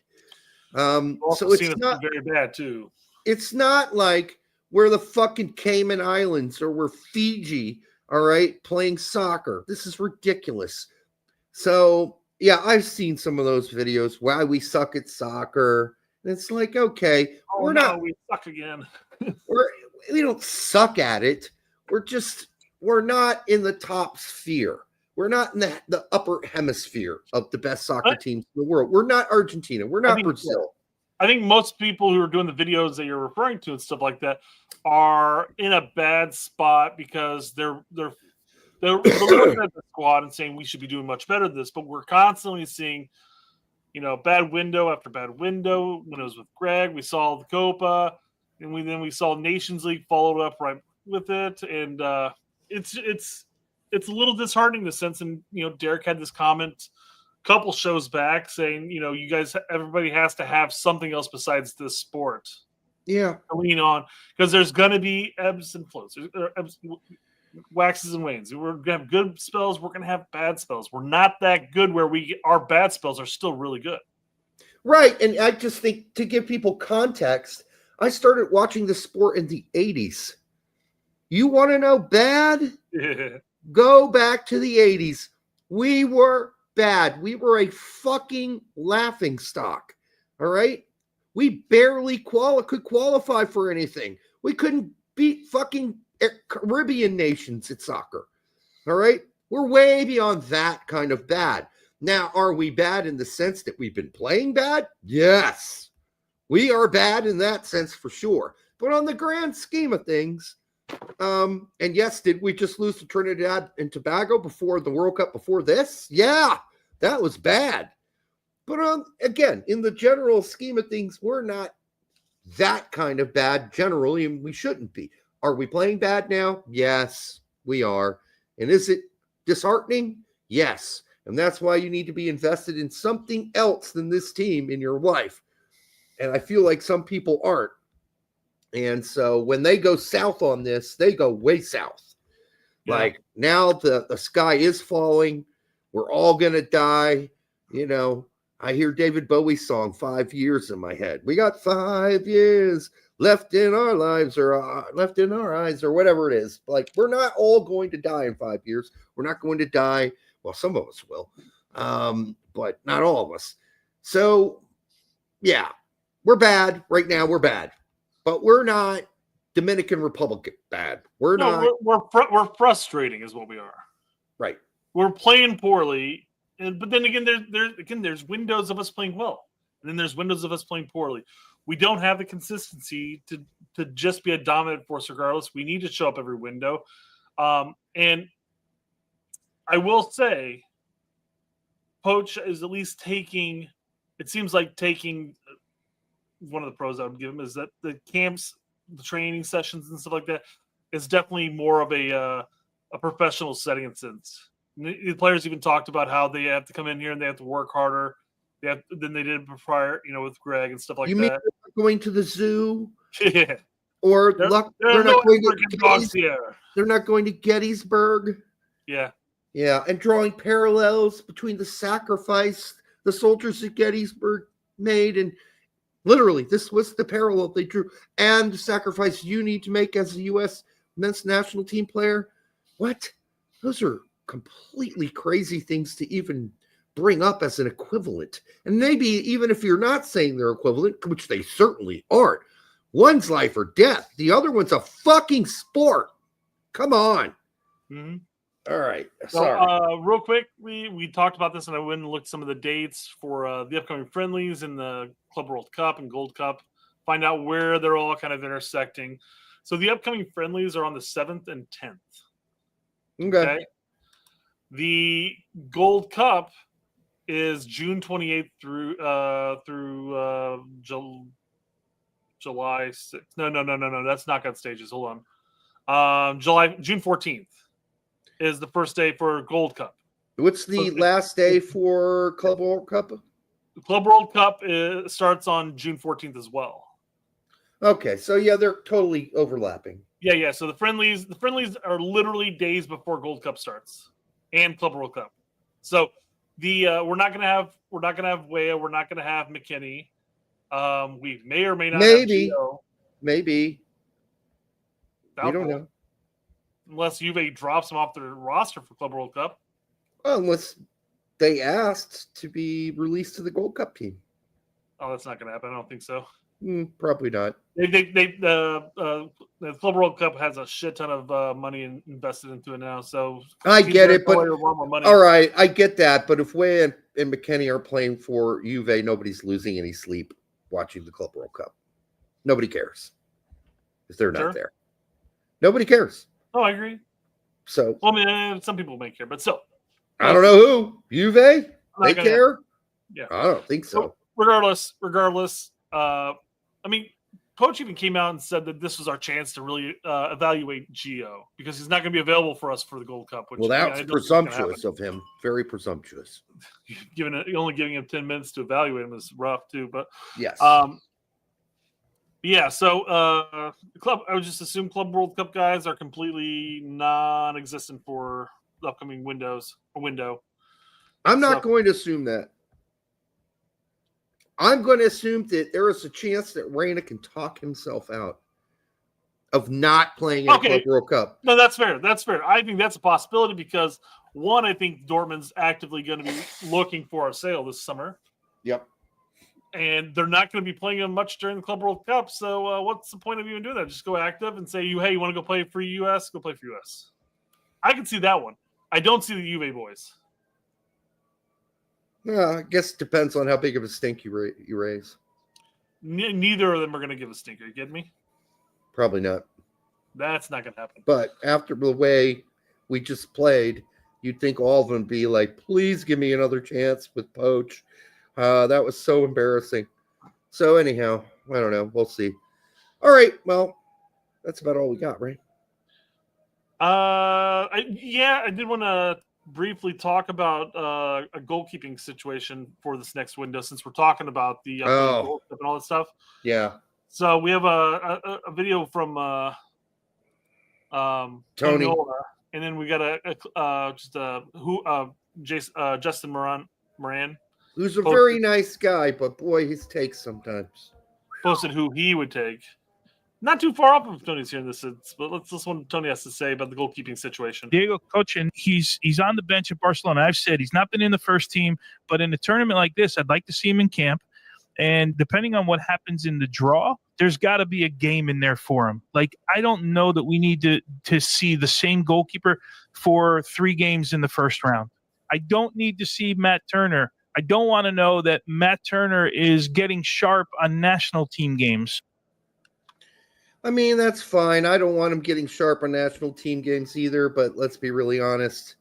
So it's not very bad too. It's not like we're the fucking Cayman Islands or we're Fiji, all right, playing soccer. This is ridiculous. So yeah, I've seen some of those videos. Why we suck at soccer. And it's like, okay, we suck again. we don't suck at it. We're not in the top sphere. We're not in the upper hemisphere of the best soccer teams in the world. We're not Argentina. We're not Brazil. I think most people who are doing the videos that you're referring to and stuff like that are in a bad spot because they're looking at the squad and saying we should be doing much better than this. But we're constantly seeing, bad window after bad window. When it was with Greg, we saw the Copa, and then we saw Nations League followed up right with it, and it's a little disheartening in the sense. And Derek had this comment a couple shows back saying, you guys, everybody has to have something else besides this sport. Yeah, to lean on, because there's gonna be ebbs and flows, waxes and wanes. We're gonna have good spells. We're gonna have bad spells. We're not that good where our bad spells are still really good. Right, and I just think to give people context, I started watching the sport in the 80s. You want to know bad? Go back to the 80s. We were bad. We were a fucking laughing stock. All right? We barely could qualify for anything. We couldn't beat fucking Caribbean nations at soccer. All right? We're way beyond that kind of bad. Now, are we bad in the sense that we've been playing bad? Yes. We are bad in that sense for sure. But on the grand scheme of things, and yes, did we just lose to Trinidad and Tobago before the World Cup before this? Yeah, that was bad. But again, in the general scheme of things, we're not that kind of bad generally, and we shouldn't be. Are we playing bad now? Yes, we are. And is it disheartening? Yes. And that's why you need to be invested in something else than this team in your life. And I feel like some people aren't. And so when they go south on this, they go way south. Yeah. Like now the sky is falling. We're all going to die. You know, I hear David Bowie's song, 5 years in my head. We got 5 years left in our lives or left in our eyes or whatever it is. Like we're not all going to die in 5 years. We're not going to die. Well, some of us will, but not all of us. So, yeah, we're bad right now. We're bad, but we're not Dominican Republic bad. We're frustrating, is what we are. Right. We're playing poorly, but then again, there's windows of us playing well, and then there's windows of us playing poorly. We don't have the consistency to just be a dominant force regardless. We need to show up every window, and I will say, Poch is at least taking. It seems like taking one of the pros I would give him is that the camps, the training sessions, and stuff like that is definitely more of a professional setting in sense. The players even talked about how they have to come in here and they have to work harder than they did prior, with Greg and stuff like that. You mean going to the zoo? Yeah. Or they're not going to They're not going to Gettysburg. Yeah. Yeah, and drawing parallels between the sacrifice the soldiers at Gettysburg made, and literally, this was the parallel they drew, and the sacrifice you need to make as a U.S. men's national team player. What? Those are completely crazy things to even bring up as an equivalent. And maybe even if you're not saying they're equivalent, which they certainly aren't, one's life or death. The other one's a fucking sport. Come on. Mm-hmm. All right. So, real quick, we talked about this, and I went and looked some of the dates for the upcoming friendlies in the Club World Cup and Gold Cup. Find out where they're all kind of intersecting. So the upcoming friendlies are on the 7th and 10th. Okay. The Gold Cup is June 28th through July 6th. No. That's knockout stages. Hold on. June 14th. Is the first day for Gold Cup. What's the last day for Club World Cup? The Club World Cup starts on June 14th as well. Okay, so yeah, they're totally overlapping. Yeah. So the friendlies are literally days before Gold Cup starts and Club World Cup. So we're not gonna have Weah, we're not gonna have McKinney. We may or may not have Gio. Maybe. Doubtful. We don't know. Unless Juve drops them off their roster for Club World Cup. Well, unless they asked to be released to the Gold Cup team. Oh, that's not going to happen. I don't think so. Probably not. The Club World Cup has a shit ton of money invested into it now. So I get it, but all right, I get that. But if Way and McKennie are playing for Juve, nobody's losing any sleep watching the Club World Cup. Nobody cares if they're not there. Nobody cares. Oh, I agree. So, well, I mean, some people may care, but still. I don't know who. Juve? They care? Yeah. I don't think so. Regardless, I mean, Poch even came out and said that this was our chance to really evaluate Gio because he's not going to be available for us for the Gold Cup. Which, well, that's presumptuous of him. Very presumptuous. Only giving him 10 minutes to evaluate him is rough, too. But yes. Yeah, so I would just assume Club World Cup guys are completely non-existent for the upcoming window. I'm not going to assume that. I'm going to assume that there is a chance that Reyna can talk himself out of not playing in the Club World Cup. No, that's fair. I think that's a possibility because, one, I think Dortmund's actively going to be looking for a sale this summer. Yep. and they're not going to be playing them much during the Club World Cup. So what's the point of even doing that? Just go active and say, hey, you want to go play for U.S.? Go play for U.S. I can see that one. I don't see the Juve boys. Yeah, I guess it depends on how big of a stink you raise. Neither of them are going to give a stink. Are you kidding me? Probably not. That's not going to happen. But after the way we just played, you'd think all of them would be like, please give me another chance with Poch. That was so embarrassing. So anyhow, I don't know. We'll see. All right. Well, that's about all we got, right? I did want to briefly talk about a goalkeeping situation for this next window, since we're talking about the goal and all that stuff. Yeah. So we have a video from Tony, and then we got Justin Moran, who's a very nice guy, but boy, his takes sometimes. Posted who he would take. Not too far off of Tony's here in this, but let's listen to what Tony has to say about the goalkeeping situation. Diego Cochen, he's on the bench at Barcelona. I've said he's not been in the first team, but in a tournament like this, I'd like to see him in camp. And depending on what happens in the draw, there's got to be a game in there for him. Like, I don't know that we need to see the same goalkeeper for 3 games in the first round. I don't need to see Matt Turner. I don't want to know that Matt Turner is getting sharp on national team games. I mean, that's fine. I don't want him getting sharp on national team games either, but let's be really honest.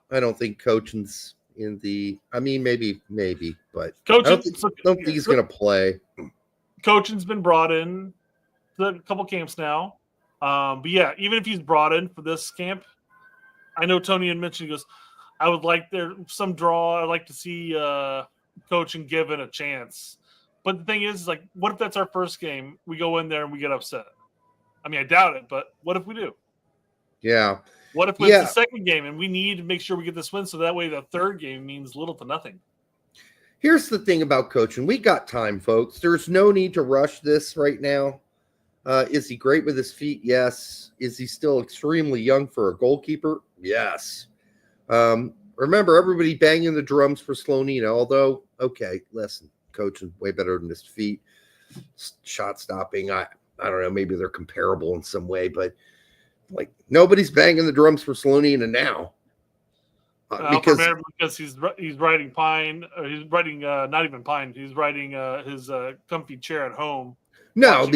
I don't think Cochin's in the – I mean, maybe, but I don't think he's going to play. Cochin's been brought in to a couple camps now. But, yeah, even if he's brought in for this camp, I know Tony had mentioned, he goes, I would like there some draw. I'd like to see Cochin given a chance. But the thing is, like, what if that's our first game? We go in there and we get upset. I mean, I doubt it, but what if we do? Yeah. What if it's the second game and we need to make sure we get this win so that way the third game means little to nothing? Here's the thing about coaching. We got time, folks. There's no need to rush this right now. Is he great with his feet? Yes. Is he still extremely young for a goalkeeper? Yes. Remember, everybody banging the drums for Slonina, although, okay, listen, coaching way better than his feet. Shot stopping, I don't know, maybe they're comparable in some way, but like nobody's banging the drums for Slonina now. Because he's riding Pine. He's riding not even Pine. He's riding his comfy chair at home. No,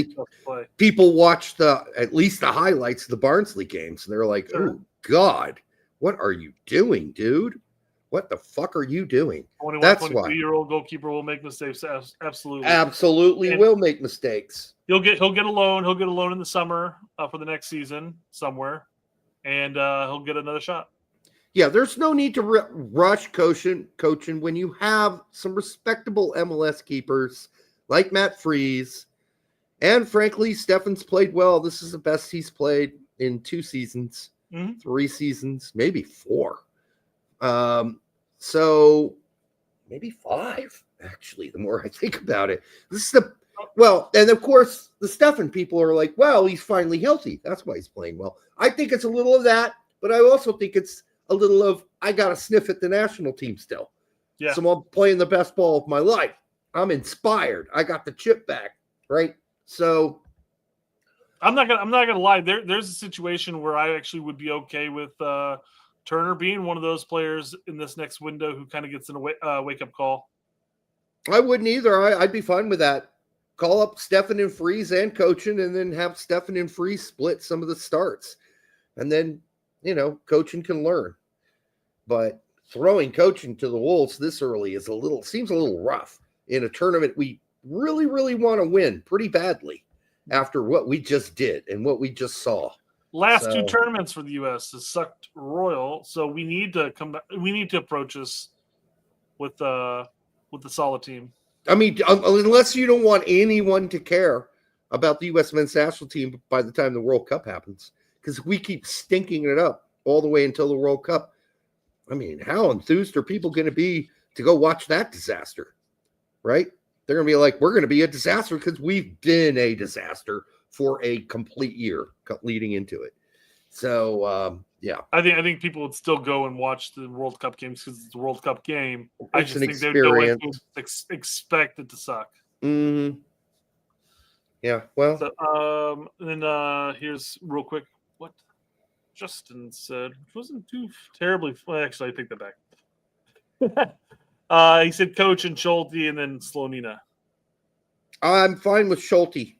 people watch at least the highlights of the Barnsley games, and they're like, "Oh God, what are you doing, dude? What the fuck are you doing?" 22-year-old goalkeeper will make mistakes. Absolutely will make mistakes. He'll get a loan. He'll get a loan in the summer for the next season somewhere, and he'll get another shot. Yeah, there's no need to rush coaching when you have some respectable MLS keepers like Matt Freese. And frankly, Stefan's played well. This is the best he's played in 2 seasons, 3 seasons, maybe 4. So maybe 5, actually, the more I think about it. This is and of course, the Stefan people are like, well, he's finally healthy. That's why he's playing well. I think it's a little of that, but I also think it's a little of, I got to sniff at the national team still. Yeah. So I'm playing the best ball of my life. I'm inspired. I got the chip back, right? So I'm not gonna lie. There's a situation where I actually would be okay with Turner being one of those players in this next window who kind of gets in a wake up call. I wouldn't either. I'd be fine with that. Call up Stefan and Freese and coaching, and then have Stefan and Freese split some of the starts, and then coaching can learn. But throwing coaching to the wolves this early seems a little rough in a tournament we really, really want to win pretty badly after what we just did and what we just saw. Last 2 tournaments for the U.S. has sucked royal, so we need to come back. We need to approach this with the solid team. I mean, unless you don't want anyone to care about the U.S. men's national team by the time the World Cup happens, because we keep stinking it up all the way until the World Cup. I mean, how enthused are people going to be to go watch that disaster, right? They're going to be like, we're going to be a disaster because we've been a disaster for a complete year leading into it. So yeah, I think people would still go and watch the World Cup games because it's a World Cup game. I It's just an think they'd go in experience. expect it to suck. Mm-hmm. Yeah. Well. So then here's real quick what Justin said, which wasn't too terribly. Well, actually, I take that back. He said Coach and Schulte and then Slonina. I'm fine with Schulte.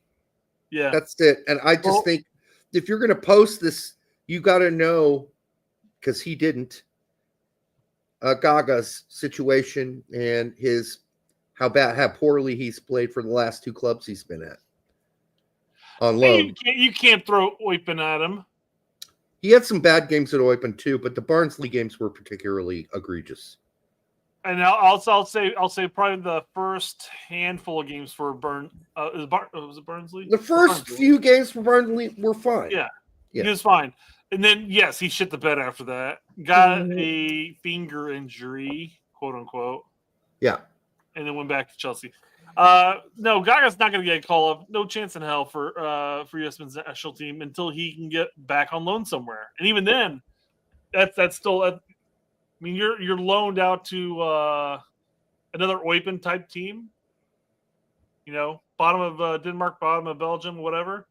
Yeah, that's it. And I just think if you're going to post this, you got to know, because he didn't, Gaga's situation and how poorly he's played for the last two clubs he's been at on loan. You can't throw Eupen at him. He had some bad games at Eupen too, but the Barnsley games were particularly egregious. And I'll say probably the first handful of games for was it Barnsley? The first few games for Barnsley were fine. Yeah, he was fine. And then yes, he shit the bed after that. Got a finger injury, quote unquote. Yeah. And then went back to Chelsea. No, Gaga's not going to get a call up. No chance in hell for USMNT's national team until he can get back on loan somewhere. And even then, that's still. I mean, you're loaned out to another Eupen type team. You know, bottom of Denmark, bottom of Belgium, whatever.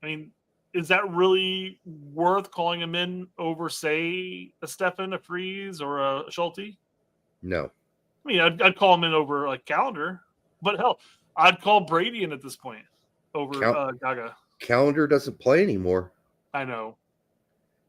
I mean, is that really worth calling him in over, say, a Stefan, a Freeze, or a Schulte? No. I mean, I'd call him in over like Calendar, but hell, I'd call Brady in at this point over Gaga. Calendar doesn't play anymore. I know.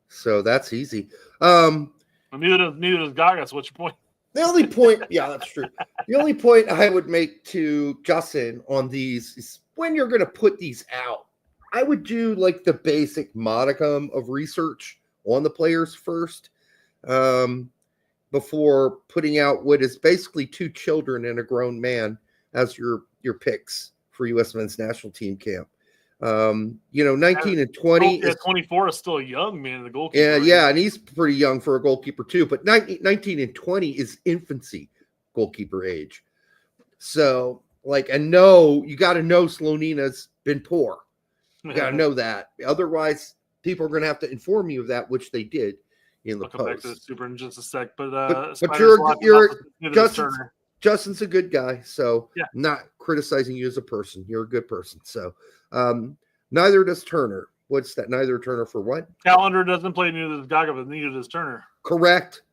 So that's easy. Neither does Gaga. So what's your point? The only point, yeah, that's true. The only point I would make to Justin on these is when you're going to put these out, I would do like the basic modicum of research on the players first. Before putting out what is basically two children and a grown man as your picks for USMNT's national team camp. 19 and 20. 24 is still a young man, the goalkeeper. Yeah, and he's pretty young for a goalkeeper too. But 19 and 20 is infancy goalkeeper age. So, you got to know Slonina's been poor. You got to know that. Otherwise, people are going to have to inform you of that, which they did. I'll come back to the super in just a sec, but Justin's a good guy, so I'm not criticizing you as a person. You're a good person. So neither does Turner. What's that? Neither Turner for what? Calendar doesn't play, neither does Gaga, but neither does Turner. Correct.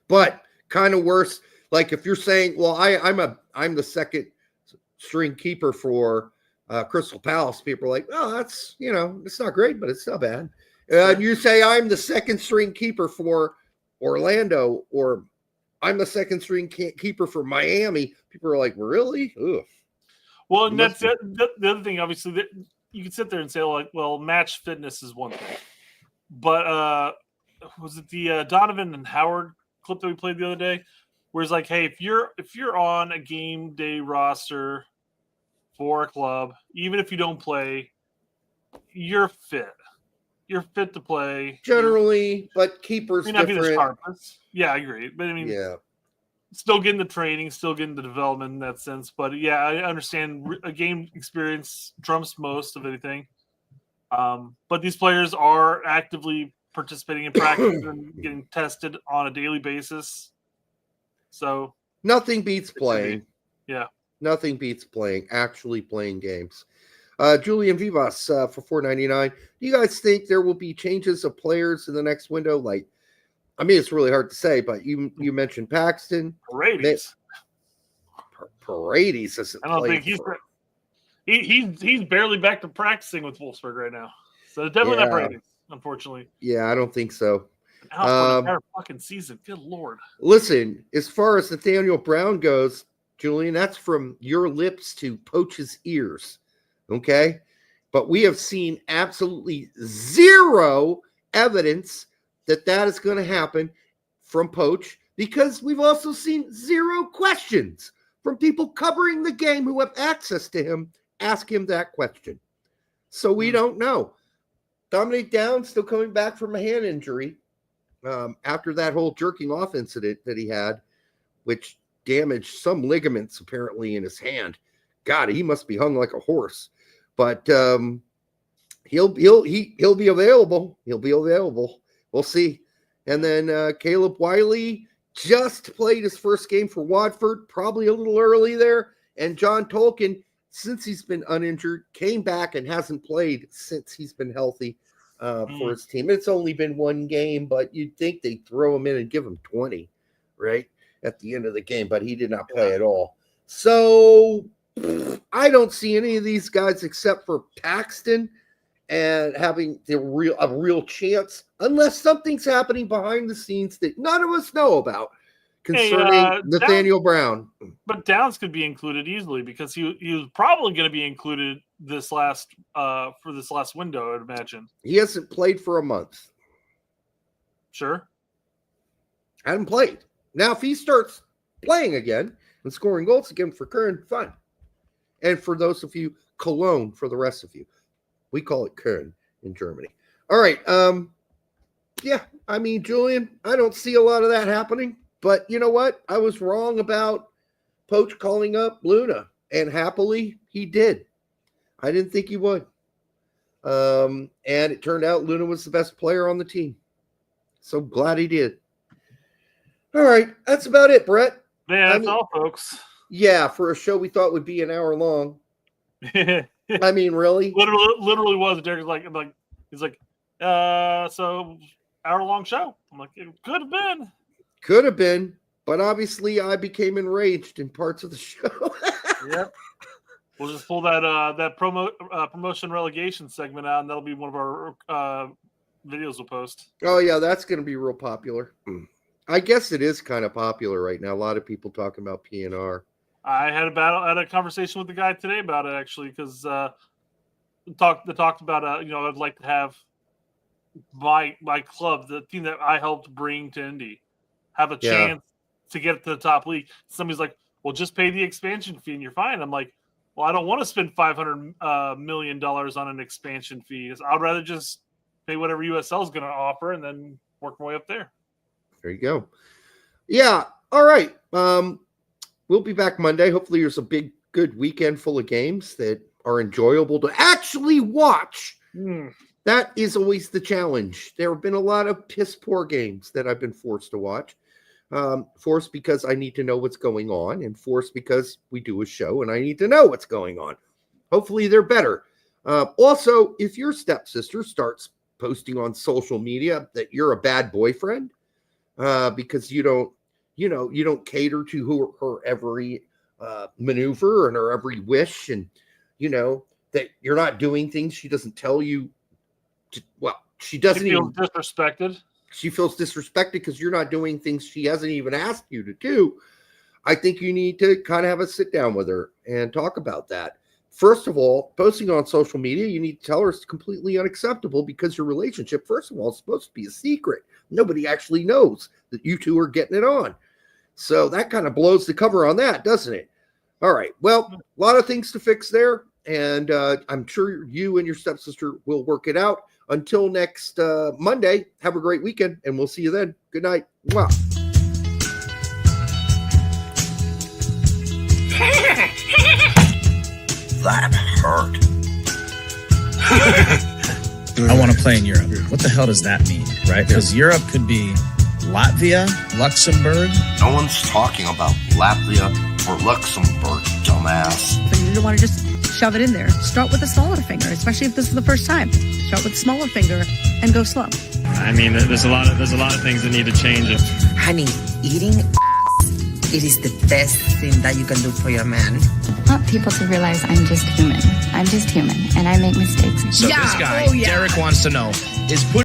But kind of worse. Like if you're saying, well, I'm the second string keeper for Crystal Palace, people are like, oh, that's it's not great, but it's not bad. And you say I'm the second string keeper for Orlando, or I'm the second string keeper for Miami. People are like, really? Ugh. Well, and that's the other thing. Obviously, that you can sit there and say, like, well, match fitness is one thing, but was it the Donovan and Howard clip that we played the other day, where it's like, hey, if you're on a game day roster for a club, even if you don't play, you're fit. You're fit to play generally, but keepers may not different. Be the sharpest. Yeah, I agree. But I mean, still getting the training, still getting the development in that sense. But yeah, I understand a game experience trumps most of anything. But these players are actively participating in practice and getting tested on a daily basis. So nothing beats playing. Yeah, nothing beats actually playing games. Julian Vivas for $4.99. Do you guys think there will be changes of players in the next window? Like, I mean, it's really hard to say, but you mentioned Paxton. Paredes isn't. I don't think he's barely back to practicing with Wolfsburg right now. So definitely not Paredes, unfortunately. Yeah, I don't think so. Out for the entire fucking season. Good Lord. Listen, as far as Nathaniel Brown goes, Julian, that's from your lips to Poch's ears. Okay, but we have seen absolutely zero evidence that is going to happen from Poch, because we've also seen zero questions from people covering the game who have access to him ask him that question. So we don't know. Dominic Downs still coming back from a hand injury after that whole jerking off incident that he had, which damaged some ligaments apparently in his hand. God, he must be hung like a horse. But he'll be available. He'll be available. We'll see. And then Caleb Wiley just played his first game for Watford, probably a little early there. And John Tolkien, since he's been uninjured, came back and hasn't played since he's been healthy for his team. It's only been one game, but you'd think they'd throw him in and give him 20, right, at the end of the game. But he did not play at all. So I don't see any of these guys except for Paxton and having a real chance, unless something's happening behind the scenes that none of us know about concerning Nathaniel Brown. But Downs could be included easily because he was probably going to be included for this last window, I'd imagine. He hasn't played for a month. Sure. Hasn't played. Now, if he starts playing again and scoring goals again for Köln, fine. And for those of you, Cologne for the rest of you. We call it Köln in Germany. All right. Yeah, I mean, Julian, I don't see a lot of that happening. But you know what? I was wrong about Poch calling up Luna. And happily, he did. I didn't think he would. And it turned out Luna was the best player on the team. So glad he did. All right. That's about it, Brett. Yeah, that's all, folks. Yeah, for a show we thought would be an hour long. I mean, really? Literally was. Derek's he's like, so hour-long show. I'm like, it could have been. Could have been, but obviously I became enraged in parts of the show. Yep. We'll just pull that promotion relegation segment out, and that'll be one of our videos we'll post. Oh, yeah, that's going to be real popular. I guess it is kind of popular right now. A lot of people talking about PNR. I had a conversation with the guy today about it, actually, because talked about I'd like to have my club, the team that I helped bring to Indy, have a chance to get to the top league. Somebody's like, well, just pay the expansion fee and you're fine. I'm like, well, I don't want to spend $500 million on an expansion fee. I'd rather just pay whatever USL is going to offer and then work my way up there. There you go. Yeah. All right. We'll be back Monday. Hopefully there's a big, good weekend full of games that are enjoyable to actually watch. That is always the challenge. There have been a lot of piss poor games that I've been forced to watch. Forced because I need to know what's going on, and forced because we do a show and I need to know what's going on. Hopefully they're better. Also, if your stepsister starts posting on social media that you're a bad boyfriend because you don't cater to her every maneuver and her every wish, and that you're not doing things she doesn't tell you. She doesn't even disrespected. She feels disrespected because you're not doing things she hasn't even asked you to do. I think you need to kind of have a sit down with her and talk about that. First of all, posting on social media, you need to tell her it's completely unacceptable because your relationship, first of all, is supposed to be a secret. Nobody actually knows that you two are getting it on. So that kind of blows the cover on that, doesn't it? All right. Well, a lot of things to fix there. And I'm sure you and your stepsister will work it out. Until next Monday, have a great weekend, and we'll see you then. Good night. Mwah. That hurt. I want to play in Europe. What the hell does that mean, right? Because Europe could be Latvia, Luxembourg. No one's talking about Latvia or Luxembourg, dumbass. But you don't want to just shove it in there. Start with a smaller finger, especially if this is the first time. Start with a smaller finger and go slow. I mean, there's a lot of things that need to change. Honey, eating ass, it is the best thing that you can do for your man. I want people to realize I'm just human. I'm just human, and I make mistakes. So this guy, Derek wants to know, is